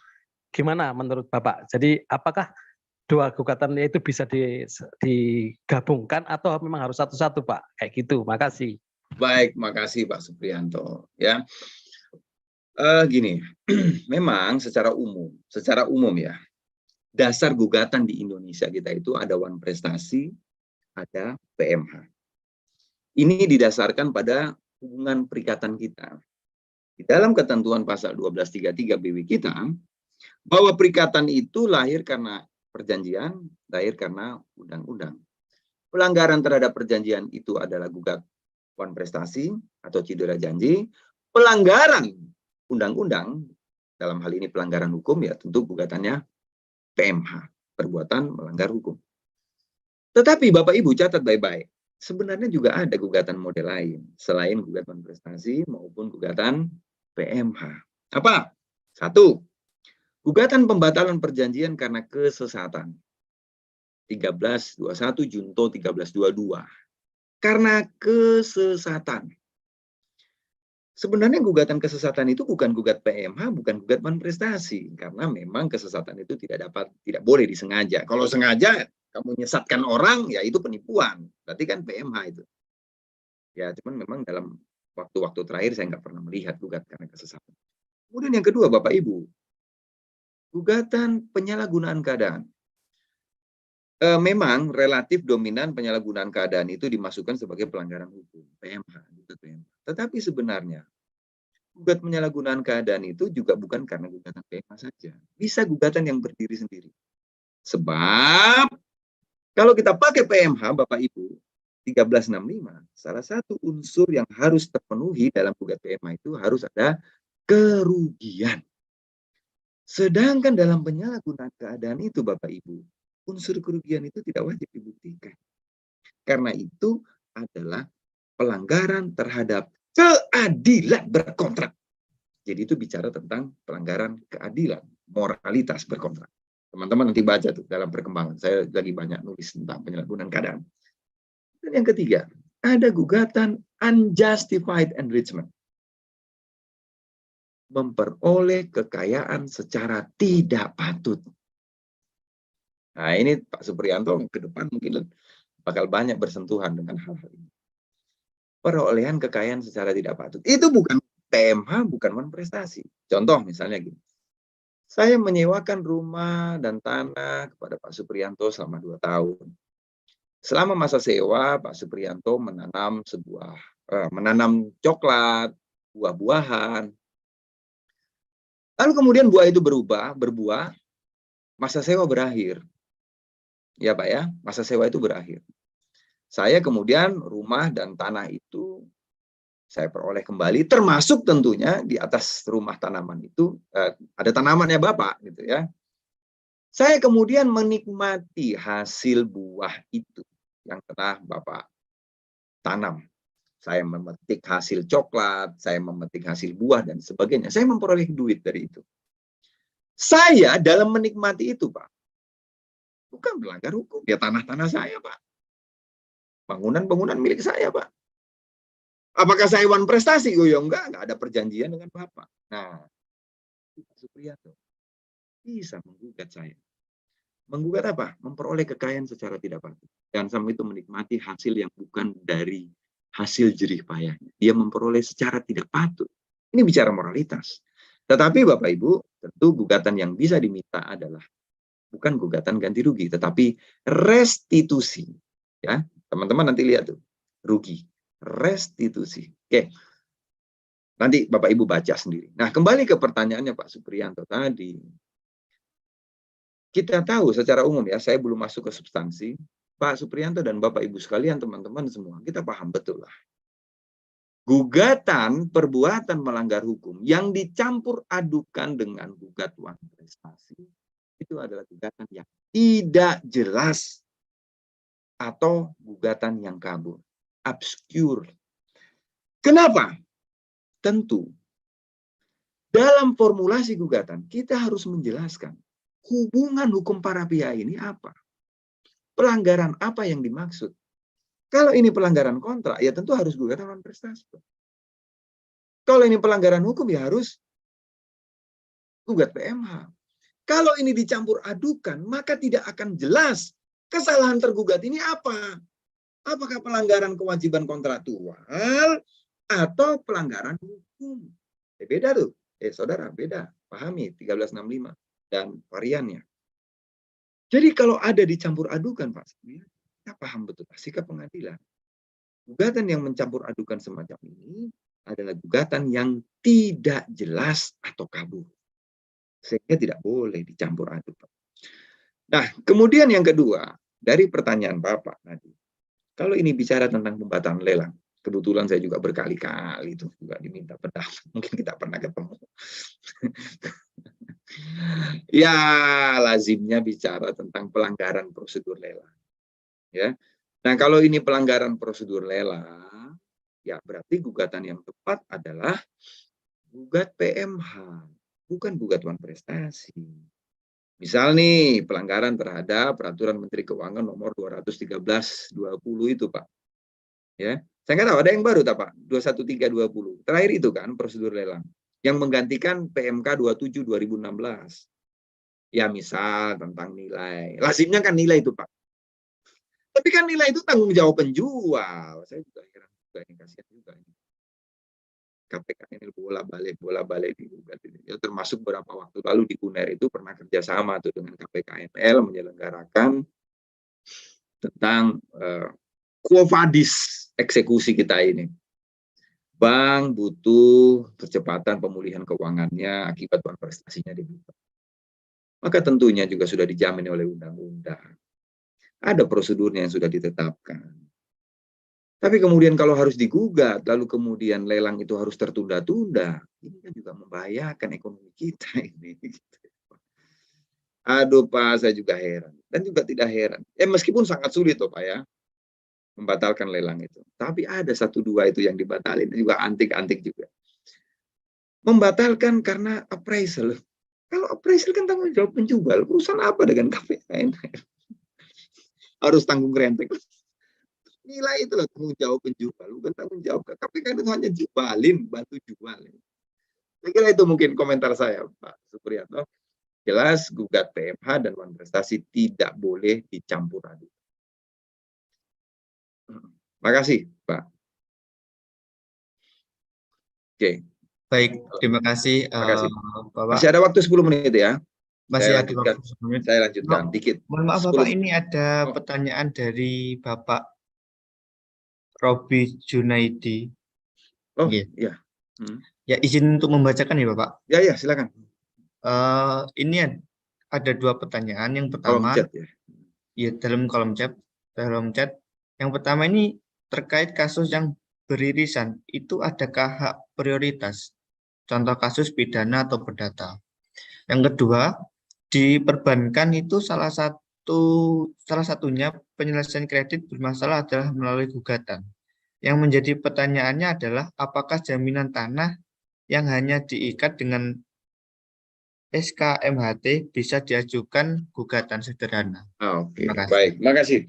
gimana menurut Bapak? Jadi apakah 2 gugatan itu bisa digabungkan atau memang harus satu-satu Pak? Kayak gitu. Makasih. Baik, makasih Pak Supriyanto. Ya, Gini, memang secara umum ya, dasar gugatan di Indonesia kita itu ada wan prestasi, ada PMH. Ini didasarkan pada hubungan perikatan kita. Di dalam ketentuan pasal 1233 BW kita, bahwa perikatan itu lahir karena perjanjian, lahir karena undang-undang. Pelanggaran terhadap perjanjian itu adalah gugat wan prestasi atau cedera janji. Pelanggaran undang-undang, dalam hal ini pelanggaran hukum, ya tentu gugatannya PMH, perbuatan melanggar hukum. Tetapi Bapak Ibu catat baik-baik, sebenarnya juga ada gugatan model lain selain gugatan prestasi maupun gugatan PMH. Apa? 1. Gugatan pembatalan perjanjian karena kesesatan. 1321 Junto 1322. Karena kesesatan. Sebenarnya gugatan kesesatan itu bukan gugat PMH, bukan gugat wan prestasi, karena memang kesesatan itu tidak boleh disengaja. Kalau sengaja kamu menyesatkan orang, ya itu penipuan. Berarti kan PMH itu. Ya, cuman memang dalam waktu-waktu terakhir saya nggak pernah melihat gugat karena kesesatan. Kemudian yang kedua, Bapak Ibu, gugatan penyalahgunaan keadaan. Memang relatif dominan penyalahgunaan keadaan itu dimasukkan sebagai pelanggaran hukum, PMH. Tetapi sebenarnya, gugat penyalahgunaan keadaan itu juga bukan karena gugatan PMH saja. Bisa gugatan yang berdiri sendiri. Sebab, kalau kita pakai PMH, Bapak Ibu, 1365, salah satu unsur yang harus terpenuhi dalam gugat PMH itu harus ada kerugian. Sedangkan dalam penyalahgunaan keadaan itu, Bapak Ibu, unsur kerugian itu tidak wajib dibuktikan. Karena itu adalah pelanggaran terhadap keadilan berkontrak. Jadi itu bicara tentang pelanggaran keadilan, moralitas berkontrak. Teman-teman nanti baca tuh dalam perkembangan. Saya lagi banyak nulis tentang penyalahgunaan keadaan. Dan yang ketiga, ada gugatan unjustified enrichment. Memperoleh kekayaan secara tidak patut. Nah, ini Pak Supriyanto ke depan mungkin bakal banyak bersentuhan dengan hal-hal ini. Perolehan kekayaan secara tidak patut. Itu bukan PMH, bukan wan prestasi. Contoh misalnya gini. Saya menyewakan rumah dan tanah kepada Pak Supriyanto selama 2 tahun. Selama masa sewa, Pak Supriyanto menanam coklat, buah-buahan. Lalu kemudian buah itu berbuah, masa sewa berakhir. Ya Pak ya, masa sewa itu berakhir. Saya kemudian rumah dan tanah itu saya peroleh kembali, termasuk tentunya di atas rumah tanaman itu ada tanamannya Bapak, gitu ya. Saya kemudian menikmati hasil buah itu yang telah Bapak tanam. Saya memetik hasil coklat, saya memetik hasil buah dan sebagainya. Saya memperoleh duit dari itu. Saya dalam menikmati itu, Pak, bukan melanggar hukum. Ya tanah-tanah saya, Pak. Bangunan-bangunan milik saya, Pak. Apakah saya wan prestasi? Oh ya enggak ada perjanjian dengan Bapak. Nah, Pak Supriyanto bisa menggugat saya. Menggugat apa? Memperoleh kekayaan secara tidak patut. Dan sampai itu menikmati hasil yang bukan dari hasil jerih payahnya. Dia memperoleh secara tidak patut. Ini bicara moralitas. Tetapi Bapak Ibu, tentu gugatan yang bisa diminta adalah bukan gugatan ganti rugi, tetapi restitusi. Ya, teman-teman nanti lihat tuh, rugi, restitusi. Oke, nanti Bapak Ibu baca sendiri. Nah, kembali ke pertanyaannya Pak Supriyanto tadi. Kita tahu secara umum ya, saya belum masuk ke substansi. Pak Supriyanto dan Bapak Ibu sekalian, teman-teman semua, kita paham betul lah. Gugatan perbuatan melanggar hukum yang dicampur adukan dengan gugatan prestasi itu adalah gugatan yang tidak jelas atau gugatan yang kabur, obscure. Kenapa? Tentu dalam formulasi gugatan kita harus menjelaskan hubungan hukum para pihak ini apa, pelanggaran apa yang dimaksud. Kalau ini pelanggaran kontrak, ya tentu harus gugatan wan prestasi. Kalau ini pelanggaran hukum, ya harus gugat PMH. Kalau ini dicampur adukan, maka tidak akan jelas kesalahan tergugat ini apa. Apakah pelanggaran kewajiban kontraktual atau pelanggaran hukum. Beda tuh. Saudara, beda. Pahami 1365 dan variannya. Jadi kalau ada dicampur adukan, Pak, kita paham betul sikap pengadilan. Gugatan yang mencampur adukan semacam ini adalah gugatan yang tidak jelas atau kabur. Sehingga tidak boleh dicampur aduk. Nah, kemudian yang kedua, dari pertanyaan Bapak tadi, kalau ini bicara tentang pembatalan lelang, kebetulan saya juga berkali-kali itu juga diminta pendapat, mungkin kita pernah ketemu. Ya, lazimnya bicara tentang pelanggaran prosedur lelang. Ya. Nah, kalau ini pelanggaran prosedur lelang, ya berarti gugatan yang tepat adalah gugat PMH, bukan gugat wan prestasi. Misal nih, pelanggaran terhadap Peraturan Menteri Keuangan nomor 213/20 itu, Pak. Ya. Saya nggak tahu, ada yang baru, Pak? 213/20. Terakhir itu kan prosedur lelang. Yang menggantikan PMK 27/2016. Ya, misal tentang nilai. Lazimnya kan nilai itu, Pak. Tapi kan nilai itu tanggung jawab penjual. Saya juga heran juga, ini kasihan juga ini. KPK ini bola-balik digugat ini. Ya, termasuk beberapa waktu lalu di UNER itu pernah kerjasama tuh dengan KPKNL menyelenggarakan tentang Quo Vadis eksekusi kita ini. Bank butuh percepatan pemulihan keuangannya akibat prestasinya di Bintang. Maka tentunya juga sudah dijamin oleh undang-undang. Ada prosedurnya yang sudah ditetapkan. Tapi kemudian kalau harus digugat, lalu kemudian lelang itu harus tertunda-tunda, ini kan juga membahayakan ekonomi kita ini. Aduh Pak, saya juga heran. Dan juga tidak heran. Meskipun sangat sulit loh Pak ya, membatalkan lelang itu. Tapi ada 1-2 itu yang dibatalin, juga antik-antik juga. Membatalkan karena appraisal. Kalau appraisal kan tanggung jawab penjual, urusan apa dengan KPK? Harus tanggung renteng. Nilai itu loh tanggung jawab penjual, bukan tanggung jawab KPK itu hanya jualin, bantu jual. Saya kira itu mungkin komentar saya, Pak Supriyanto. Jelas gugat PMH dan wan prestasi tidak boleh dicampur aduk. Makasih, Pak. Oke. Baik, terima kasih, Makasih. Bapak. Masih ada waktu 10 menit ya. Masih Saya ada lanjutkan. waktu 10 menit. Saya lanjutkan dikit. Mohon maaf Bapak, ini ada pertanyaan dari Bapak Robi Junaidi. Oh, Yeah. iya. Ya, izin untuk membacakan ya Bapak. Ya, silakan. Ini ada 2 pertanyaan. Yang pertama, Chat, ya. Ya, dalam kolom chat. Yang pertama ini terkait kasus yang beririsan, itu adakah hak prioritas? Contoh kasus pidana atau perdata. Yang kedua, di perbankan itu salah satunya penyelesaian kredit bermasalah adalah melalui gugatan. Yang menjadi pertanyaannya adalah apakah jaminan tanah yang hanya diikat dengan SKMHT bisa diajukan gugatan sederhana? Oke, baik. Makasih.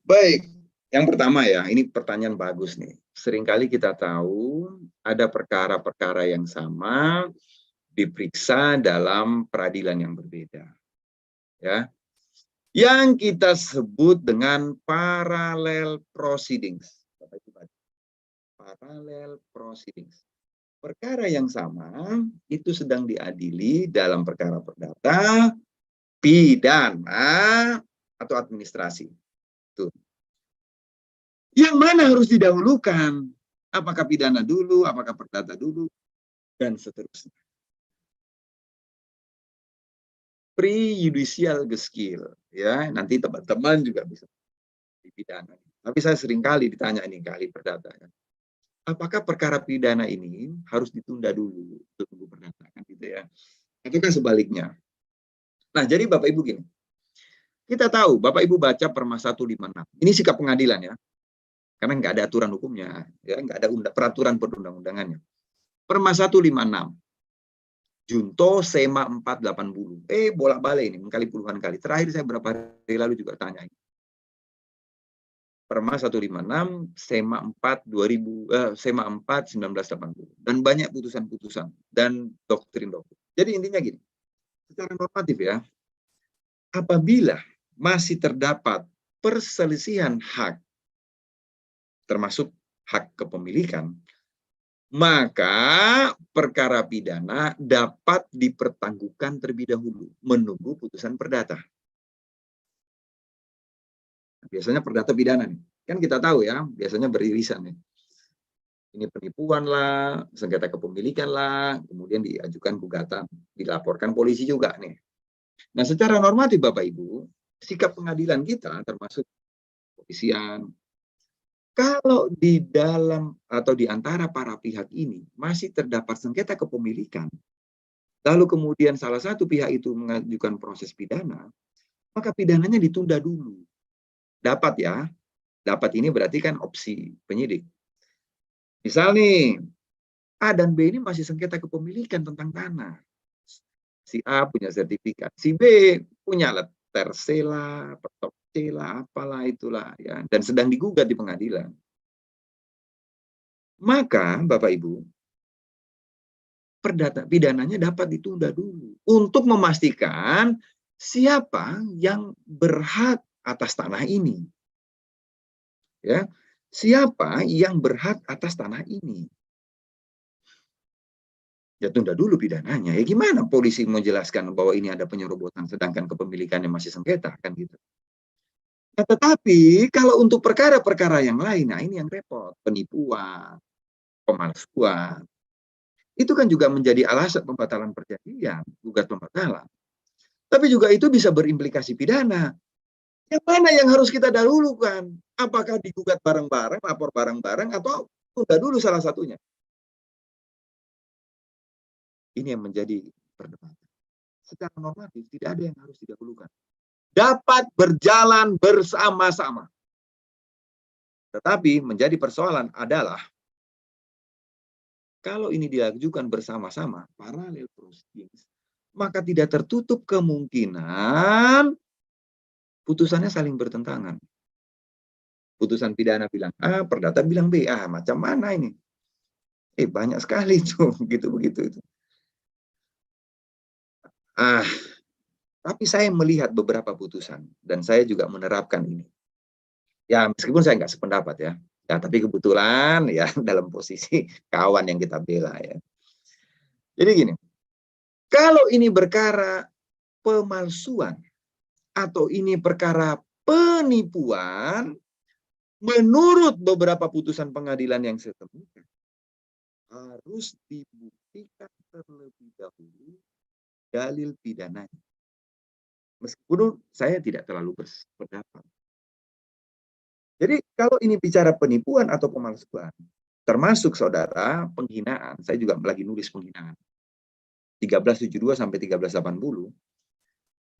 Baik. Yang pertama ya, ini pertanyaan bagus nih. Seringkali kita tahu ada perkara-perkara yang sama diperiksa dalam peradilan yang berbeda. Ya. Yang kita sebut dengan parallel proceedings. Parallel proceedings. Perkara yang sama itu sedang diadili dalam perkara perdata, pidana, atau administrasi. Tuh. Yang mana harus didahulukan? Apakah pidana dulu, apakah perdata dulu, dan seterusnya. Pre-judicial geskill, ya nanti teman-teman juga bisa di pidana. Tapi saya sering kali ditanya ini kali perdata. Ya. Apakah perkara pidana ini harus ditunda dulu untuk tunggu perdata, kan gitu ya? Ataukah sebaliknya? Nah, jadi Bapak Ibu gini. Kita tahu, Bapak Ibu baca Perma 156. Ini sikap pengadilan ya. Karena nggak ada aturan hukumnya, ya nggak ada peraturan perundang-undangannya. Perma 156, Junto Sema 480. Bolak-balik ini, kali puluhan kali. Terakhir saya berapa hari lalu juga tanya. Perma 156, Sema 4 1980. Dan banyak putusan-putusan dan doktrin-doktrin. Jadi intinya gini, secara normatif ya, apabila masih terdapat perselisihan hak termasuk hak kepemilikan, maka perkara pidana dapat dipertangguhkan terlebih dahulu menunggu putusan perdata. Biasanya perdata pidana nih. Kan kita tahu ya, biasanya beririsan nih. Ini penipuan lah, sengketa kepemilikan lah, kemudian diajukan gugatan, dilaporkan polisi juga nih. Nah, secara normatif Bapak Ibu, sikap pengadilan kita termasuk kepolisian, kalau di dalam atau di antara para pihak ini masih terdapat sengketa kepemilikan, lalu kemudian salah satu pihak itu mengajukan proses pidana, maka pidananya ditunda dulu. Dapat ya, dapat ini berarti kan opsi penyidik. Misal nih, A dan B ini masih sengketa kepemilikan tentang tanah. Si A punya sertifikat, si B punya letter C lah, petok C lah, apalah itulah ya, dan sedang digugat di pengadilan. Maka Bapak Ibu, perdata pidananya dapat ditunda dulu untuk memastikan siapa yang berhak atas tanah ini. Ya, siapa yang berhak atas tanah ini? Ya tunda dulu pidananya. Ya gimana polisi mau jelaskan bahwa ini ada penyerobotan sedangkan kepemilikannya masih sengketa kan gitu. Nah, tetapi kalau untuk perkara-perkara yang lain, nah ini yang repot, penipuan, pemalsuan, itu kan juga menjadi alasan pembatalan perjanjian, gugat pembatalan. Tapi juga itu bisa berimplikasi pidana. Yang mana yang harus kita dahulukan? Apakah digugat bareng-bareng, lapor bareng-bareng, atau tunda dulu salah satunya? Ini yang menjadi perdebatan. Secara normatif tidak ada yang harus didahulukan. Dapat berjalan bersama-sama. Tetapi menjadi persoalan adalah kalau ini diajukan bersama-sama, paralel proceedings, maka tidak tertutup kemungkinan putusannya saling bertentangan. Putusan pidana bilang A, perdata bilang B. Macam mana ini? Banyak sekali tuh, begitu itu. Tapi saya melihat beberapa putusan dan saya juga menerapkan ini. Ya, meskipun saya nggak sependapat ya. Ya, tapi kebetulan ya dalam posisi kawan yang kita bela ya. Jadi gini, kalau ini perkara pemalsuan atau ini perkara penipuan, menurut beberapa putusan pengadilan yang saya temukan, harus dibuktikan terlebih dahulu dalil pidananya. Meskipun saya tidak terlalu berpendapat. Jadi kalau ini bicara penipuan atau pemalsuan, termasuk saudara penghinaan, saya juga lagi nulis penghinaan, 1372 sampai 1380,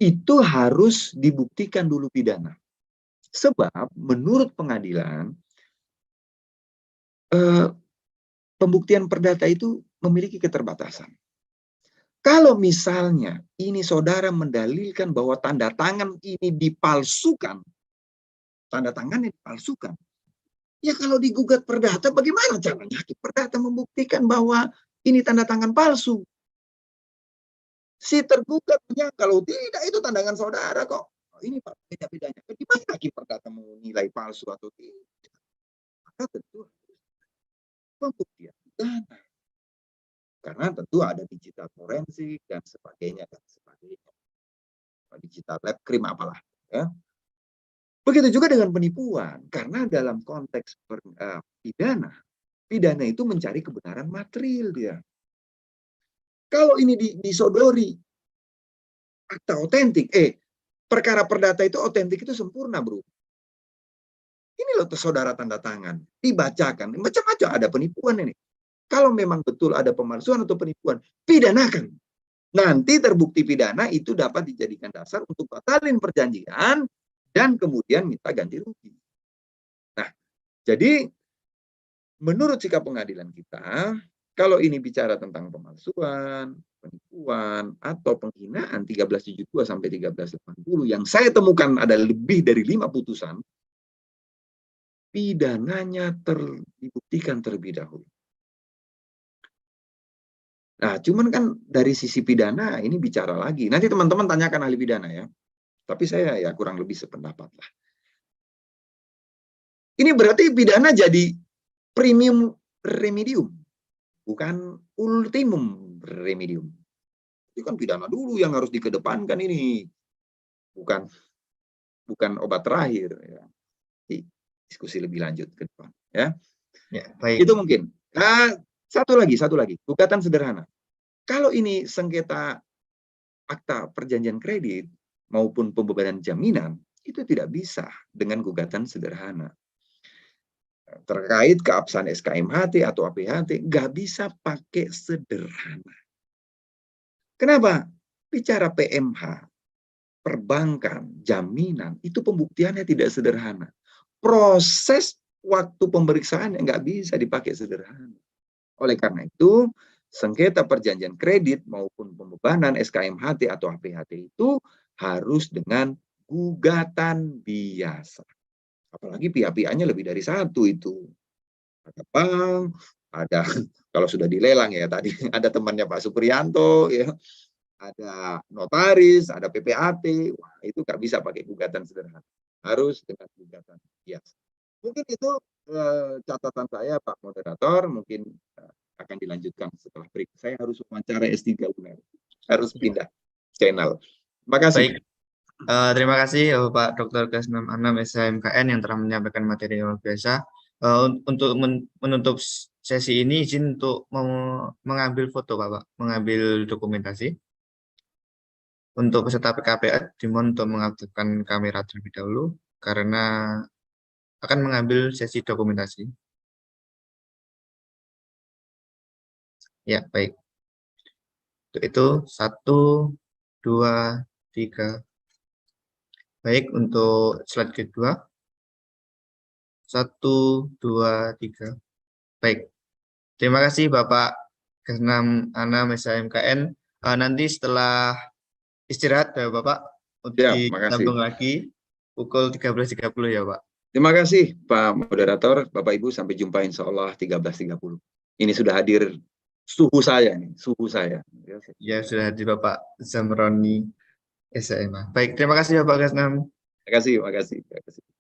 itu harus dibuktikan dulu pidana. Sebab menurut pengadilan, pembuktian perdata itu memiliki keterbatasan. Kalau misalnya ini saudara mendalilkan bahwa tanda tangan ini dipalsukan, tanda tangannya dipalsukan, ya kalau digugat perdata bagaimana caranya hakim perdata membuktikan bahwa ini tanda tangan palsu? Si tergugat kalau tidak itu tanda tangan saudara kok. Ini Pak beda-bedanya. Bagaimana hakim perdata menilai palsu atau tidak? Maka tentu pembuktian pidana. Karena tentu ada digital forensik dan sebagainya. Digital lab krim apalah. Ya. Begitu juga dengan penipuan. Karena dalam konteks pidana itu mencari kebenaran material dia. Kalau ini disodori, akta otentik, perkara perdata itu otentik itu sempurna, bro. Ini loh saudara tanda tangan, dibacakan. Macam-macam ada penipuan ini. Kalau memang betul ada pemalsuan atau penipuan, pidanakan. Nanti terbukti pidana itu dapat dijadikan dasar untuk batalin perjanjian dan kemudian minta ganti rugi. Nah, jadi menurut sikap pengadilan kita, kalau ini bicara tentang pemalsuan, penipuan, atau penghinaan 1372 sampai 1380 yang saya temukan ada lebih dari 5 putusan, pidananya dibuktikan terlebih dahulu. Nah, cuman kan dari sisi pidana ini bicara lagi. Nanti teman-teman tanyakan ahli pidana ya. Tapi saya ya kurang lebih sependapat lah. Ini berarti pidana jadi premium remedium. bukan ultimum remedium. Itu kan pidana dulu yang harus dikedepankan ini, bukan obat terakhir. Ya. Diskusi lebih lanjut ke depan. Ya, Ya, baik. itu mungkin. Nah, satu lagi, gugatan sederhana. Kalau ini sengketa akta perjanjian kredit maupun pembebanan jaminan, itu tidak bisa dengan gugatan sederhana. Terkait keabsahan SKMHT atau APHT, nggak bisa pakai sederhana. Kenapa? Bicara PMH, perbankan, jaminan, itu pembuktiannya tidak sederhana. Proses waktu pemeriksaan nggak bisa dipakai sederhana. Oleh karena itu, sengketa perjanjian kredit maupun pembebanan SKMHT atau APHT itu harus dengan gugatan biasa. Apalagi pihak-pihaknya lebih dari satu itu. Ada bank, ada kalau sudah dilelang ya tadi ada temannya Pak Supriyanto, ya, ada notaris, ada PPAT, wah itu nggak bisa pakai gugatan sederhana, harus dengan gugatan biasa. Mungkin itu catatan saya Pak Moderator, mungkin akan dilanjutkan setelah break. Saya harus wawancara S3 UNER, harus pindah channel. Terima kasih. Baik. Terima kasih Bapak Dr. Kasnam Anam SHMKN yang telah menyampaikan materi yang luar biasa. Untuk menutup sesi ini, izin untuk mengambil foto Bapak, mengambil dokumentasi. Untuk peserta PKPA dimohon untuk mengaktifkan kamera terlebih dahulu karena akan mengambil sesi dokumentasi. Ya, baik. Untuk itu 1, 2, 3. Baik, untuk slide kedua. 1, 2, 3. Baik. Terima kasih Bapak Kasnam Anam SHMKN. Nanti setelah istirahat ya Bapak, untuk disambung lagi pukul 13.30 ya Pak. Terima kasih Pak Moderator, Bapak Ibu, sampai jumpa insya Allah 13.30. Ini sudah hadir suhu saya nih, suhu saya. Ya, sudah hadir Bapak Zamroni SMA. Baik, terima kasih Bapak Kasnam. Terima kasih.